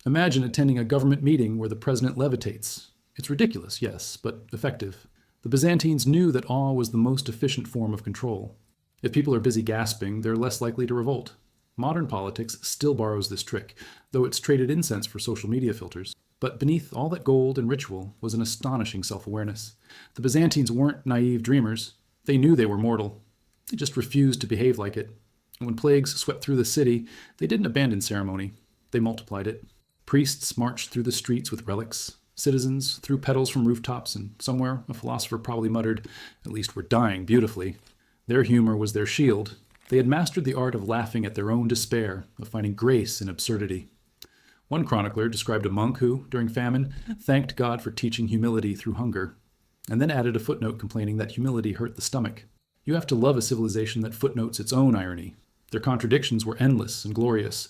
Imagine attending a government meeting where the president levitates. It's ridiculous, yes, but effective. The Byzantines knew that awe was the most efficient form of control. If people are busy gasping, they're less likely to revolt. Modern politics still borrows this trick, though it's traded incense for social media filters. But beneath all that gold and ritual was an astonishing self-awareness. The Byzantines weren't naive dreamers. They knew they were mortal. They just refused to behave like it. And when plagues swept through the city, they didn't abandon ceremony. They multiplied it. Priests marched through the streets with relics. Citizens threw petals from rooftops, and somewhere a philosopher probably muttered, "At least we're dying beautifully." Their humor was their shield. They had mastered the art of laughing at their own despair, of finding grace in absurdity. One chronicler described a monk who, during famine, thanked God for teaching humility through hunger, and then added a footnote complaining that humility hurt the stomach. You have to love a civilization that footnotes its own irony. Their contradictions were endless and glorious.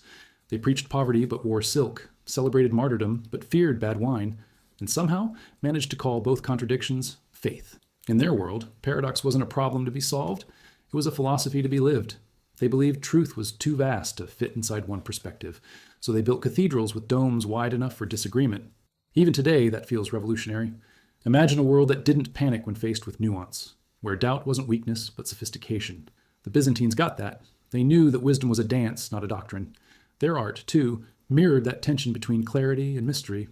They preached poverty but wore silk, celebrated martyrdom but feared bad wine, and somehow managed to call both contradictions faith. In their world, paradox wasn't a problem to be solved. It was a philosophy to be lived. They believed truth was too vast to fit inside one perspective, so they built cathedrals with domes wide enough for disagreement. Even today, that feels revolutionary. Imagine a world that didn't panic when faced with nuance, where doubt wasn't weakness but sophistication. The Byzantines got that. They knew that wisdom was a dance, not a doctrine. Their art, too, mirrored that tension between clarity and mystery.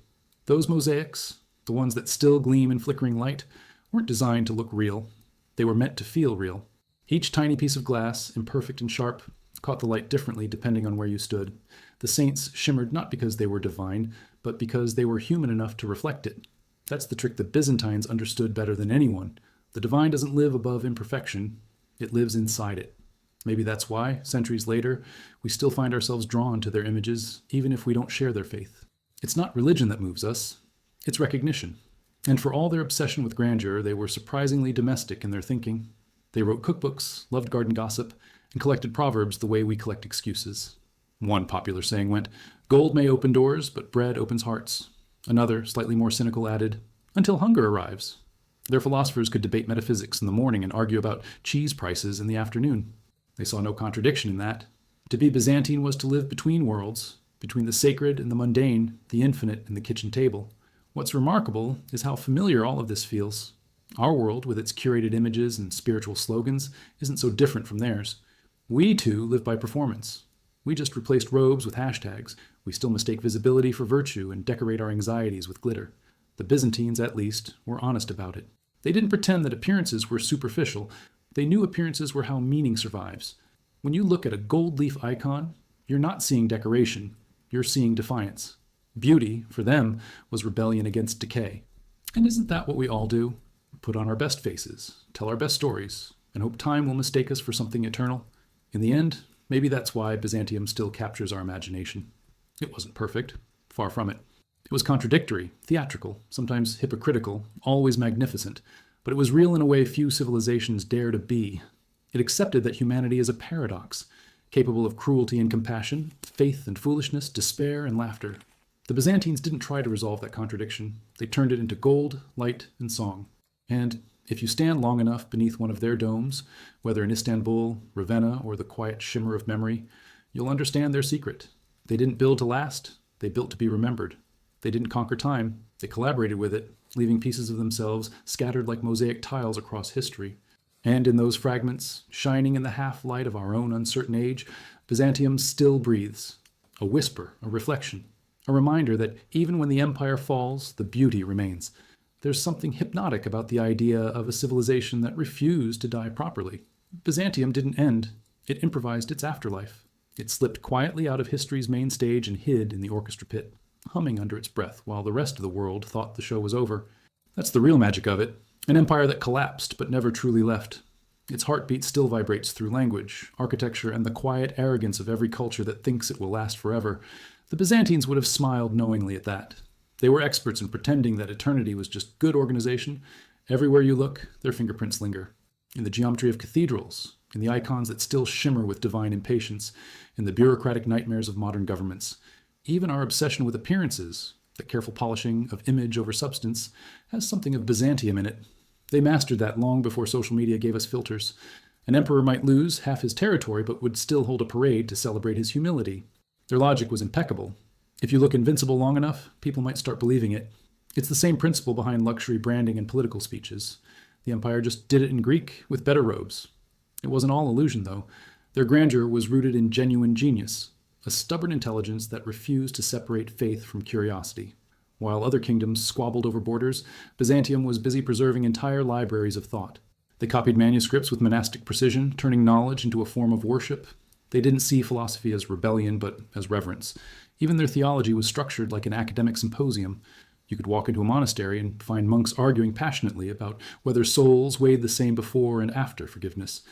Those mosaics, the ones that still gleam in flickering light, weren't designed to look real. They were meant to feel real. Each tiny piece of glass, imperfect and sharp, caught the light differently depending on where you stood. The saints shimmered not because they were divine, but because they were human enough to reflect it. That's the trick the Byzantines understood better than anyone. The divine doesn't live above imperfection. It lives inside it. Maybe that's why, centuries later, we still find ourselves drawn to their images, even if we don't share their faith. It's not religion that moves us. It's recognition. And for all their obsession with grandeur, they were surprisingly domestic in their thinking. They wrote cookbooks, loved garden gossip, and collected proverbs the way we collect excuses. One popular saying went, "Gold may open doors, but bread opens hearts." Another, slightly more cynical, added, "Until hunger arrives." Their philosophers could debate metaphysics in the morning and argue about cheese prices in the afternoon. They saw no contradiction in that. To be Byzantine was to live between worlds, between the sacred and the mundane, the infinite and the kitchen table. What's remarkable is how familiar all of this feels. Our world, with its curated images and spiritual slogans, isn't so different from theirs. We, too, live by performance. We just replaced robes with hashtags. We still mistake visibility for virtue and decorate our anxieties with glitter. The Byzantines, at least, were honest about it. They didn't pretend that appearances were superficial. They knew appearances were how meaning survives. When you look at a gold leaf icon, you're not seeing decoration. You're seeing defiance. Beauty, for them, was rebellion against decay. And isn't that what we all do? Put on our best faces, tell our best stories, and hope time will mistake us for something eternal? In the end, maybe that's why Byzantium still captures our imagination. It wasn't perfect. Far from it. It was contradictory, theatrical, sometimes hypocritical, always magnificent, but it was real in a way few civilizations dare to be. It accepted that humanity is a paradox, capable of cruelty and compassion, faith and foolishness, despair and laughter. The Byzantines didn't try to resolve that contradiction. They turned it into gold, light, and song. And if you stand long enough beneath one of their domes, whether in Istanbul, Ravenna, or the quiet shimmer of memory, you'll understand their secret. They didn't build to last, they built to be remembered. They didn't conquer time, they collaborated with it, leaving pieces of themselves scattered like mosaic tiles across history. And in those fragments, shining in the half-light of our own uncertain age, Byzantium still breathes. A whisper, a reflection, a reminder that even when the empire falls, the beauty remains. There's something hypnotic about the idea of a civilization that refused to die properly. Byzantium didn't end. It improvised its afterlife. It slipped quietly out of history's main stage and hid in the orchestra pit, humming under its breath while the rest of the world thought the show was over. That's the real magic of it. An empire that collapsed but never truly left. Its heartbeat still vibrates through language, architecture, and the quiet arrogance of every culture that thinks it will last forever. The Byzantines would have smiled knowingly at that. They were experts in pretending that eternity was just good organization. Everywhere you look, their fingerprints linger. In the geometry of cathedrals, in the icons that still shimmer with divine impatience, in the bureaucratic nightmares of modern governments. Even our obsession with appearances, the careful polishing of image over substance, has something of Byzantium in it. They mastered that long before social media gave us filters. An emperor might lose half his territory but would still hold a parade to celebrate his humility. Their logic was impeccable. If you look invincible long enough, people might start believing it. It's the same principle behind luxury branding and political speeches. The empire just did it in Greek with better robes. It wasn't all illusion, though. Their grandeur was rooted in genuine genius, a stubborn intelligence that refused to separate faith from curiosity. While other kingdoms squabbled over borders, Byzantium was busy preserving entire libraries of thought. They copied manuscripts with monastic precision, turning knowledge into a form of worship. They didn't see philosophy as rebellion, but as reverence. Even their theology was structured like an academic symposium. You could walk into a monastery and find monks arguing passionately about whether souls weighed the same before and after forgiveness.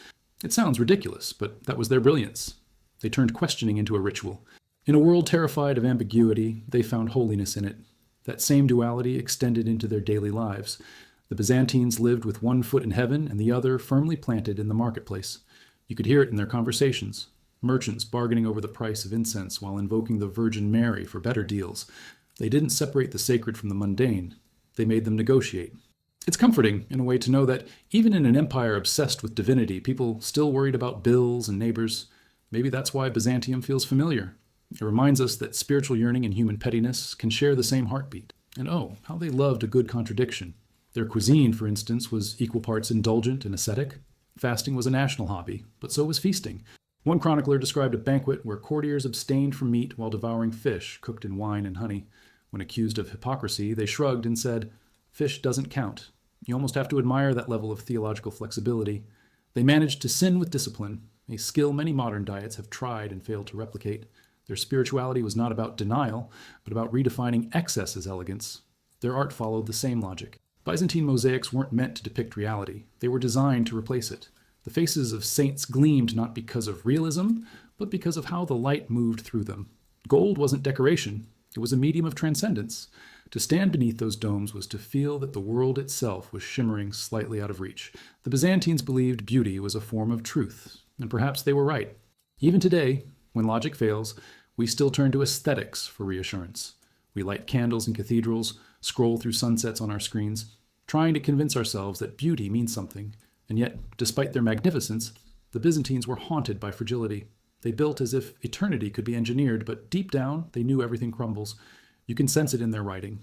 It sounds ridiculous, but that was their brilliance. They turned questioning into a ritual. In a world terrified of ambiguity, they found holiness in it. That same duality extended into their daily lives. The Byzantines lived with one foot in heaven and the other firmly planted in the marketplace. You could hear it in their conversations. Merchants bargaining over the price of incense while invoking the Virgin Mary for better deals. They didn't separate the sacred from the mundane. They made them negotiate. It's comforting, in a way, to know that even in an empire obsessed with divinity, people still worried about bills and neighbors. Maybe that's why Byzantium feels familiar. It reminds us that spiritual yearning and human pettiness can share the same heartbeat. And oh, how they loved a good contradiction. Their cuisine, for instance, was equal parts indulgent and ascetic. Fasting was a national hobby, but so was feasting. One chronicler described a banquet where courtiers abstained from meat while devouring fish cooked in wine and honey. When accused of hypocrisy, they shrugged and said, "Fish doesn't count." You almost have to admire that level of theological flexibility. They managed to sin with discipline, a skill many modern diets have tried and failed to replicate. Their spirituality was not about denial, but about redefining excess as elegance. Their art followed the same logic. Byzantine mosaics weren't meant to depict reality. They were designed to replace it. The faces of saints gleamed not because of realism, but because of how the light moved through them. Gold wasn't decoration. It was a medium of transcendence. To stand beneath those domes was to feel that the world itself was shimmering slightly out of reach. The Byzantines believed beauty was a form of truth, and perhaps they were right. Even today, when logic fails, we still turn to aesthetics for reassurance. We light candles in cathedrals, scroll through sunsets on our screens, trying to convince ourselves that beauty means something. And yet, despite their magnificence, the Byzantines were haunted by fragility. They built as if eternity could be engineered, but deep down, they knew everything crumbles. You can sense it in their writing.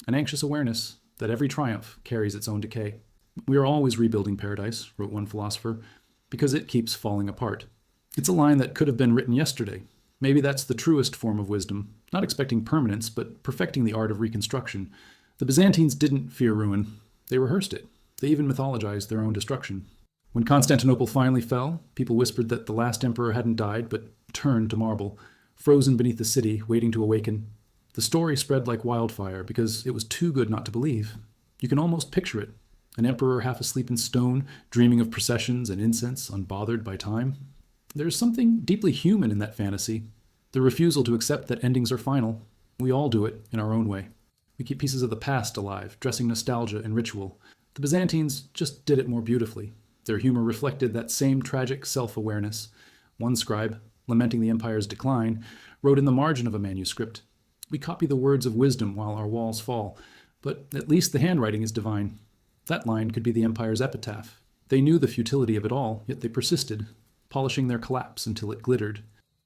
An anxious awareness that every triumph carries its own decay. "We are always rebuilding paradise," wrote one philosopher, "because it keeps falling apart." It's a line that could have been written yesterday. Maybe that's the truest form of wisdom, not expecting permanence, but perfecting the art of reconstruction. The Byzantines didn't fear ruin. They rehearsed it. They even mythologized their own destruction. When Constantinople finally fell, people whispered that the last emperor hadn't died, but turned to marble, frozen beneath the city, waiting to awaken. The story spread like wildfire because it was too good not to believe. You can almost picture it. An emperor half asleep in stone, dreaming of processions and incense, unbothered by time. There's something deeply human in that fantasy, the refusal to accept that endings are final. We all do it in our own way. We keep pieces of the past alive, dressing nostalgia and ritual. The Byzantines just did it more beautifully. Their humor reflected that same tragic self-awareness. One scribe, lamenting the empire's decline, wrote in the margin of a manuscript, "We copy the words of wisdom while our walls fall, but at least the handwriting is divine." That line could be the empire's epitaph. They knew the futility of it all, yet they persisted, polishing their collapse until it glittered.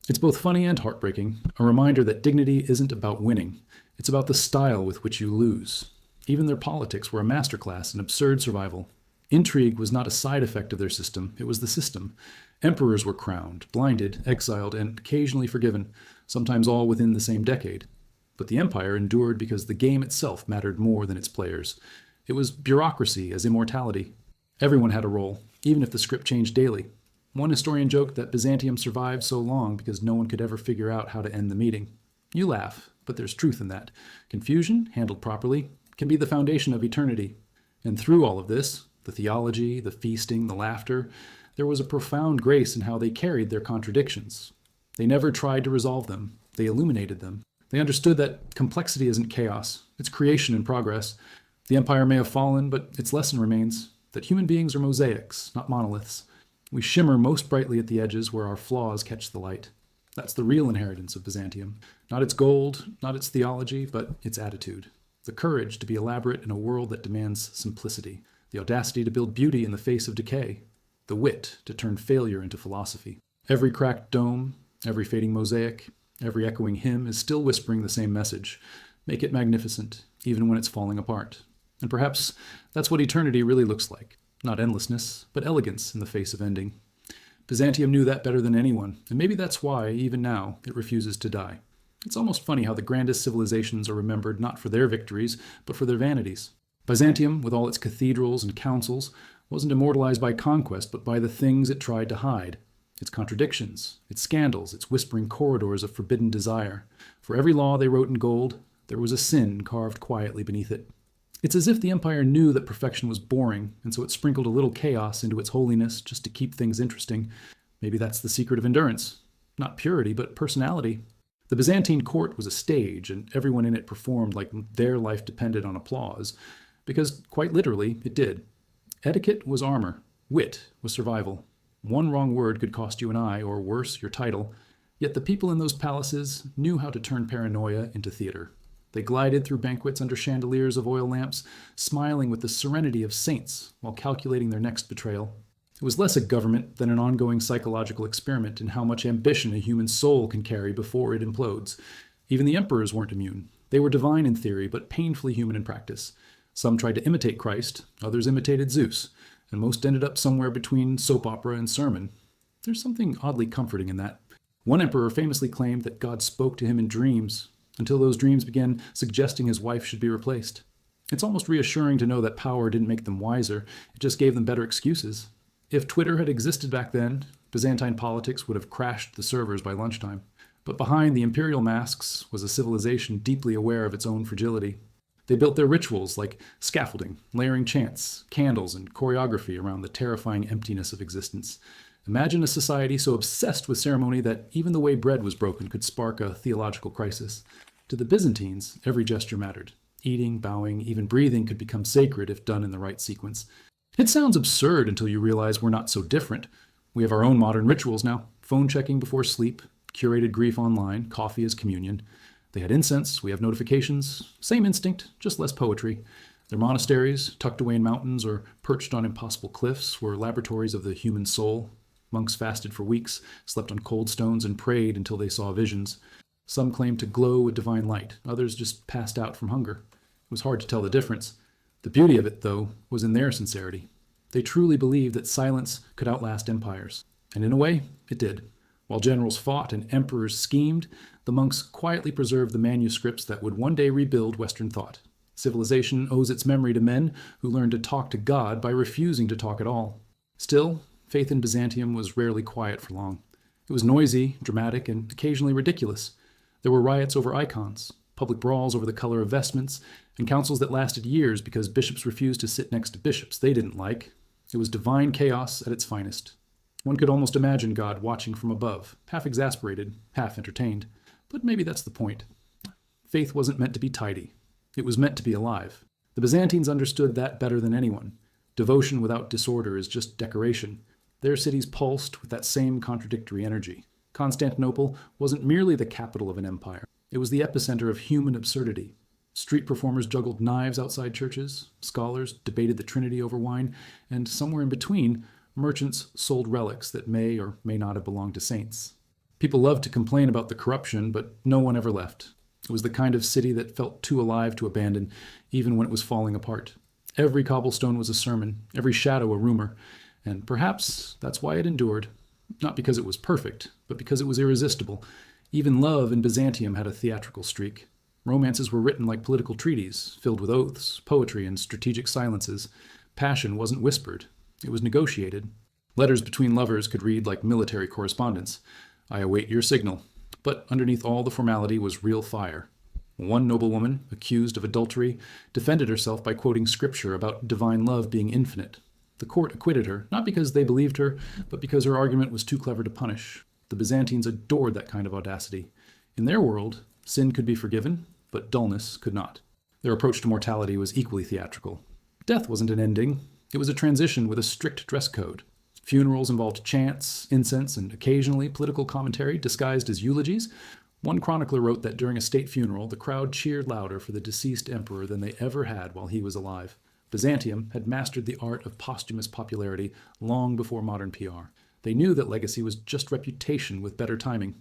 It's both funny and heartbreaking, a reminder that dignity isn't about winning. It's about the style with which you lose. Even their politics were a masterclass in absurd survival. Intrigue was not a side effect of their system, it was the system. Emperors were crowned, blinded, exiled, and occasionally forgiven, sometimes all within the same decade. But the empire endured because the game itself mattered more than its players. It was bureaucracy as immortality. Everyone had a role, even if the script changed daily. One historian joked that Byzantium survived so long because no one could ever figure out how to end the meeting. You laugh, but there's truth in that. Confusion, handled properly, can be the foundation of eternity. And through all of this, the theology, the feasting, the laughter, there was a profound grace in how they carried their contradictions. They never tried to resolve them. They illuminated them. They understood that complexity isn't chaos. It's creation and progress. The empire may have fallen, but its lesson remains that human beings are mosaics, not monoliths. We shimmer most brightly at the edges where our flaws catch the light. That's the real inheritance of Byzantium. Not its gold, not its theology, but its attitude. The courage to be elaborate in a world that demands simplicity. The audacity to build beauty in the face of decay. The wit to turn failure into philosophy. Every cracked dome, every fading mosaic, every echoing hymn is still whispering the same message. Make it magnificent, even when it's falling apart. And perhaps that's what eternity really looks like. Not endlessness, but elegance in the face of ending. Byzantium knew that better than anyone, and maybe that's why, even now, it refuses to die. It's almost funny how the grandest civilizations are remembered not for their victories, but for their vanities. Byzantium, with all its cathedrals and councils, wasn't immortalized by conquest, but by the things it tried to hide. Its contradictions, its scandals, its whispering corridors of forbidden desire. For every law they wrote in gold, there was a sin carved quietly beneath it. It's as if the empire knew that perfection was boring, and so it sprinkled a little chaos into its holiness just to keep things interesting. Maybe that's the secret of endurance. Not purity, but personality. The Byzantine court was a stage, and everyone in it performed like their life depended on applause, because, quite literally, it did. Etiquette was armor. Wit was survival. One wrong word could cost you an eye, or worse, your title. Yet the people in those palaces knew how to turn paranoia into theater. They glided through banquets under chandeliers of oil lamps, smiling with the serenity of saints while calculating their next betrayal. It was less a government than an ongoing psychological experiment in how much ambition a human soul can carry before it implodes. Even the emperors weren't immune. They were divine in theory, but painfully human in practice. Some tried to imitate Christ, others imitated Zeus, and most ended up somewhere between soap opera and sermon. There's something oddly comforting in that. One emperor famously claimed that God spoke to him in dreams, until those dreams began suggesting his wife should be replaced. It's almost reassuring to know that power didn't make them wiser, it just gave them better excuses. If Twitter had existed back then, Byzantine politics would have crashed the servers by lunchtime. But behind the imperial masks was a civilization deeply aware of its own fragility. They built their rituals like scaffolding, layering chants, candles, and choreography around the terrifying emptiness of existence. Imagine a society so obsessed with ceremony that even the way bread was broken could spark a theological crisis. To the Byzantines, every gesture mattered. Eating, bowing, even breathing could become sacred if done in the right sequence. It sounds absurd until you realize we're not so different. We have our own modern rituals now. Phone checking before sleep, curated grief online, coffee as communion. They had incense, we have notifications. Same instinct, just less poetry. Their monasteries, tucked away in mountains or perched on impossible cliffs, were laboratories of the human soul. Monks fasted for weeks, slept on cold stones, and prayed until they saw visions. Some claimed to glow with divine light, others just passed out from hunger. It was hard to tell the difference. The beauty of it, though, was in their sincerity. They truly believed that silence could outlast empires. And in a way, it did. While generals fought and emperors schemed, the monks quietly preserved the manuscripts that would one day rebuild Western thought. Civilization owes its memory to men who learned to talk to God by refusing to talk at all. Still, faith in Byzantium was rarely quiet for long. It was noisy, dramatic, and occasionally ridiculous. There were riots over icons, public brawls over the color of vestments, and councils that lasted years because bishops refused to sit next to bishops they didn't like. It was divine chaos at its finest. One could almost imagine God watching from above, half exasperated, half entertained. But maybe that's the point. Faith wasn't meant to be tidy. It was meant to be alive. The Byzantines understood that better than anyone. Devotion without disorder is just decoration. Their cities pulsed with that same contradictory energy. Constantinople wasn't merely the capital of an empire. It was the epicenter of human absurdity. Street performers juggled knives outside churches, scholars debated the Trinity over wine, and somewhere in between, merchants sold relics that may or may not have belonged to saints. People loved to complain about the corruption, but no one ever left. It was the kind of city that felt too alive to abandon, even when it was falling apart. Every cobblestone was a sermon, every shadow a rumor, and perhaps that's why it endured. Not because it was perfect, but because it was irresistible. Even love in Byzantium had a theatrical streak. Romances were written like political treaties, filled with oaths, poetry, and strategic silences. Passion wasn't whispered. It was negotiated. Letters between lovers could read like military correspondence. I await your signal. But underneath all the formality was real fire. One noblewoman, accused of adultery, defended herself by quoting scripture about divine love being infinite. The court acquitted her, not because they believed her, but because her argument was too clever to punish. The Byzantines adored that kind of audacity. In their world, sin could be forgiven, but dullness could not. Their approach to mortality was equally theatrical. Death wasn't an ending. It was a transition with a strict dress code. Funerals involved chants, incense, and occasionally political commentary disguised as eulogies. One chronicler wrote that during a state funeral, the crowd cheered louder for the deceased emperor than they ever had while he was alive. Byzantium had mastered the art of posthumous popularity long before modern PR. They knew that legacy was just reputation with better timing.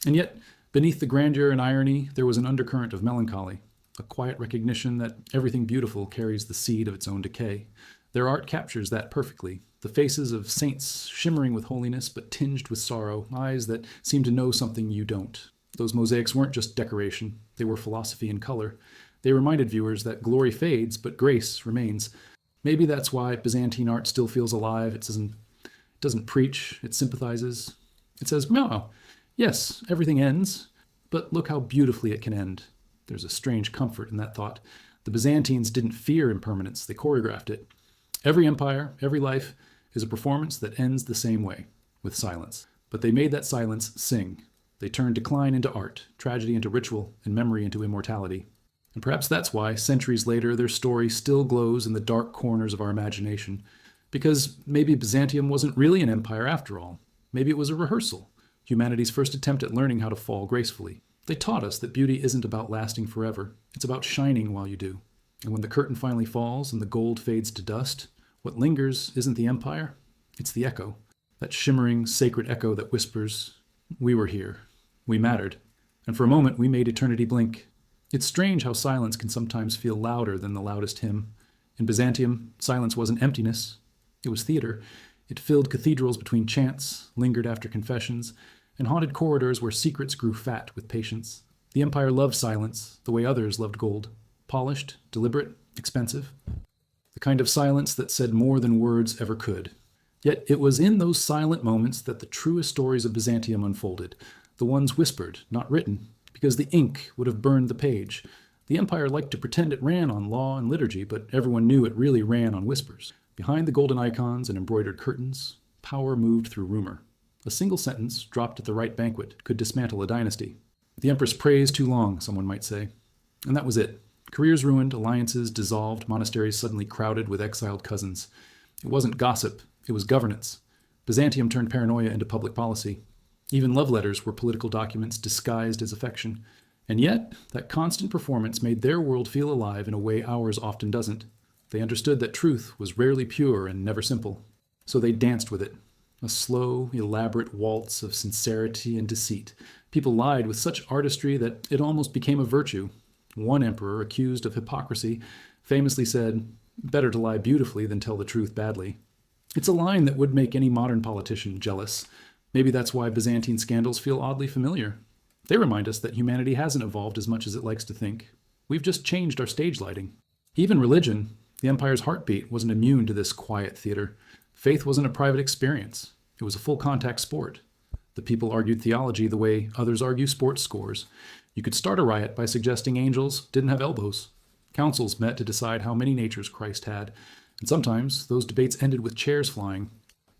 And yet, beneath the grandeur and irony, there was an undercurrent of melancholy, a quiet recognition that everything beautiful carries the seed of its own decay. Their art captures that perfectly. The faces of saints shimmering with holiness but tinged with sorrow, eyes that seem to know something you don't. Those mosaics weren't just decoration, they were philosophy in color. They reminded viewers that glory fades, but grace remains. Maybe that's why Byzantine art still feels alive. It doesn't preach, it sympathizes. It says, no, yes, everything ends, but look how beautifully it can end. There's a strange comfort in that thought. The Byzantines didn't fear impermanence, they choreographed it. Every empire, every life is a performance that ends the same way, with silence. But they made that silence sing. They turned decline into art, tragedy into ritual, and memory into immortality. And perhaps that's why, centuries later, their story still glows in the dark corners of our imagination. Because maybe Byzantium wasn't really an empire after all. Maybe it was a rehearsal, humanity's first attempt at learning how to fall gracefully. They taught us that beauty isn't about lasting forever. It's about shining while you do. And when the curtain finally falls and the gold fades to dust, what lingers isn't the empire, it's the echo. That shimmering, sacred echo that whispers, we were here. We mattered. And for a moment, we made eternity blink. It's strange how silence can sometimes feel louder than the loudest hymn. In Byzantium, silence wasn't emptiness. It was theater. It filled cathedrals between chants, lingered after confessions, and haunted corridors where secrets grew fat with patience. The empire loved silence, the way others loved gold. Polished, deliberate, expensive. The kind of silence that said more than words ever could. Yet it was in those silent moments that the truest stories of Byzantium unfolded. The ones whispered, not written, because the ink would have burned the page. The empire liked to pretend it ran on law and liturgy, but everyone knew it really ran on whispers. Behind the golden icons and embroidered curtains, power moved through rumor. A single sentence, dropped at the right banquet, could dismantle a dynasty. The empress praised too long, someone might say. And that was it. Careers ruined, alliances dissolved, monasteries suddenly crowded with exiled cousins. It wasn't gossip, it was governance. Byzantium turned paranoia into public policy. Even love letters were political documents disguised as affection. And yet, that constant performance made their world feel alive in a way ours often doesn't. They understood that truth was rarely pure and never simple. So they danced with it. A slow, elaborate waltz of sincerity and deceit. People lied with such artistry that it almost became a virtue. One emperor, accused of hypocrisy, famously said, "Better to lie beautifully than tell the truth badly." It's a line that would make any modern politician jealous. Maybe that's why Byzantine scandals feel oddly familiar. They remind us that humanity hasn't evolved as much as it likes to think. We've just changed our stage lighting. Even religion, the empire's heartbeat, wasn't immune to this quiet theater. Faith wasn't a private experience. It was a full-contact sport. The people argued theology the way others argue sports scores. You could start a riot by suggesting angels didn't have elbows. Councils met to decide how many natures Christ had, and sometimes those debates ended with chairs flying.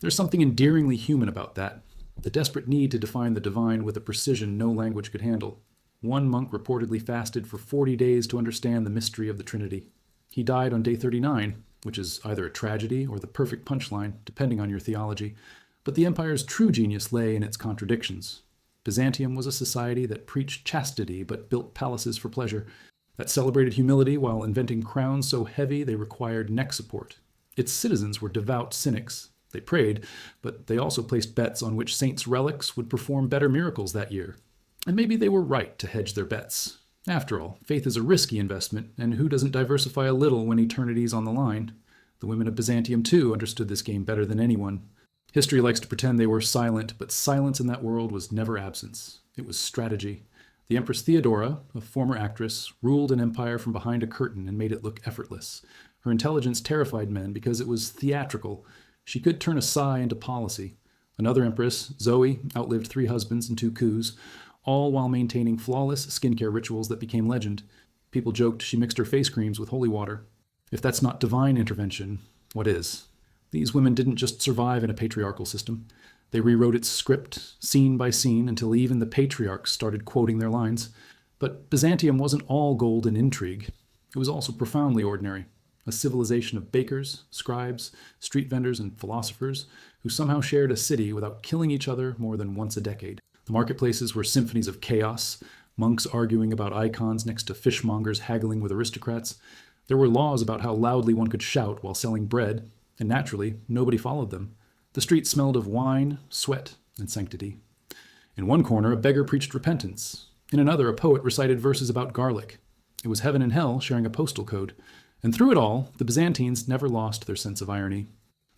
There's something endearingly human about that. The desperate need to define the divine with a precision no language could handle. One monk reportedly fasted for 40 days to understand the mystery of the Trinity. He died on day 39, which is either a tragedy or the perfect punchline, depending on your theology. But the empire's true genius lay in its contradictions. Byzantium was a society that preached chastity but built palaces for pleasure, that celebrated humility while inventing crowns so heavy they required neck support. Its citizens were devout cynics. They prayed, but they also placed bets on which saints' relics would perform better miracles that year. And maybe they were right to hedge their bets. After all, faith is a risky investment, and who doesn't diversify a little when eternity's on the line? The women of Byzantium, too, understood this game better than anyone. History likes to pretend they were silent, but silence in that world was never absence. It was strategy. The Empress Theodora, a former actress, ruled an empire from behind a curtain and made it look effortless. Her intelligence terrified men because it was theatrical. She could turn a sigh into policy. Another empress, Zoe, outlived 3 husbands and 2 coups, all while maintaining flawless skincare rituals that became legend. People joked she mixed her face creams with holy water. If that's not divine intervention, what is? These women didn't just survive in a patriarchal system. They rewrote its script, scene by scene, until even the patriarchs started quoting their lines. But Byzantium wasn't all gold and intrigue. It was also profoundly ordinary. A civilization of bakers, scribes, street vendors, and philosophers who somehow shared a city without killing each other more than once a decade. The marketplaces were symphonies of chaos, monks arguing about icons next to fishmongers haggling with aristocrats. There were laws about how loudly one could shout while selling bread, and naturally, nobody followed them. The street smelled of wine, sweat, and sanctity. In one corner, a beggar preached repentance. In another, a poet recited verses about garlic. It was heaven and hell sharing a postal code. And through it all, the Byzantines never lost their sense of irony.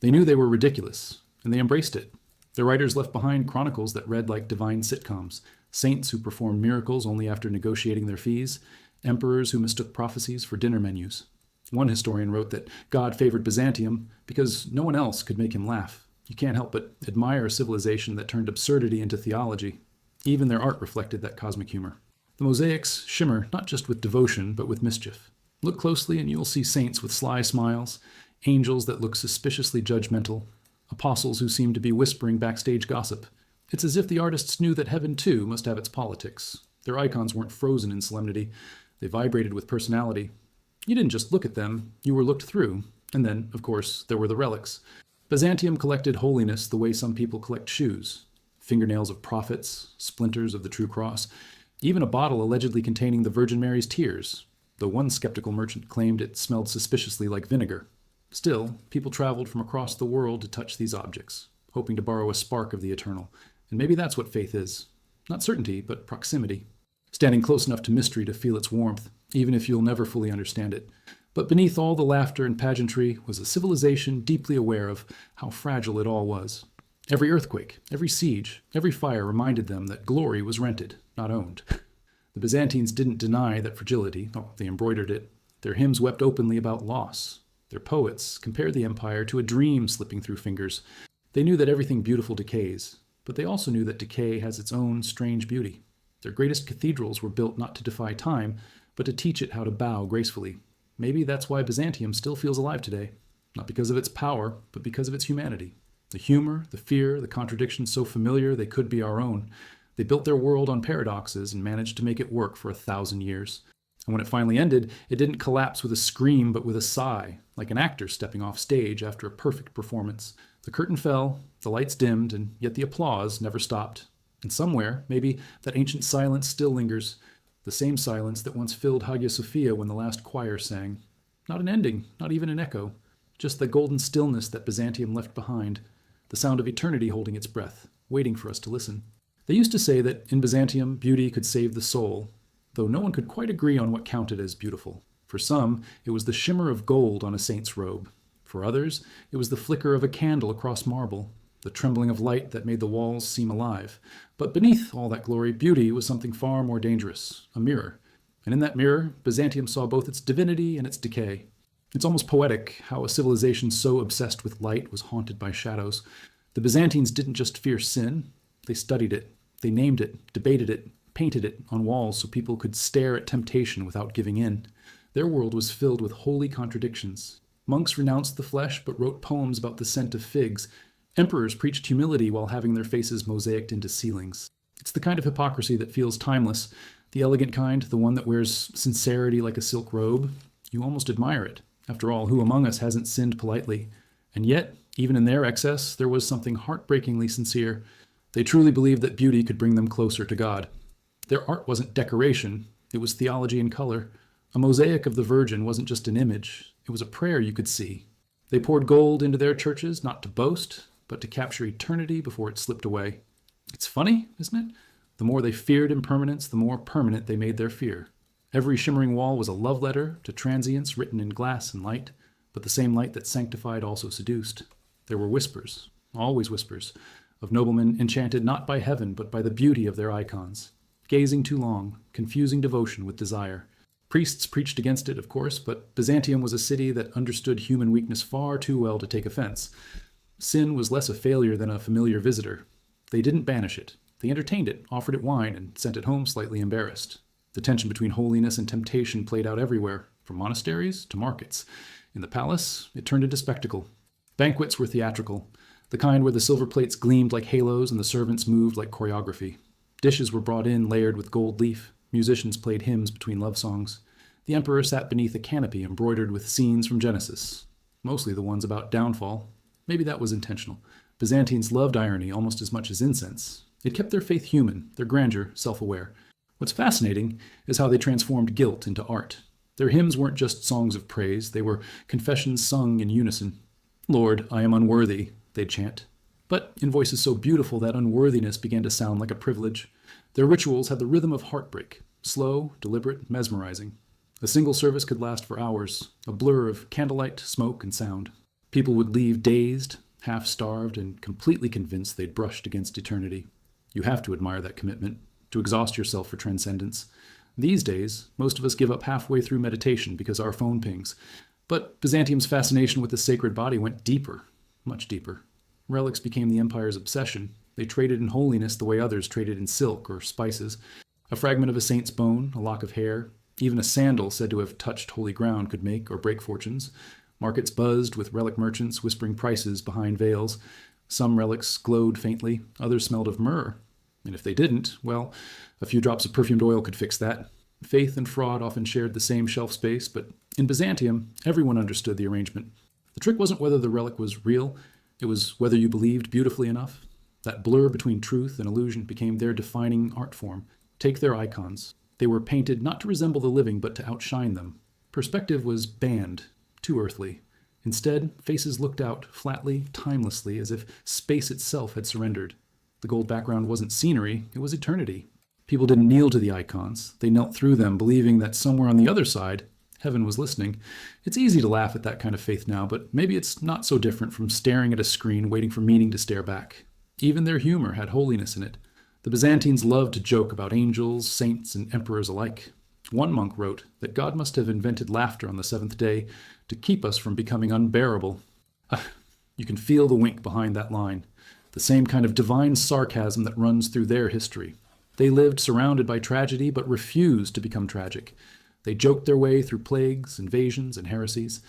They knew they were ridiculous, and they embraced it. Their writers left behind chronicles that read like divine sitcoms, saints who performed miracles only after negotiating their fees, emperors who mistook prophecies for dinner menus. One historian wrote that God favored Byzantium because no one else could make him laugh. You can't help but admire a civilization that turned absurdity into theology. Even their art reflected that cosmic humor. The mosaics shimmer not just with devotion, but with mischief. Look closely and you'll see saints with sly smiles, angels that look suspiciously judgmental, apostles who seem to be whispering backstage gossip. It's as if the artists knew that heaven, too, must have its politics. Their icons weren't frozen in solemnity. They vibrated with personality. You didn't just look at them, you were looked through. And then, of course, there were the relics. Byzantium collected holiness the way some people collect shoes. Fingernails of prophets, splinters of the true cross, even a bottle allegedly containing the Virgin Mary's tears, though one skeptical merchant claimed it smelled suspiciously like vinegar. Still, people traveled from across the world to touch these objects, hoping to borrow a spark of the eternal. And maybe that's what faith is. Not certainty, but proximity. Standing close enough to mystery to feel its warmth, even if you'll never fully understand it. But beneath all the laughter and pageantry was a civilization deeply aware of how fragile it all was. Every earthquake, every siege, every fire reminded them that glory was rented, not owned. The Byzantines didn't deny that fragility. Oh, they embroidered it. Their hymns wept openly about loss. Their poets compared the empire to a dream slipping through fingers. They knew that everything beautiful decays, but they also knew that decay has its own strange beauty. Their greatest cathedrals were built not to defy time, but to teach it how to bow gracefully. Maybe that's why Byzantium still feels alive today. Not because of its power, but because of its humanity. The humor, the fear, the contradictions so familiar they could be our own. They built their world on paradoxes and managed to make it work for 1,000 years. And when it finally ended, it didn't collapse with a scream, but with a sigh, like an actor stepping off stage after a perfect performance. The curtain fell, the lights dimmed, and yet the applause never stopped. And somewhere, maybe, that ancient silence still lingers, the same silence that once filled Hagia Sophia when the last choir sang. Not an ending, not even an echo, just the golden stillness that Byzantium left behind, the sound of eternity holding its breath, waiting for us to listen. They used to say that in Byzantium, beauty could save the soul, though no one could quite agree on what counted as beautiful. For some, it was the shimmer of gold on a saint's robe. For others, it was the flicker of a candle across marble, the trembling of light that made the walls seem alive. But beneath all that glory, beauty was something far more dangerous, a mirror. And in that mirror, Byzantium saw both its divinity and its decay. It's almost poetic how a civilization so obsessed with light was haunted by shadows. The Byzantines didn't just fear sin, they studied it. They named it, debated it, painted it on walls so people could stare at temptation without giving in. Their world was filled with holy contradictions. Monks renounced the flesh but wrote poems about the scent of figs. Emperors preached humility while having their faces mosaicked into ceilings. It's the kind of hypocrisy that feels timeless, the elegant kind, the one that wears sincerity like a silk robe. You almost admire it. After all, who among us hasn't sinned politely? And yet, even in their excess, there was something heartbreakingly sincere. They truly believed that beauty could bring them closer to God. Their art wasn't decoration, it was theology in color. A mosaic of the Virgin wasn't just an image, it was a prayer you could see. They poured gold into their churches, not to boast, but to capture eternity before it slipped away. It's funny, isn't it? The more they feared impermanence, the more permanent they made their fear. Every shimmering wall was a love letter to transience written in glass and light, but the same light that sanctified also seduced. There were whispers, always whispers, of noblemen enchanted not by heaven but by the beauty of their icons, gazing too long, confusing devotion with desire. Priests preached against it, of course, but Byzantium was a city that understood human weakness far too well to take offense. Sin was less a failure than a familiar visitor. They didn't banish it. They entertained it, offered it wine, and sent it home slightly embarrassed. The tension between holiness and temptation played out everywhere, from monasteries to markets. In the palace, it turned into spectacle. Banquets were theatrical, the kind where the silver plates gleamed like halos and the servants moved like choreography. Dishes were brought in layered with gold leaf. Musicians played hymns between love songs. The emperor sat beneath a canopy embroidered with scenes from Genesis, mostly the ones about downfall. Maybe that was intentional. Byzantines loved irony almost as much as incense. It kept their faith human, their grandeur self-aware. What's fascinating is how they transformed guilt into art. Their hymns weren't just songs of praise, they were confessions sung in unison. "Lord, I am unworthy," they'd chant. But in voices so beautiful that unworthiness began to sound like a privilege. Their rituals had the rhythm of heartbreak, slow, deliberate, mesmerizing. A single service could last for hours, a blur of candlelight, smoke, and sound. People would leave dazed, half-starved, and completely convinced they'd brushed against eternity. You have to admire that commitment, to exhaust yourself for transcendence. These days, most of us give up halfway through meditation because our phone pings. But Byzantium's fascination with the sacred body went deeper, much deeper. Relics became the empire's obsession. They traded in holiness the way others traded in silk or spices. A fragment of a saint's bone, a lock of hair, even a sandal said to have touched holy ground could make or break fortunes. Markets buzzed with relic merchants whispering prices behind veils. Some relics glowed faintly, others smelled of myrrh. And if they didn't, well, a few drops of perfumed oil could fix that. Faith and fraud often shared the same shelf space, but in Byzantium, everyone understood the arrangement. The trick wasn't whether the relic was real, it was whether you believed beautifully enough. That blur between truth and illusion became their defining art form. Take their icons. They were painted not to resemble the living, but to outshine them. Perspective was banned, too earthly. Instead, faces looked out, flatly, timelessly, as if space itself had surrendered. The gold background wasn't scenery, it was eternity. People didn't kneel to the icons. They knelt through them, believing that somewhere on the other side, heaven was listening. It's easy to laugh at that kind of faith now, but maybe it's not so different from staring at a screen waiting for meaning to stare back. Even their humor had holiness in it. The Byzantines loved to joke about angels, saints, and emperors alike. One monk wrote that God must have invented laughter on the seventh day to keep us from becoming unbearable. You can feel the wink behind that line, the same kind of divine sarcasm that runs through their history. They lived surrounded by tragedy, but refused to become tragic. They joked their way through plagues, invasions, and heresies.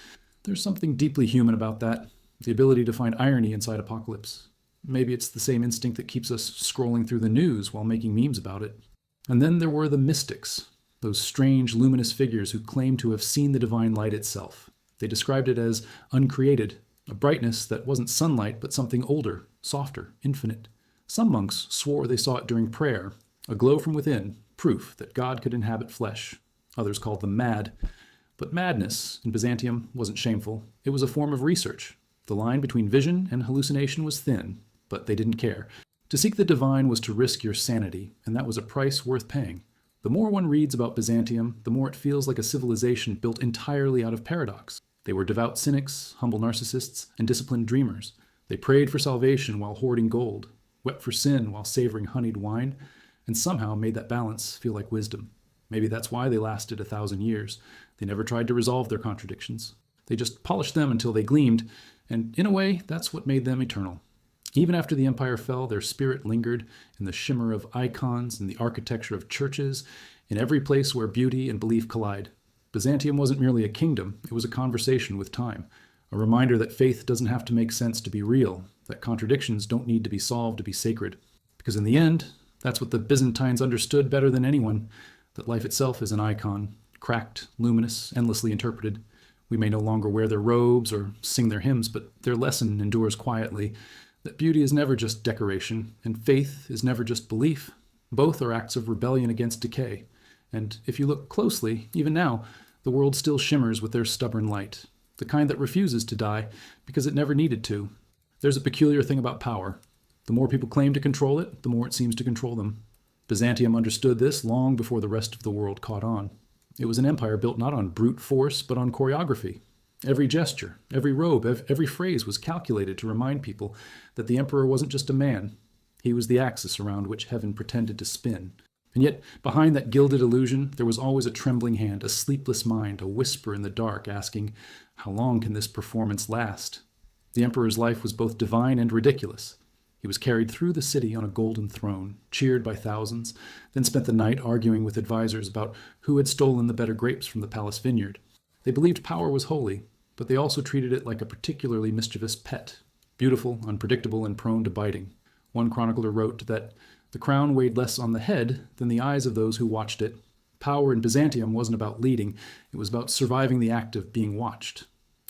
There's something deeply human about that, the ability to find irony inside apocalypse. Maybe it's the same instinct that keeps us scrolling through the news while making memes about it. And then there were the mystics, those strange, luminous figures who claimed to have seen the divine light itself. They described it as uncreated, a brightness that wasn't sunlight but something older, softer, infinite. Some monks swore they saw it during prayer, a glow from within, proof that God could inhabit flesh. Others called them mad. But madness, in Byzantium, wasn't shameful. It was a form of research. The line between vision and hallucination was thin, but they didn't care. To seek the divine was to risk your sanity, and that was a price worth paying. The more one reads about Byzantium, the more it feels like a civilization built entirely out of paradox. They were devout cynics, humble narcissists, and disciplined dreamers. They prayed for salvation while hoarding gold, wept for sin while savoring honeyed wine, and somehow made that balance feel like wisdom. Maybe that's why they lasted 1,000 years. They never tried to resolve their contradictions. They just polished them until they gleamed, and in a way, that's what made them eternal. Even after the empire fell, their spirit lingered in the shimmer of icons and the architecture of churches, in every place where beauty and belief collide. Byzantium wasn't merely a kingdom, it was a conversation with time, a reminder that faith doesn't have to make sense to be real, that contradictions don't need to be solved to be sacred. Because in the end, that's what the Byzantines understood better than anyone, that life itself is an icon, cracked, luminous, endlessly interpreted. We may no longer wear their robes or sing their hymns, but their lesson endures quietly, that beauty is never just decoration, and faith is never just belief. Both are acts of rebellion against decay. And if you look closely, even now, the world still shimmers with their stubborn light, the kind that refuses to die because it never needed to. There's a peculiar thing about power. The more people claim to control it, the more it seems to control them. Byzantium understood this long before the rest of the world caught on. It was an empire built not on brute force, but on choreography. Every gesture, every robe, every phrase was calculated to remind people that the emperor wasn't just a man. He was the axis around which heaven pretended to spin. And yet, behind that gilded illusion, there was always a trembling hand, a sleepless mind, a whisper in the dark asking, how long can this performance last? The emperor's life was both divine and ridiculous. He was carried through the city on a golden throne, cheered by thousands, then spent the night arguing with advisors about who had stolen the better grapes from the palace vineyard. They believed power was holy, but they also treated it like a particularly mischievous pet, beautiful, unpredictable, and prone to biting. One chronicler wrote that the crown weighed less on the head than the eyes of those who watched it. Power in Byzantium wasn't about leading, it was about surviving the act of being watched.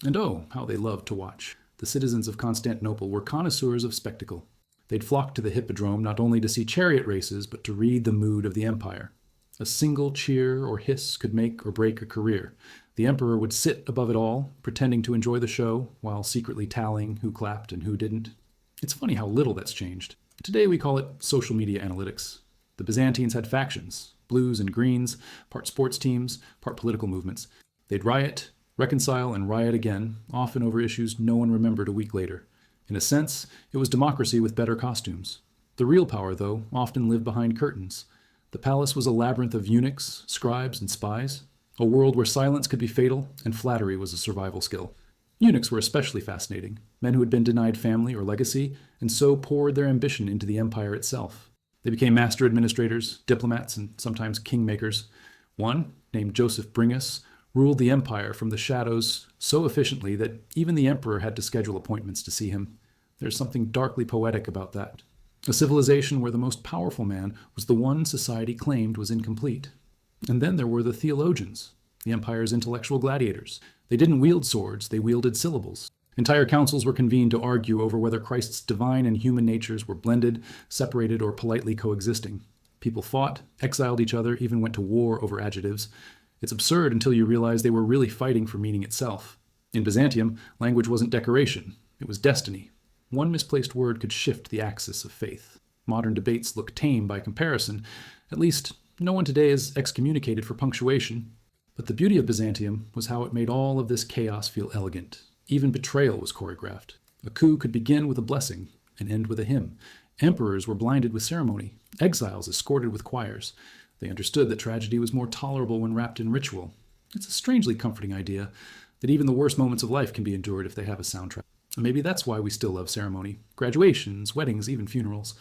And oh, how they loved to watch. The citizens of Constantinople were connoisseurs of spectacle. They'd flock to the hippodrome not only to see chariot races, but to read the mood of the empire. A single cheer or hiss could make or break a career. The emperor would sit above it all, pretending to enjoy the show, while secretly tallying who clapped and who didn't. It's funny how little that's changed. Today we call it social media analytics. The Byzantines had factions, blues and greens, part sports teams, part political movements. They'd riot, reconcile, and riot again, often over issues no one remembered a week later. In a sense, it was democracy with better costumes. The real power, though, often lived behind curtains. The palace was a labyrinth of eunuchs, scribes, and spies, a world where silence could be fatal and flattery was a survival skill. Eunuchs were especially fascinating, men who had been denied family or legacy, and so poured their ambition into the empire itself. They became master administrators, diplomats, and sometimes kingmakers. One, named Joseph Bringas, ruled the empire from the shadows so efficiently that even the emperor had to schedule appointments to see him. There's something darkly poetic about that. A civilization where the most powerful man was the one society claimed was incomplete. And then there were the theologians, the empire's intellectual gladiators. They didn't wield swords, they wielded syllables. Entire councils were convened to argue over whether Christ's divine and human natures were blended, separated, or politely coexisting. People fought, exiled each other, even went to war over adjectives. It's absurd until you realize they were really fighting for meaning itself. In Byzantium, language wasn't decoration, it was destiny. One misplaced word could shift the axis of faith. Modern debates look tame by comparison. At least, no one today is excommunicated for punctuation. But the beauty of Byzantium was how it made all of this chaos feel elegant. Even betrayal was choreographed. A coup could begin with a blessing and end with a hymn. Emperors were blinded with ceremony. Exiles escorted with choirs. They understood that tragedy was more tolerable when wrapped in ritual. It's a strangely comforting idea that even the worst moments of life can be endured if they have a soundtrack. And maybe that's why we still love ceremony. Graduations, weddings, even funerals.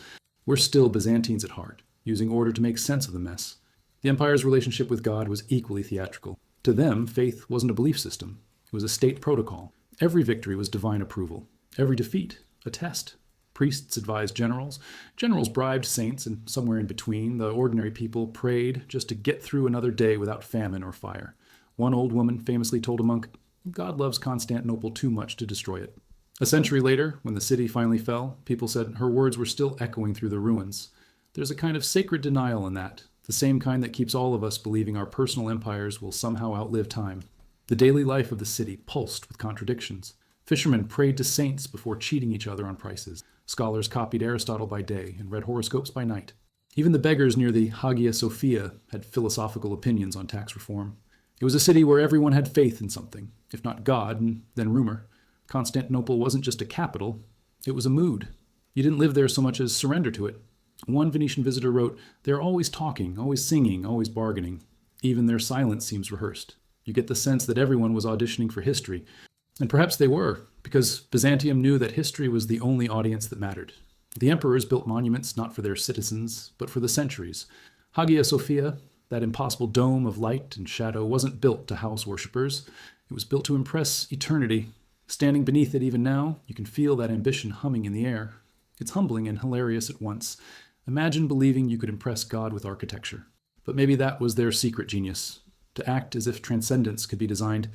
We're still Byzantines at heart, using order to make sense of the mess. The empire's relationship with God was equally theatrical. To them, faith wasn't a belief system. It was a state protocol. Every victory was divine approval. Every defeat, a test. Priests advised generals. Generals bribed saints, and somewhere in between, the ordinary people prayed just to get through another day without famine or fire. One old woman famously told a monk, "God loves Constantinople too much to destroy it." A century later, when the city finally fell, people said her words were still echoing through the ruins. There's a kind of sacred denial in that, the same kind that keeps all of us believing our personal empires will somehow outlive time. The daily life of the city pulsed with contradictions. Fishermen prayed to saints before cheating each other on prices. Scholars copied Aristotle by day and read horoscopes by night. Even the beggars near the Hagia Sophia had philosophical opinions on tax reform. It was a city where everyone had faith in something, if not God, then rumor. Constantinople wasn't just a capital, it was a mood. You didn't live there so much as surrender to it. One Venetian visitor wrote, "They're always talking, always singing, always bargaining. Even their silence seems rehearsed." You get the sense that everyone was auditioning for history. And perhaps they were, because Byzantium knew that history was the only audience that mattered. The emperors built monuments not for their citizens, but for the centuries. Hagia Sophia, that impossible dome of light and shadow, wasn't built to house worshippers. It was built to impress eternity. Standing beneath it even now, you can feel that ambition humming in the air. It's humbling and hilarious at once. Imagine believing you could impress God with architecture. But maybe that was their secret genius, to act as if transcendence could be designed.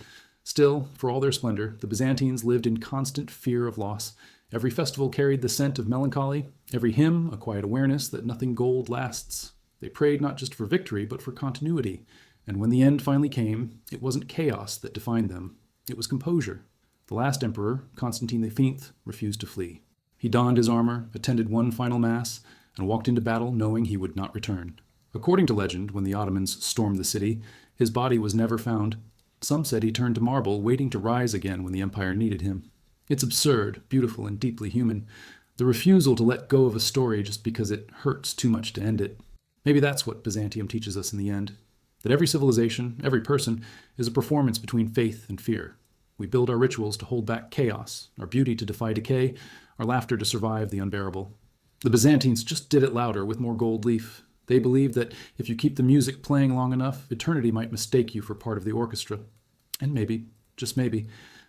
Still, for all their splendor, the Byzantines lived in constant fear of loss. Every festival carried the scent of melancholy, every hymn a quiet awareness that nothing gold lasts. They prayed not just for victory, but for continuity. And when the end finally came, it wasn't chaos that defined them. It was composure. The last emperor, Constantine V, refused to flee. He donned his armor, attended one final mass, and walked into battle knowing he would not return. According to legend, when the Ottomans stormed the city, his body was never found. Some said he turned to marble, waiting to rise again when the empire needed him. It's absurd, beautiful, and deeply human. The refusal to let go of a story just because it hurts too much to end it. Maybe that's what Byzantium teaches us in the end. That every civilization, every person, is a performance between faith and fear. We build our rituals to hold back chaos, our beauty to defy decay, our laughter to survive the unbearable. The Byzantines just did it louder with more gold leaf. They believed that if you keep the music playing long enough, eternity might mistake you for part of the orchestra. And maybe, just maybe,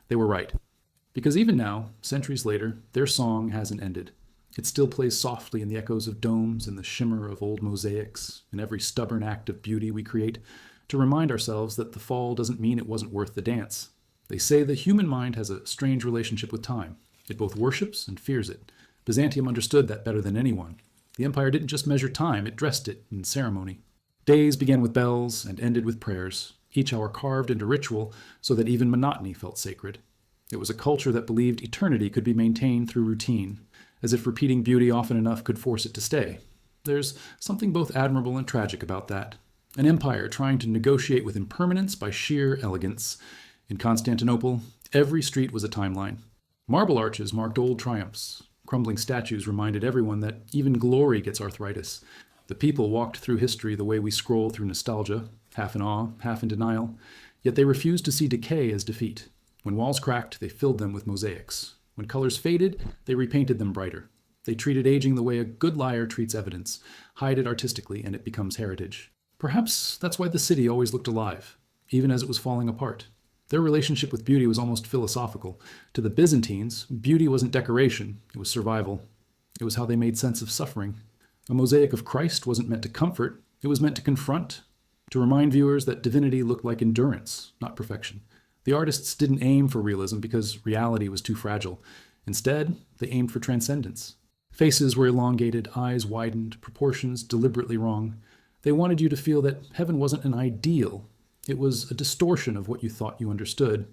they were right. Because even now, centuries later, their song hasn't ended. It still plays softly in the echoes of domes and the shimmer of old mosaics, in every stubborn act of beauty we create, to remind ourselves that the fall doesn't mean it wasn't worth the dance. They say the human mind has a strange relationship with time. It both worships and fears it. Byzantium understood that better than anyone. The empire didn't just measure time, it dressed it in ceremony. Days began with bells and ended with prayers, each hour carved into ritual so that even monotony felt sacred. It was a culture that believed eternity could be maintained through routine, as if repeating beauty often enough could force it to stay. There's something both admirable and tragic about that. An empire trying to negotiate with impermanence by sheer elegance. In Constantinople, every street was a timeline. Marble arches marked old triumphs. Crumbling statues reminded everyone that even glory gets arthritis. The people walked through history the way we scroll through nostalgia, half in awe, half in denial, yet they refused to see decay as defeat. When walls cracked, they filled them with mosaics. When colors faded, they repainted them brighter. They treated aging the way a good liar treats evidence. Hide it artistically, and it becomes heritage. Perhaps that's why the city always looked alive, even as it was falling apart. Their relationship with beauty was almost philosophical. To the Byzantines, beauty wasn't decoration, it was survival. It was how they made sense of suffering. A mosaic of Christ wasn't meant to comfort, it was meant to confront, to remind viewers that divinity looked like endurance, not perfection. The artists didn't aim for realism because reality was too fragile. Instead, they aimed for transcendence. Faces were elongated, eyes widened, proportions deliberately wrong. They wanted you to feel that heaven wasn't an ideal. It was a distortion of what you thought you understood.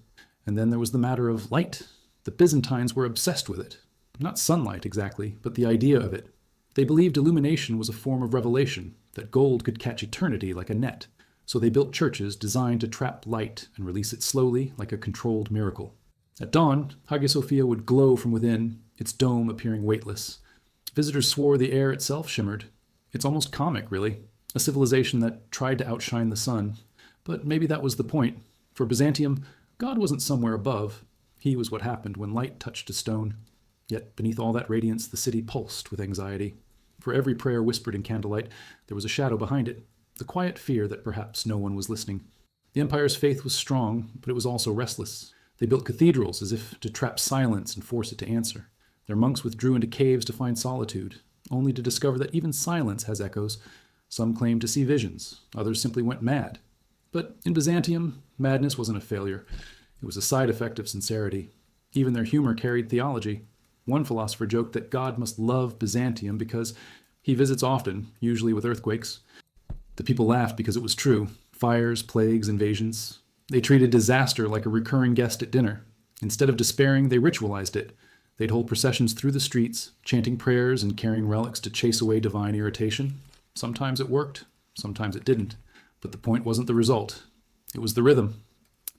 And then there was the matter of light. The Byzantines were obsessed with it. Not sunlight exactly, but the idea of it. They believed illumination was a form of revelation, that gold could catch eternity like a net. So they built churches designed to trap light and release it slowly like a controlled miracle. At dawn, Hagia Sophia would glow from within, its dome appearing weightless. Visitors swore the air itself shimmered. It's almost comic, really. A civilization that tried to outshine the sun. But maybe that was the point. For Byzantium, God wasn't somewhere above. He was what happened when light touched a stone. Yet beneath all that radiance, the city pulsed with anxiety. For every prayer whispered in candlelight, there was a shadow behind it. The quiet fear that perhaps no one was listening. The empire's faith was strong, but it was also restless. They built cathedrals as if to trap silence and force it to answer. Their monks withdrew into caves to find solitude, only to discover that even silence has echoes. Some claimed to see visions, others simply went mad. But in Byzantium, madness wasn't a failure. It was a side effect of sincerity. Even their humor carried theology. One philosopher joked that God must love Byzantium because he visits often, usually with earthquakes. The people laughed because it was true. Fires, plagues, invasions. They treated disaster like a recurring guest at dinner. Instead of despairing, they ritualized it. They'd hold processions through the streets, chanting prayers and carrying relics to chase away divine irritation. Sometimes it worked, sometimes it didn't. But the point wasn't the result. It was the rhythm.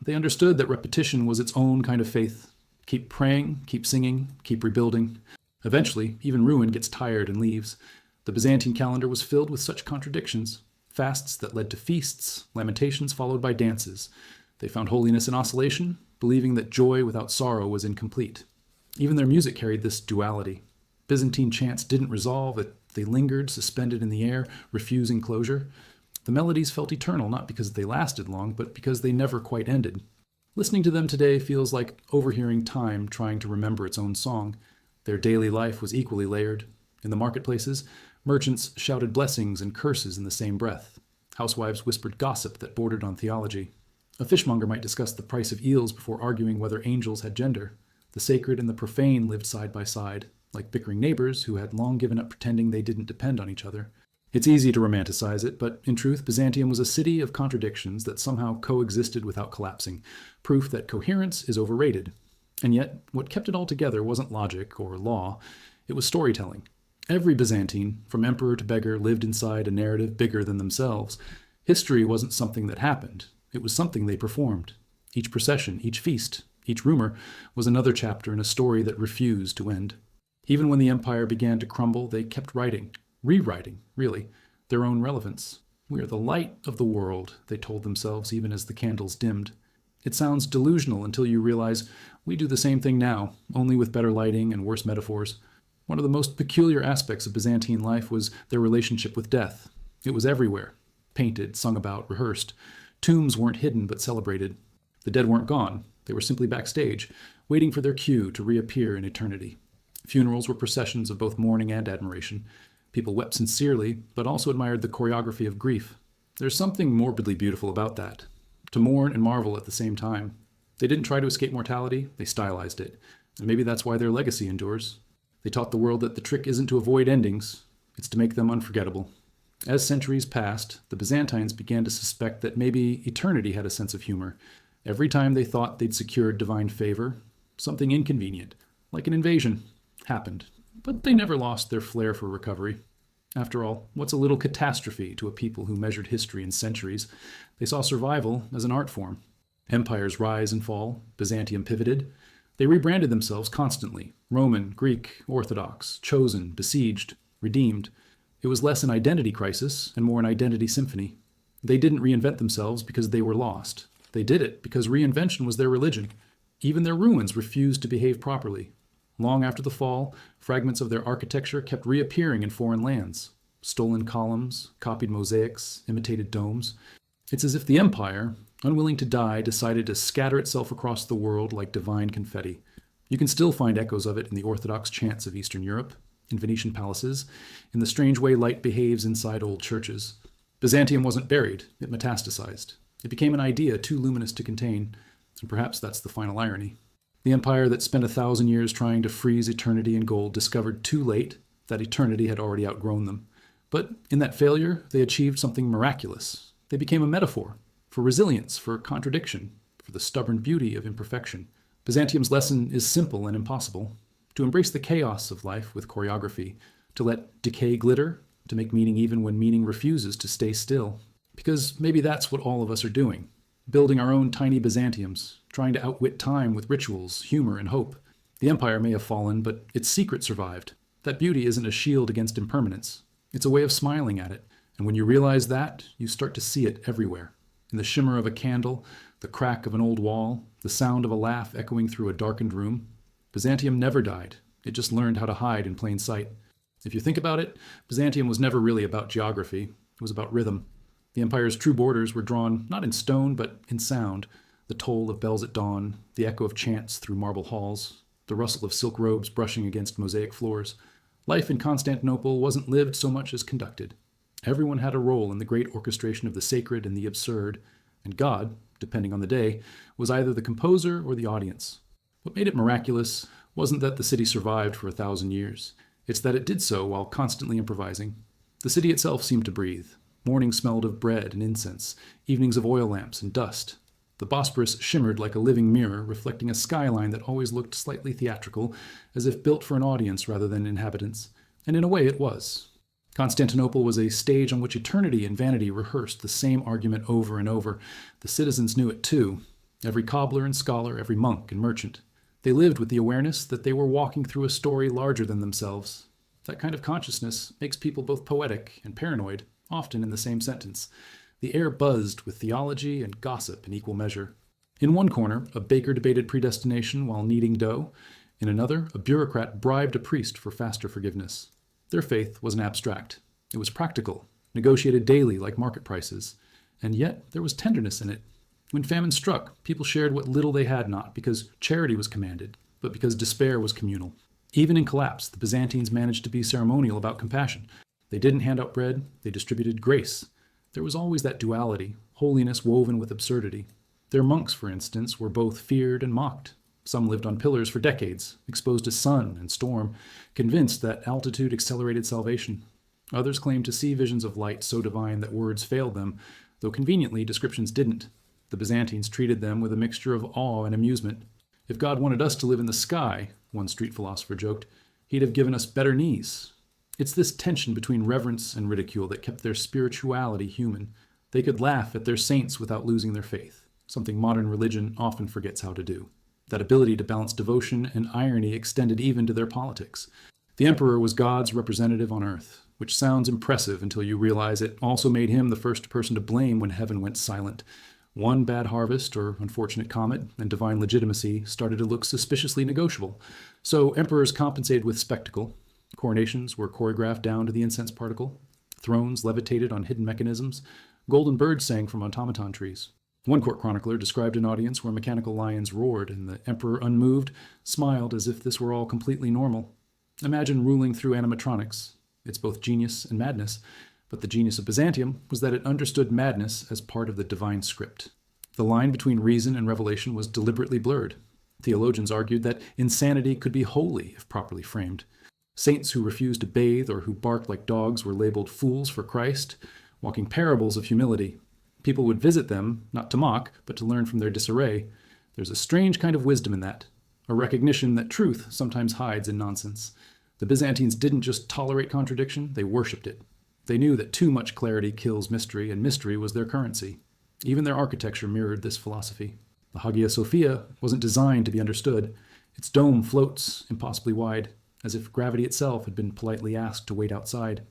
They understood that repetition was its own kind of faith. Keep praying, keep singing, keep rebuilding. Eventually, even ruin gets tired and leaves. The Byzantine calendar was filled with such contradictions. Fasts that led to feasts, lamentations followed by dances. They found holiness in oscillation, believing that joy without sorrow was incomplete. Even their music carried this duality. Byzantine chants didn't resolve, they lingered, suspended in the air, refusing closure. The melodies felt eternal, not because they lasted long, but because they never quite ended. Listening to them today feels like overhearing time trying to remember its own song. Their daily life was equally layered. In the marketplaces, merchants shouted blessings and curses in the same breath. Housewives whispered gossip that bordered on theology. A fishmonger might discuss the price of eels before arguing whether angels had gender. The sacred and the profane lived side by side, like bickering neighbors who had long given up pretending they didn't depend on each other. It's easy to romanticize it, but in truth, Byzantium was a city of contradictions that somehow coexisted without collapsing, proof that coherence is overrated. And yet, what kept it all together wasn't logic or law, it was storytelling. Every Byzantine, from emperor to beggar, lived inside a narrative bigger than themselves. History wasn't something that happened, it was something they performed. Each procession, each feast, each rumor was another chapter in a story that refused to end. Even when the empire began to crumble, they kept writing, rewriting, really, their own relevance. We are the light of the world, they told themselves even as the candles dimmed. It sounds delusional until you realize we do the same thing now, only with better lighting and worse metaphors. One of the most peculiar aspects of Byzantine life was their relationship with death. It was everywhere, painted, sung about, rehearsed. Tombs weren't hidden but celebrated. The dead weren't gone, they were simply backstage, waiting for their cue to reappear in eternity. Funerals were processions of both mourning and admiration. People wept sincerely, but also admired the choreography of grief. There's something morbidly beautiful about that, to mourn and marvel at the same time. They didn't try to escape mortality, they stylized it. And maybe that's why their legacy endures. They taught the world that the trick isn't to avoid endings, it's to make them unforgettable. As centuries passed, the Byzantines began to suspect that maybe eternity had a sense of humor. Every time they thought they'd secured divine favor, something inconvenient, like an invasion, happened. But they never lost their flair for recovery. After all, what's a little catastrophe to a people who measured history in centuries? They saw survival as an art form. Empires rise and fall, Byzantium pivoted. They rebranded themselves constantly: Roman, Greek, Orthodox, chosen, besieged, redeemed. It was less an identity crisis and more an identity symphony. They didn't reinvent themselves because they were lost. They did it because reinvention was their religion. Even their ruins refused to behave properly. Long after the fall, fragments of their architecture kept reappearing in foreign lands. Stolen columns, copied mosaics, imitated domes. It's as if the empire, unwilling to die, decided to scatter itself across the world like divine confetti. You can still find echoes of it in the Orthodox chants of Eastern Europe, in Venetian palaces, in the strange way light behaves inside old churches. Byzantium wasn't buried, it metastasized. It became an idea too luminous to contain, and perhaps that's the final irony. The empire that spent 1,000 years trying to freeze eternity in gold discovered too late that eternity had already outgrown them. But in that failure, they achieved something miraculous. They became a metaphor for resilience, for contradiction, for the stubborn beauty of imperfection. Byzantium's lesson is simple and impossible: to embrace the chaos of life with choreography, to let decay glitter, to make meaning even when meaning refuses to stay still. Because maybe that's what all of us are doing, building our own tiny Byzantiums, trying to outwit time with rituals, humor, and hope. The empire may have fallen, but its secret survived. That beauty isn't a shield against impermanence. It's a way of smiling at it. And when you realize that, you start to see it everywhere. In the shimmer of a candle, the crack of an old wall, the sound of a laugh echoing through a darkened room. Byzantium never died. It just learned how to hide in plain sight. If you think about it, Byzantium was never really about geography. It was about rhythm. The empire's true borders were drawn not in stone, but in sound. The toll of bells at dawn, the echo of chants through marble halls, the rustle of silk robes brushing against mosaic floors. Life in Constantinople wasn't lived so much as conducted. Everyone had a role in the great orchestration of the sacred and the absurd, and God, depending on the day, was either the composer or the audience. What made it miraculous wasn't that the city survived for 1,000 years. It's that it did so while constantly improvising. The city itself seemed to breathe. Morning smelled of bread and incense, evenings of oil lamps and dust. The Bosporus shimmered like a living mirror, reflecting a skyline that always looked slightly theatrical, as if built for an audience rather than inhabitants. And in a way it was. Constantinople was a stage on which eternity and vanity rehearsed the same argument over and over. The citizens knew it too. Every cobbler and scholar, every monk and merchant. They lived with the awareness that they were walking through a story larger than themselves. That kind of consciousness makes people both poetic and paranoid, often in the same sentence. The air buzzed with theology and gossip in equal measure. In one corner, a baker debated predestination while kneading dough. In another, a bureaucrat bribed a priest for faster forgiveness. Their faith wasn't abstract. It was practical, negotiated daily like market prices. And yet, there was tenderness in it. When famine struck, people shared what little they had not because charity was commanded, but because despair was communal. Even in collapse, the Byzantines managed to be ceremonial about compassion. They didn't hand out bread, they distributed grace. There was always that duality, holiness woven with absurdity. Their monks, for instance, were both feared and mocked. Some lived on pillars for decades, exposed to sun and storm, convinced that altitude accelerated salvation. Others claimed to see visions of light so divine that words failed them, though conveniently descriptions didn't. The Byzantines treated them with a mixture of awe and amusement. If God wanted us to live in the sky, one street philosopher joked, he'd have given us better knees. It's this tension between reverence and ridicule that kept their spirituality human. They could laugh at their saints without losing their faith, something modern religion often forgets how to do. That ability to balance devotion and irony extended even to their politics. The emperor was God's representative on earth, which sounds impressive until you realize it also made him the first person to blame when heaven went silent. One bad harvest or unfortunate comet, and divine legitimacy started to look suspiciously negotiable. So emperors compensated with spectacle. Coronations were choreographed down to the incense particle. Thrones levitated on hidden mechanisms. Golden birds sang from automaton trees. One court chronicler described an audience where mechanical lions roared, and the emperor, unmoved, smiled as if this were all completely normal. Imagine ruling through animatronics. It's both genius and madness, but the genius of Byzantium was that it understood madness as part of the divine script. The line between reason and revelation was deliberately blurred. Theologians argued that insanity could be holy if properly framed. Saints who refused to bathe or who barked like dogs were labeled fools for Christ, walking parables of humility. People would visit them, not to mock, but to learn from their disarray. There's a strange kind of wisdom in that, a recognition that truth sometimes hides in nonsense. The Byzantines didn't just tolerate contradiction, they worshipped it. They knew that too much clarity kills mystery, and mystery was their currency. Even their architecture mirrored this philosophy. The Hagia Sophia wasn't designed to be understood. Its dome floats impossibly wide, as if gravity itself had been politely asked to wait outside.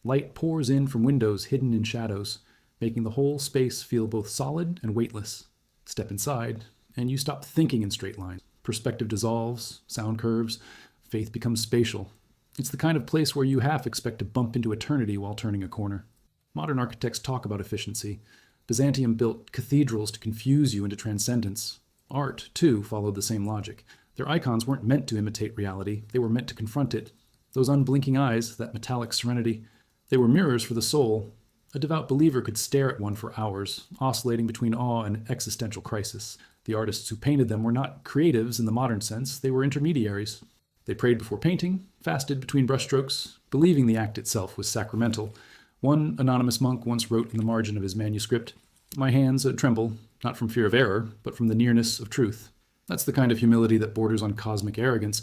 Light pours in from windows hidden in shadows, making the whole space feel both solid and weightless. Step inside, and you stop thinking in straight lines. Perspective dissolves, sound curves, faith becomes spatial. It's the kind of place where you half expect to bump into eternity while turning a corner. Modern architects talk about efficiency. Byzantium built cathedrals to confuse you into transcendence. Art, too, followed the same logic. Their icons weren't meant to imitate reality, they were meant to confront it. Those unblinking eyes, that metallic serenity, they were mirrors for the soul. A devout believer could stare at one for hours, oscillating between awe and existential crisis. The artists who painted them were not creatives in the modern sense, they were intermediaries. They prayed before painting, fasted between brushstrokes, believing the act itself was sacramental. One anonymous monk once wrote in the margin of his manuscript, "My hands tremble, not from fear of error, but from the nearness of truth." That's the kind of humility that borders on cosmic arrogance,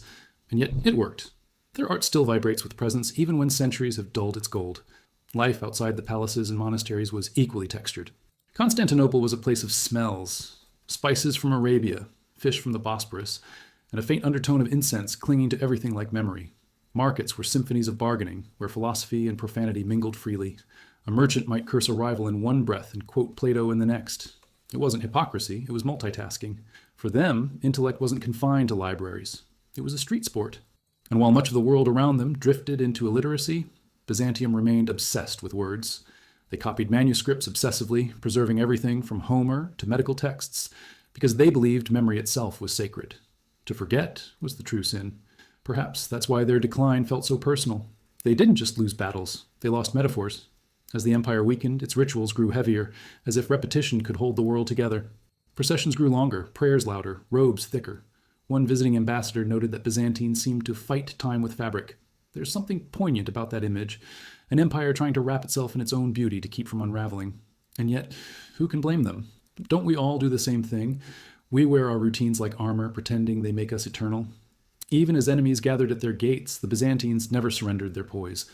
and yet it worked. Their art still vibrates with presence, even when centuries have dulled its gold. Life outside the palaces and monasteries was equally textured. Constantinople was a place of smells, spices from Arabia, fish from the Bosporus, and a faint undertone of incense clinging to everything like memory. Markets were symphonies of bargaining, where philosophy and profanity mingled freely. A merchant might curse a rival in one breath and quote Plato in the next. It wasn't hypocrisy, it was multitasking. For them, intellect wasn't confined to libraries. It was a street sport. And while much of the world around them drifted into illiteracy, Byzantium remained obsessed with words. They copied manuscripts obsessively, preserving everything from Homer to medical texts, because they believed memory itself was sacred. To forget was the true sin. Perhaps that's why their decline felt so personal. They didn't just lose battles, they lost metaphors. As the empire weakened, its rituals grew heavier, as if repetition could hold the world together. Processions grew longer, prayers louder, robes thicker. One visiting ambassador noted that Byzantines seemed to fight time with fabric. There's something poignant about that image, an empire trying to wrap itself in its own beauty to keep from unraveling. And yet, who can blame them? Don't we all do the same thing? We wear our routines like armor, pretending they make us eternal. Even as enemies gathered at their gates, the Byzantines never surrendered their poise.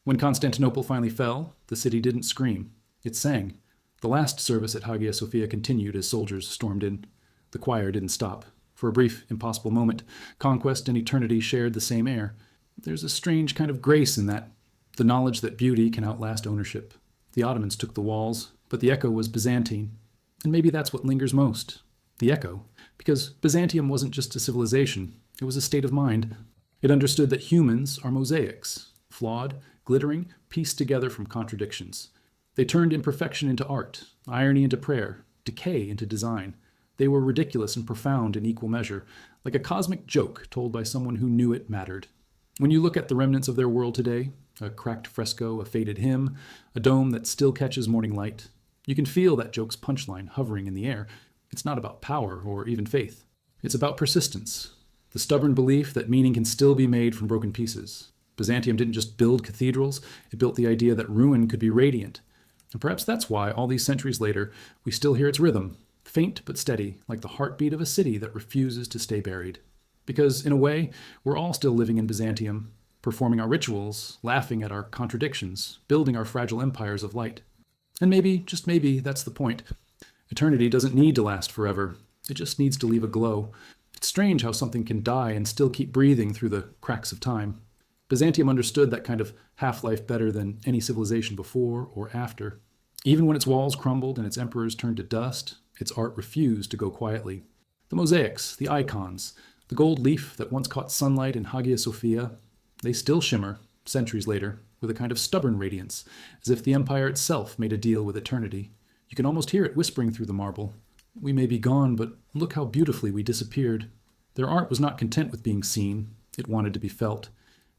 When Constantinople finally fell, the city didn't scream. It sang. The last service at Hagia Sophia continued as soldiers stormed in. The choir didn't stop. For a brief, impossible moment, conquest and eternity shared the same air. There's a strange kind of grace in that, the knowledge that beauty can outlast ownership. The Ottomans took the walls, but the echo was Byzantine. And maybe that's what lingers most. The echo, because Byzantium wasn't just a civilization, it was a state of mind. It understood that humans are mosaics, flawed, glittering, pieced together from contradictions. They turned imperfection into art, irony into prayer, decay into design. They were ridiculous and profound in equal measure, like a cosmic joke told by someone who knew it mattered. When you look at the remnants of their world today, a cracked fresco, a faded hymn, a dome that still catches morning light, you can feel that joke's punchline hovering in the air. It's not about power or even faith. It's about persistence, the stubborn belief that meaning can still be made from broken pieces. Byzantium didn't just build cathedrals, it built the idea that ruin could be radiant. And perhaps that's why, all these centuries later, we still hear its rhythm, faint but steady, like the heartbeat of a city that refuses to stay buried. Because, in a way, we're all still living in Byzantium, performing our rituals, laughing at our contradictions, building our fragile empires of light. And maybe, just maybe, that's the point. Eternity doesn't need to last forever. It just needs to leave a glow. It's strange how something can die and still keep breathing through the cracks of time. Byzantium understood that kind of half-life better than any civilization before or after. Even when its walls crumbled and its emperors turned to dust, its art refused to go quietly. The mosaics, the icons, the gold leaf that once caught sunlight in Hagia Sophia, they still shimmer, centuries later, with a kind of stubborn radiance, as if the empire itself made a deal with eternity. You can almost hear it whispering through the marble. We may be gone, but look how beautifully we disappeared. Their art was not content with being seen. It wanted to be felt.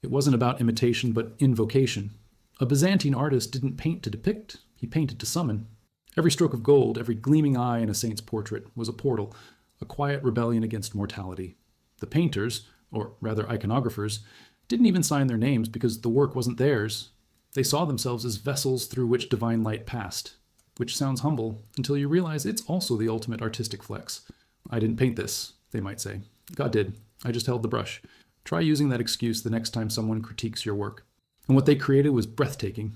It wasn't about imitation, but invocation. A Byzantine artist didn't paint to depict, he painted to summon. Every stroke of gold, every gleaming eye in a saint's portrait was a portal, a quiet rebellion against mortality. The painters, or rather iconographers, didn't even sign their names because the work wasn't theirs. They saw themselves as vessels through which divine light passed, which sounds humble until you realize it's also the ultimate artistic flex. I didn't paint this, they might say. God did. I just held the brush. Try using that excuse the next time someone critiques your work. And what they created was breathtaking.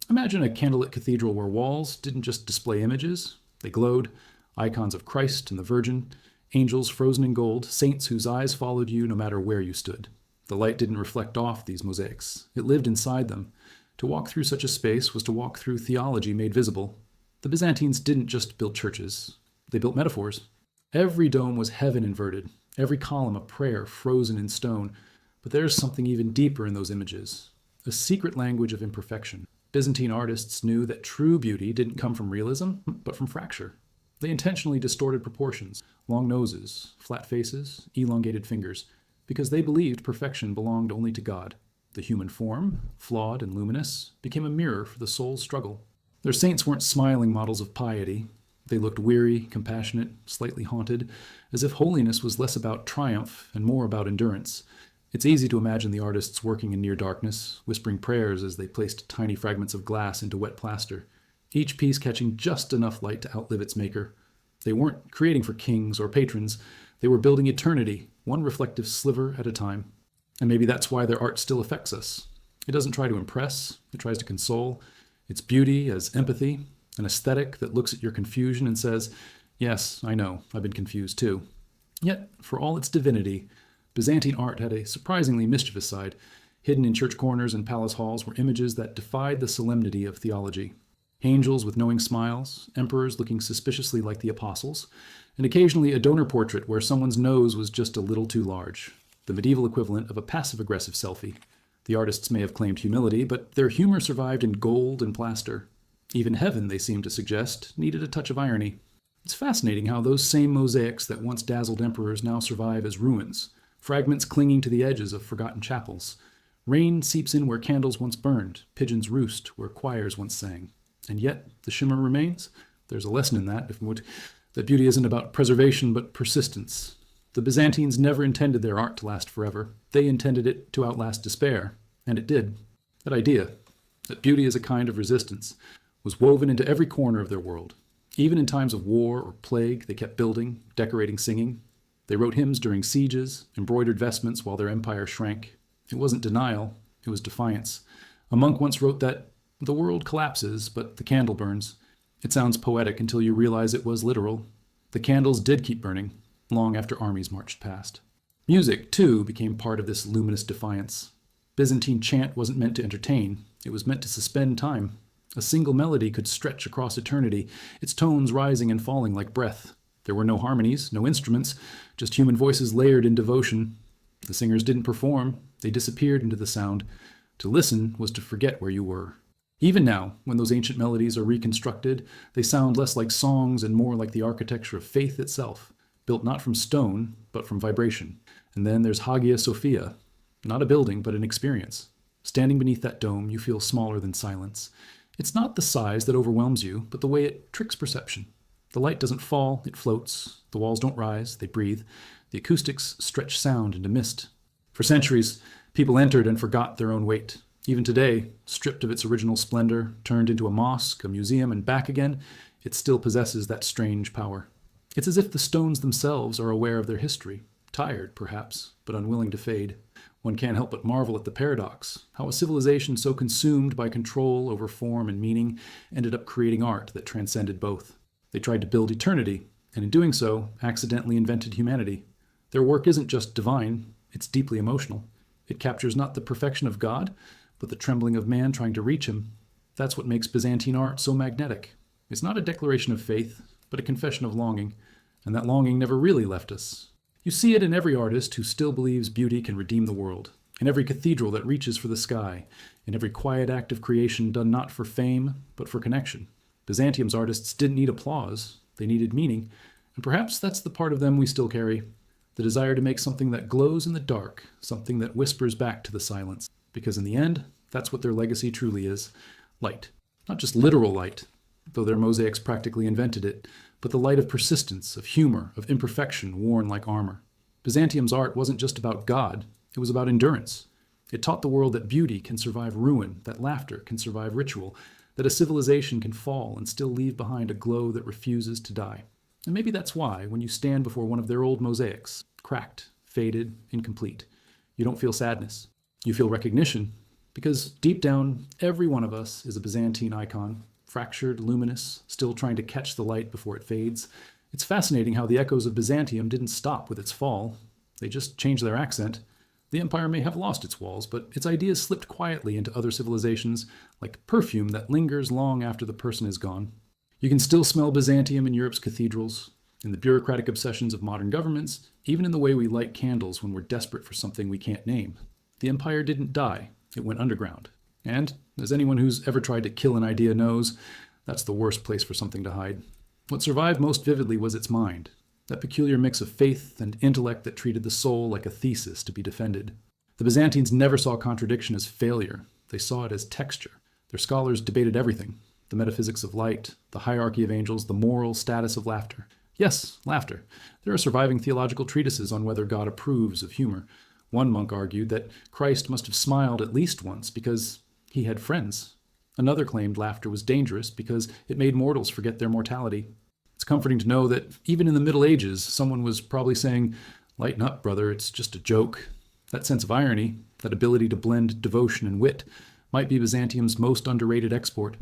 Imagine a candlelit cathedral where walls didn't just display images, they glowed, icons of Christ and the Virgin, angels frozen in gold, saints whose eyes followed you no matter where you stood. The light didn't reflect off these mosaics. It lived inside them. To walk through such a space was to walk through theology made visible. The Byzantines didn't just build churches. They built metaphors. Every dome was heaven inverted, every column a prayer frozen in stone. But there's something even deeper in those images, a secret language of imperfection. Byzantine artists knew that true beauty didn't come from realism, but from fracture. They intentionally distorted proportions, long noses, flat faces, elongated fingers, because they believed perfection belonged only to God. The human form, flawed and luminous, became a mirror for the soul's struggle. Their saints weren't smiling models of piety. They looked weary, compassionate, slightly haunted, as if holiness was less about triumph and more about endurance. It's easy to imagine the artists working in near darkness, whispering prayers as they placed tiny fragments of glass into wet plaster, each piece catching just enough light to outlive its maker. They weren't creating for kings or patrons. They were building eternity, one reflective sliver at a time. And maybe that's why their art still affects us. It doesn't try to impress, it tries to console. Its beauty as empathy, an aesthetic that looks at your confusion and says, yes, I know, I've been confused too. Yet, for all its divinity, Byzantine art had a surprisingly mischievous side. Hidden in church corners and palace halls were images that defied the solemnity of theology. Angels with knowing smiles, emperors looking suspiciously like the apostles, and occasionally a donor portrait where someone's nose was just a little too large, the medieval equivalent of a passive-aggressive selfie. The artists may have claimed humility, but their humor survived in gold and plaster. Even heaven, they seemed to suggest, needed a touch of irony. It's fascinating how those same mosaics that once dazzled emperors now survive as ruins, fragments clinging to the edges of forgotten chapels. Rain seeps in where candles once burned, pigeons roost where choirs once sang. And yet, the shimmer remains. There's a lesson in that, that beauty isn't about preservation but persistence. The Byzantines never intended their art to last forever. They intended it to outlast despair, and it did. That idea, that beauty is a kind of resistance, was woven into every corner of their world. Even in times of war or plague, they kept building, decorating, singing. They wrote hymns during sieges, embroidered vestments while their empire shrank. It wasn't denial, it was defiance. A monk once wrote that the world collapses, but the candle burns. It sounds poetic until you realize it was literal. The candles did keep burning, long after armies marched past. Music, too, became part of this luminous defiance. Byzantine chant wasn't meant to entertain, it was meant to suspend time. A single melody could stretch across eternity, its tones rising and falling like breath. There were no harmonies, no instruments, just human voices layered in devotion. The singers didn't perform, they disappeared into the sound. To listen was to forget where you were. Even now, when those ancient melodies are reconstructed, they sound less like songs and more like the architecture of faith itself, built not from stone, but from vibration. And then there's Hagia Sophia, not a building, but an experience. Standing beneath that dome, you feel smaller than silence. It's not the size that overwhelms you, but the way it tricks perception. The light doesn't fall, it floats. The walls don't rise, they breathe. The acoustics stretch sound into mist. For centuries, people entered and forgot their own weight. Even today, stripped of its original splendor, turned into a mosque, a museum, and back again, it still possesses that strange power. It's as if the stones themselves are aware of their history, tired, perhaps, but unwilling to fade. One can't help but marvel at the paradox, how a civilization so consumed by control over form and meaning ended up creating art that transcended both. They tried to build eternity, and in doing so, accidentally invented humanity. Their work isn't just divine, it's deeply emotional. It captures not the perfection of God, but the trembling of man trying to reach him. That's what makes Byzantine art so magnetic. It's not a declaration of faith, but a confession of longing, and that longing never really left us. You see it in every artist who still believes beauty can redeem the world, in every cathedral that reaches for the sky, in every quiet act of creation done not for fame, but for connection. Byzantium's artists didn't need applause, they needed meaning, and perhaps that's the part of them we still carry, the desire to make something that glows in the dark, something that whispers back to the silence. Because in the end, that's what their legacy truly is. Light. Not just literal light, though their mosaics practically invented it, but the light of persistence, of humor, of imperfection worn like armor. Byzantium's art wasn't just about God, it was about endurance. It taught the world that beauty can survive ruin, that laughter can survive ritual, that a civilization can fall and still leave behind a glow that refuses to die. And maybe that's why, when you stand before one of their old mosaics, cracked, faded, incomplete, You don't feel sadness. You feel recognition, because deep down, every one of us is a Byzantine icon, fractured, luminous, still trying to catch the light before it fades. It's fascinating how the echoes of Byzantium didn't stop with its fall. They just changed their accent. The empire may have lost its walls, but its ideas slipped quietly into other civilizations, like perfume that lingers long after the person is gone. You can still smell Byzantium in Europe's cathedrals, in the bureaucratic obsessions of modern governments, even in the way we light candles when we're desperate for something we can't name. The empire didn't die, it went underground. And, as anyone who's ever tried to kill an idea knows, that's the worst place for something to hide. What survived most vividly was its mind, that peculiar mix of faith and intellect that treated the soul like a thesis to be defended. The Byzantines never saw contradiction as failure, they saw it as texture. Their scholars debated everything: the metaphysics of light, the hierarchy of angels, the moral status of laughter. Yes, laughter. There are surviving theological treatises on whether God approves of humor. One monk argued that Christ must have smiled at least once because he had friends. Another claimed laughter was dangerous because it made mortals forget their mortality. It's comforting to know that even in the Middle Ages, someone was probably saying, "Lighten up, brother, it's just a joke." That sense of irony, that ability to blend devotion and wit, might be Byzantium's most underrated export.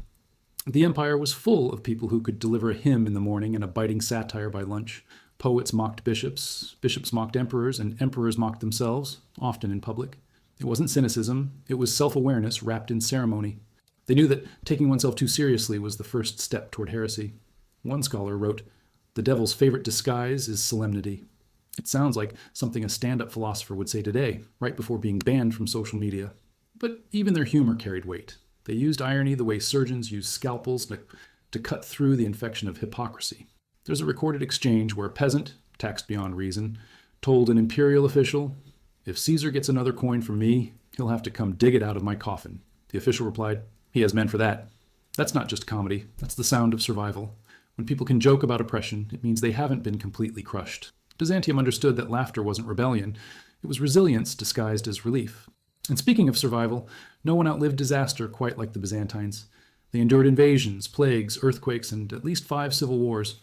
The empire was full of people who could deliver a hymn in the morning and a biting satire by lunch. Poets mocked bishops, bishops mocked emperors, and emperors mocked themselves, often in public. It wasn't cynicism, it was self-awareness wrapped in ceremony. They knew that taking oneself too seriously was the first step toward heresy. One scholar wrote, "The devil's favorite disguise is solemnity." It sounds like something a stand-up philosopher would say today, right before being banned from social media. But even their humor carried weight. They used irony the way surgeons use scalpels to cut through the infection of hypocrisy. There's a recorded exchange where a peasant, taxed beyond reason, told an imperial official, "If Caesar gets another coin from me, he'll have to come dig it out of my coffin." The official replied, "He has men for that." That's not just comedy, that's the sound of survival. When people can joke about oppression, it means they haven't been completely crushed. Byzantium understood that laughter wasn't rebellion, it was resilience disguised as relief. And speaking of survival, no one outlived disaster quite like the Byzantines. They endured invasions, plagues, earthquakes, and at least 5 civil wars,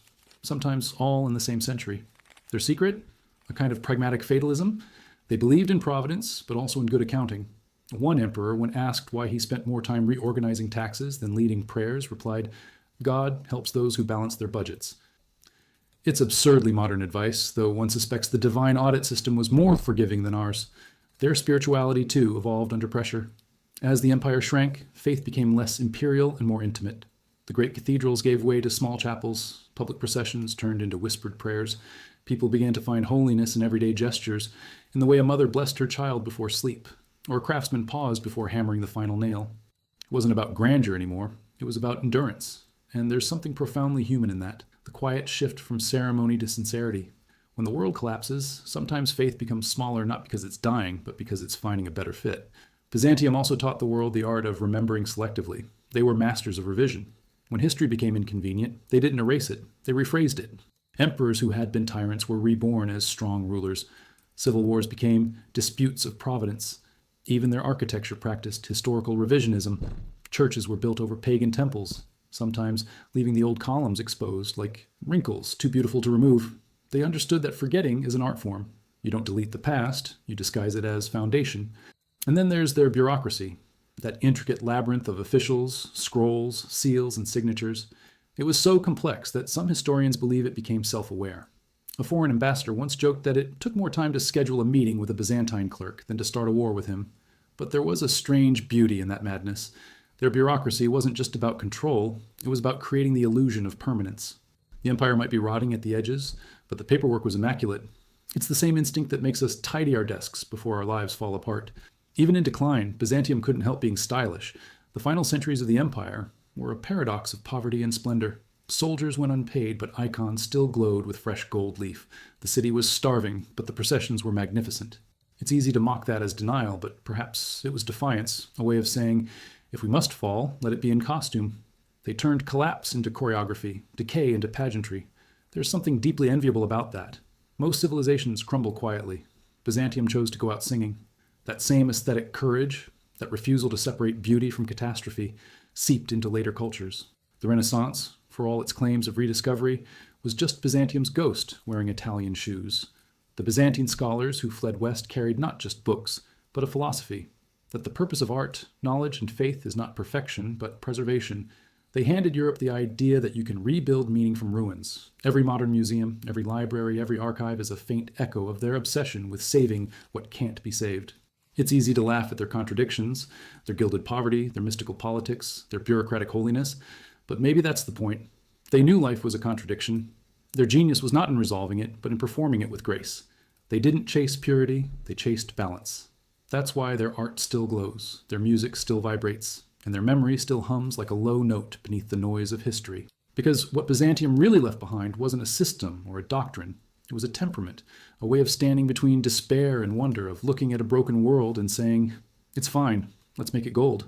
sometimes all in the same century. Their secret? A kind of pragmatic fatalism. They believed in providence, but also in good accounting. One emperor, when asked why he spent more time reorganizing taxes than leading prayers, replied, "God helps those who balance their budgets." It's absurdly modern advice, though one suspects the divine audit system was more forgiving than ours. Their spirituality, too, evolved under pressure. As the empire shrank, faith became less imperial and more intimate. The great cathedrals gave way to small chapels, public processions turned into whispered prayers. People began to find holiness in everyday gestures, in the way a mother blessed her child before sleep, or a craftsman paused before hammering the final nail. It wasn't about grandeur anymore, it was about endurance. And there's something profoundly human in that, the quiet shift from ceremony to sincerity. When the world collapses, sometimes faith becomes smaller not because it's dying, but because it's finding a better fit. Byzantium also taught the world the art of remembering selectively. They were masters of revision. When history became inconvenient, they didn't erase it, they rephrased it. Emperors who had been tyrants were reborn as strong rulers. Civil wars became disputes of providence. Even their architecture practiced historical revisionism. Churches were built over pagan temples, sometimes leaving the old columns exposed like wrinkles too beautiful to remove. They understood that forgetting is an art form. You don't delete the past, you disguise it as foundation. And then there's their bureaucracy, that intricate labyrinth of officials, scrolls, seals, and signatures. It was so complex that some historians believe it became self-aware. A foreign ambassador once joked that it took more time to schedule a meeting with a Byzantine clerk than to start a war with him. But there was a strange beauty in that madness. Their bureaucracy wasn't just about control, it was about creating the illusion of permanence. The empire might be rotting at the edges, but the paperwork was immaculate. It's the same instinct that makes us tidy our desks before our lives fall apart. Even in decline, Byzantium couldn't help being stylish. The final centuries of the empire were a paradox of poverty and splendor. Soldiers went unpaid, but icons still glowed with fresh gold leaf. The city was starving, but the processions were magnificent. It's easy to mock that as denial, but perhaps it was defiance, a way of saying, if we must fall, let it be in costume. They turned collapse into choreography, decay into pageantry. There's something deeply enviable about that. Most civilizations crumble quietly. Byzantium chose to go out singing. That same aesthetic courage, that refusal to separate beauty from catastrophe, seeped into later cultures. The Renaissance, for all its claims of rediscovery, was just Byzantium's ghost wearing Italian shoes. The Byzantine scholars who fled west carried not just books, but a philosophy, that the purpose of art, knowledge, and faith is not perfection, but preservation. They handed Europe the idea that you can rebuild meaning from ruins. Every modern museum, every library, every archive is a faint echo of their obsession with saving what can't be saved. It's easy to laugh at their contradictions, their gilded poverty, their mystical politics, their bureaucratic holiness, but maybe that's the point. They knew life was a contradiction. Their genius was not in resolving it, but in performing it with grace. They didn't chase purity, they chased balance. That's why their art still glows, their music still vibrates, and their memory still hums like a low note beneath the noise of history. Because what Byzantium really left behind wasn't a system or a doctrine. It was a temperament, a way of standing between despair and wonder, of looking at a broken world and saying, "It's fine, let's make it gold."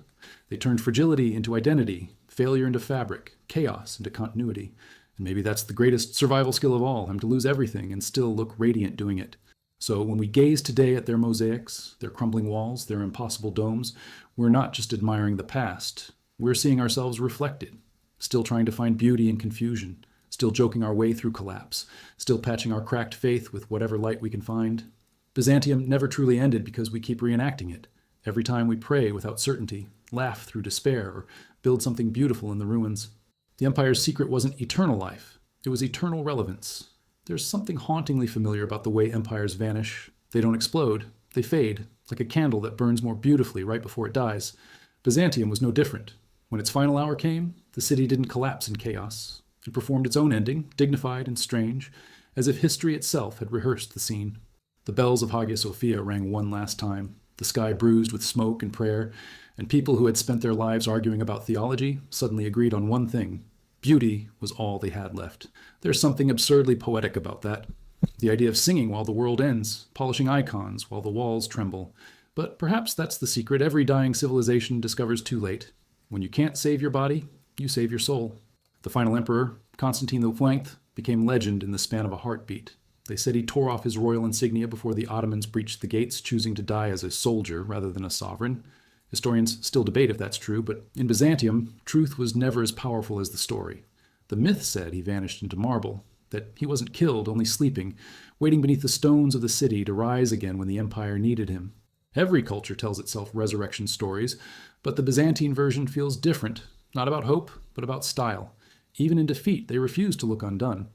They turned fragility into identity, failure into fabric, chaos into continuity. And maybe that's the greatest survival skill of all, to lose everything and still look radiant doing it. So when we gaze today at their mosaics, their crumbling walls, their impossible domes, we're not just admiring the past. We're seeing ourselves reflected, still trying to find beauty in confusion, still joking our way through collapse, still patching our cracked faith with whatever light we can find. Byzantium never truly ended because we keep reenacting it. Every time we pray without certainty, laugh through despair, or build something beautiful in the ruins. The empire's secret wasn't eternal life. It was eternal relevance. There's something hauntingly familiar about the way empires vanish. They don't explode. They fade, like a candle that burns more beautifully right before it dies. Byzantium was no different. When its final hour came, the city didn't collapse in chaos. It performed its own ending, dignified and strange, as if history itself had rehearsed the scene. The bells of Hagia Sophia rang one last time, the sky bruised with smoke and prayer, and people who had spent their lives arguing about theology suddenly agreed on one thing. Beauty was all they had left. There's something absurdly poetic about that. The idea of singing while the world ends, polishing icons while the walls tremble. But perhaps that's the secret every dying civilization discovers too late. When you can't save your body, you save your soul. The final emperor, Constantine the became legend in the span of a heartbeat. They said he tore off his royal insignia before the Ottomans breached the gates, choosing to die as a soldier rather than a sovereign. Historians still debate if that's true, but in Byzantium, truth was never as powerful as the story. The myth said he vanished into marble, that he wasn't killed, only sleeping, waiting beneath the stones of the city to rise again when the empire needed him. Every culture tells itself resurrection stories, but the Byzantine version feels different, not about hope, but about style. Even in defeat, they refused to look undone.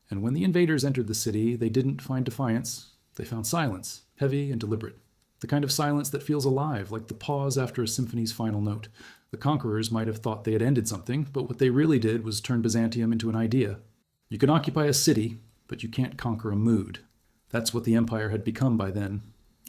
And when the invaders entered the city, they didn't find defiance. They found silence, heavy and deliberate. The kind of silence that feels alive, like the pause after a symphony's final note. The conquerors might have thought they had ended something, but what they really did was turn Byzantium into an idea. You can occupy a city, but you can't conquer a mood. That's what the empire had become by then.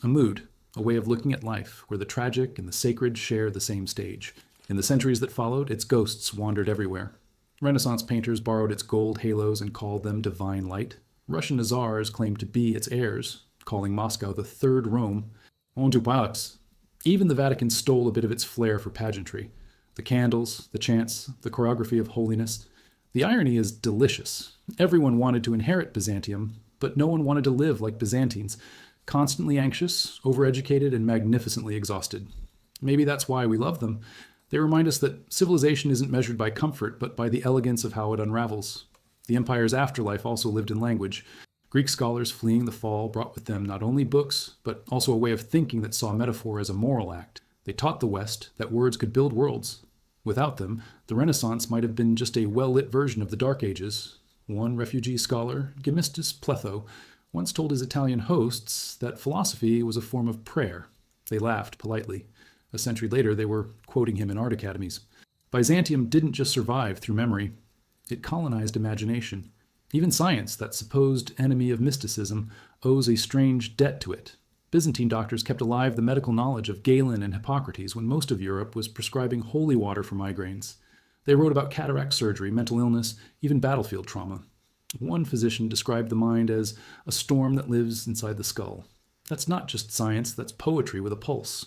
A mood, a way of looking at life, where the tragic and the sacred share the same stage. In the centuries that followed, its ghosts wandered everywhere. Renaissance painters borrowed its gold halos and called them divine light. Russian czars claimed to be its heirs, calling Moscow the Third Rome. On du Pax. Even the Vatican stole a bit of its flair for pageantry. The candles, the chants, the choreography of holiness. The irony is delicious. Everyone wanted to inherit Byzantium, but no one wanted to live like Byzantines, constantly anxious, overeducated, and magnificently exhausted. Maybe that's why we love them. They remind us that civilization isn't measured by comfort, but by the elegance of how it unravels. The empire's afterlife also lived in language. Greek scholars fleeing the fall brought with them not only books, but also a way of thinking that saw metaphor as a moral act. They taught the West that words could build worlds. Without them, the Renaissance might have been just a well-lit version of the Dark Ages. One refugee scholar, Gemistus Pletho, once told his Italian hosts that philosophy was a form of prayer. They laughed politely. A century later, they were quoting him in art academies. Byzantium didn't just survive through memory. It colonized imagination. Even science, that supposed enemy of mysticism, owes a strange debt to it. Byzantine doctors kept alive the medical knowledge of Galen and Hippocrates when most of Europe was prescribing holy water for migraines. They wrote about cataract surgery, mental illness, even battlefield trauma. One physician described the mind as a storm that lives inside the skull. That's not just science, that's poetry with a pulse.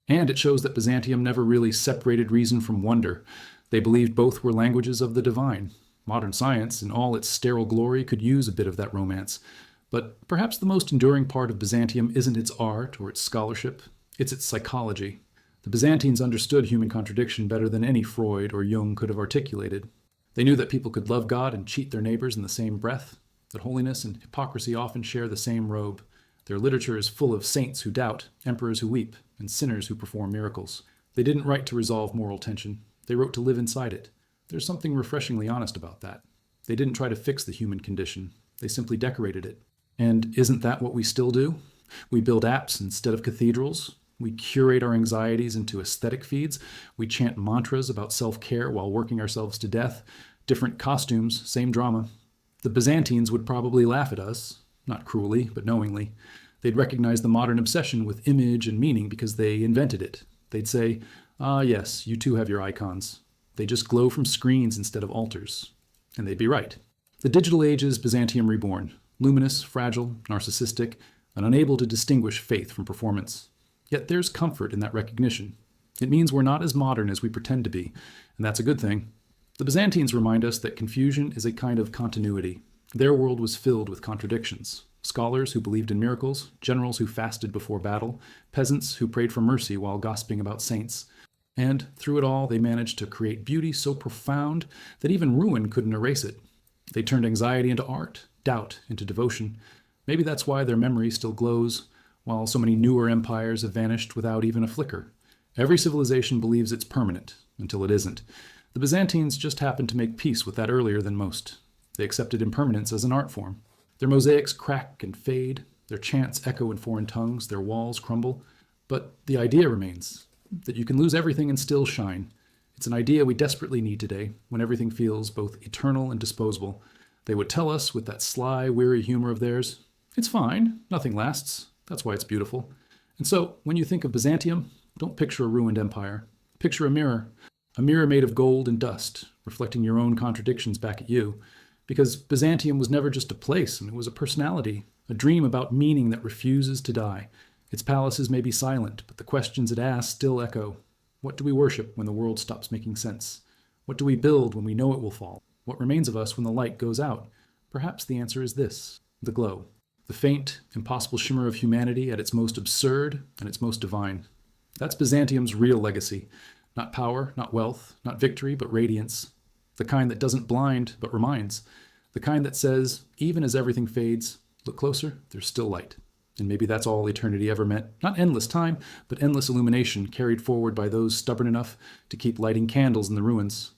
And it shows that Byzantium never really separated reason from wonder. They believed both were languages of the divine. Modern science, in all its sterile glory, could use a bit of that romance. But perhaps the most enduring part of Byzantium isn't its art or its scholarship, it's its psychology. The Byzantines understood human contradiction better than any Freud or Jung could have articulated. They knew that people could love God and cheat their neighbors in the same breath, that holiness and hypocrisy often share the same robe. Their literature is full of saints who doubt, emperors who weep, and sinners who perform miracles. They didn't write to resolve moral tension. They wrote to live inside it. There's something refreshingly honest about that. They didn't try to fix the human condition. They simply decorated it. And isn't that what we still do? We build apps instead of cathedrals. We curate our anxieties into aesthetic feeds. We chant mantras about self-care while working ourselves to death. Different costumes, same drama. The Byzantines would probably laugh at us, not cruelly, but knowingly. They'd recognize the modern obsession with image and meaning because they invented it. They'd say, "Ah, yes, you too have your icons. They just glow from screens instead of altars." And they'd be right. The digital age is Byzantium reborn, luminous, fragile, narcissistic, and unable to distinguish faith from performance. Yet there's comfort in that recognition. It means we're not as modern as we pretend to be, and that's a good thing. The Byzantines remind us that confusion is a kind of continuity. Their world was filled with contradictions. Scholars who believed in miracles, generals who fasted before battle, peasants who prayed for mercy while gossiping about saints. And through it all, they managed to create beauty so profound that even ruin couldn't erase it. They turned anxiety into art, doubt into devotion. Maybe that's why their memory still glows, while so many newer empires have vanished without even a flicker. Every civilization believes it's permanent, until it isn't. The Byzantines just happened to make peace with that earlier than most. They accepted impermanence as an art form. Their mosaics crack and fade, their chants echo in foreign tongues, their walls crumble. But the idea remains, that you can lose everything and still shine. It's an idea we desperately need today, when everything feels both eternal and disposable. They would tell us, with that sly, weary humor of theirs, "It's fine, nothing lasts. That's why it's beautiful." And so, when you think of Byzantium, don't picture a ruined empire. Picture a mirror made of gold and dust, reflecting your own contradictions back at you. Because Byzantium was never just a place, it was a personality, a dream about meaning that refuses to die. Its palaces may be silent, but the questions it asks still echo. What do we worship when the world stops making sense? What do we build when we know it will fall? What remains of us when the light goes out? Perhaps the answer is this: the glow. The faint, impossible shimmer of humanity at its most absurd and its most divine. That's Byzantium's real legacy. Not power, not wealth, not victory, but radiance. The kind that doesn't blind, but reminds. The kind that says, even as everything fades, look closer, there's still light. And maybe that's all eternity ever meant. Not endless time, but endless illumination carried forward by those stubborn enough to keep lighting candles in the ruins.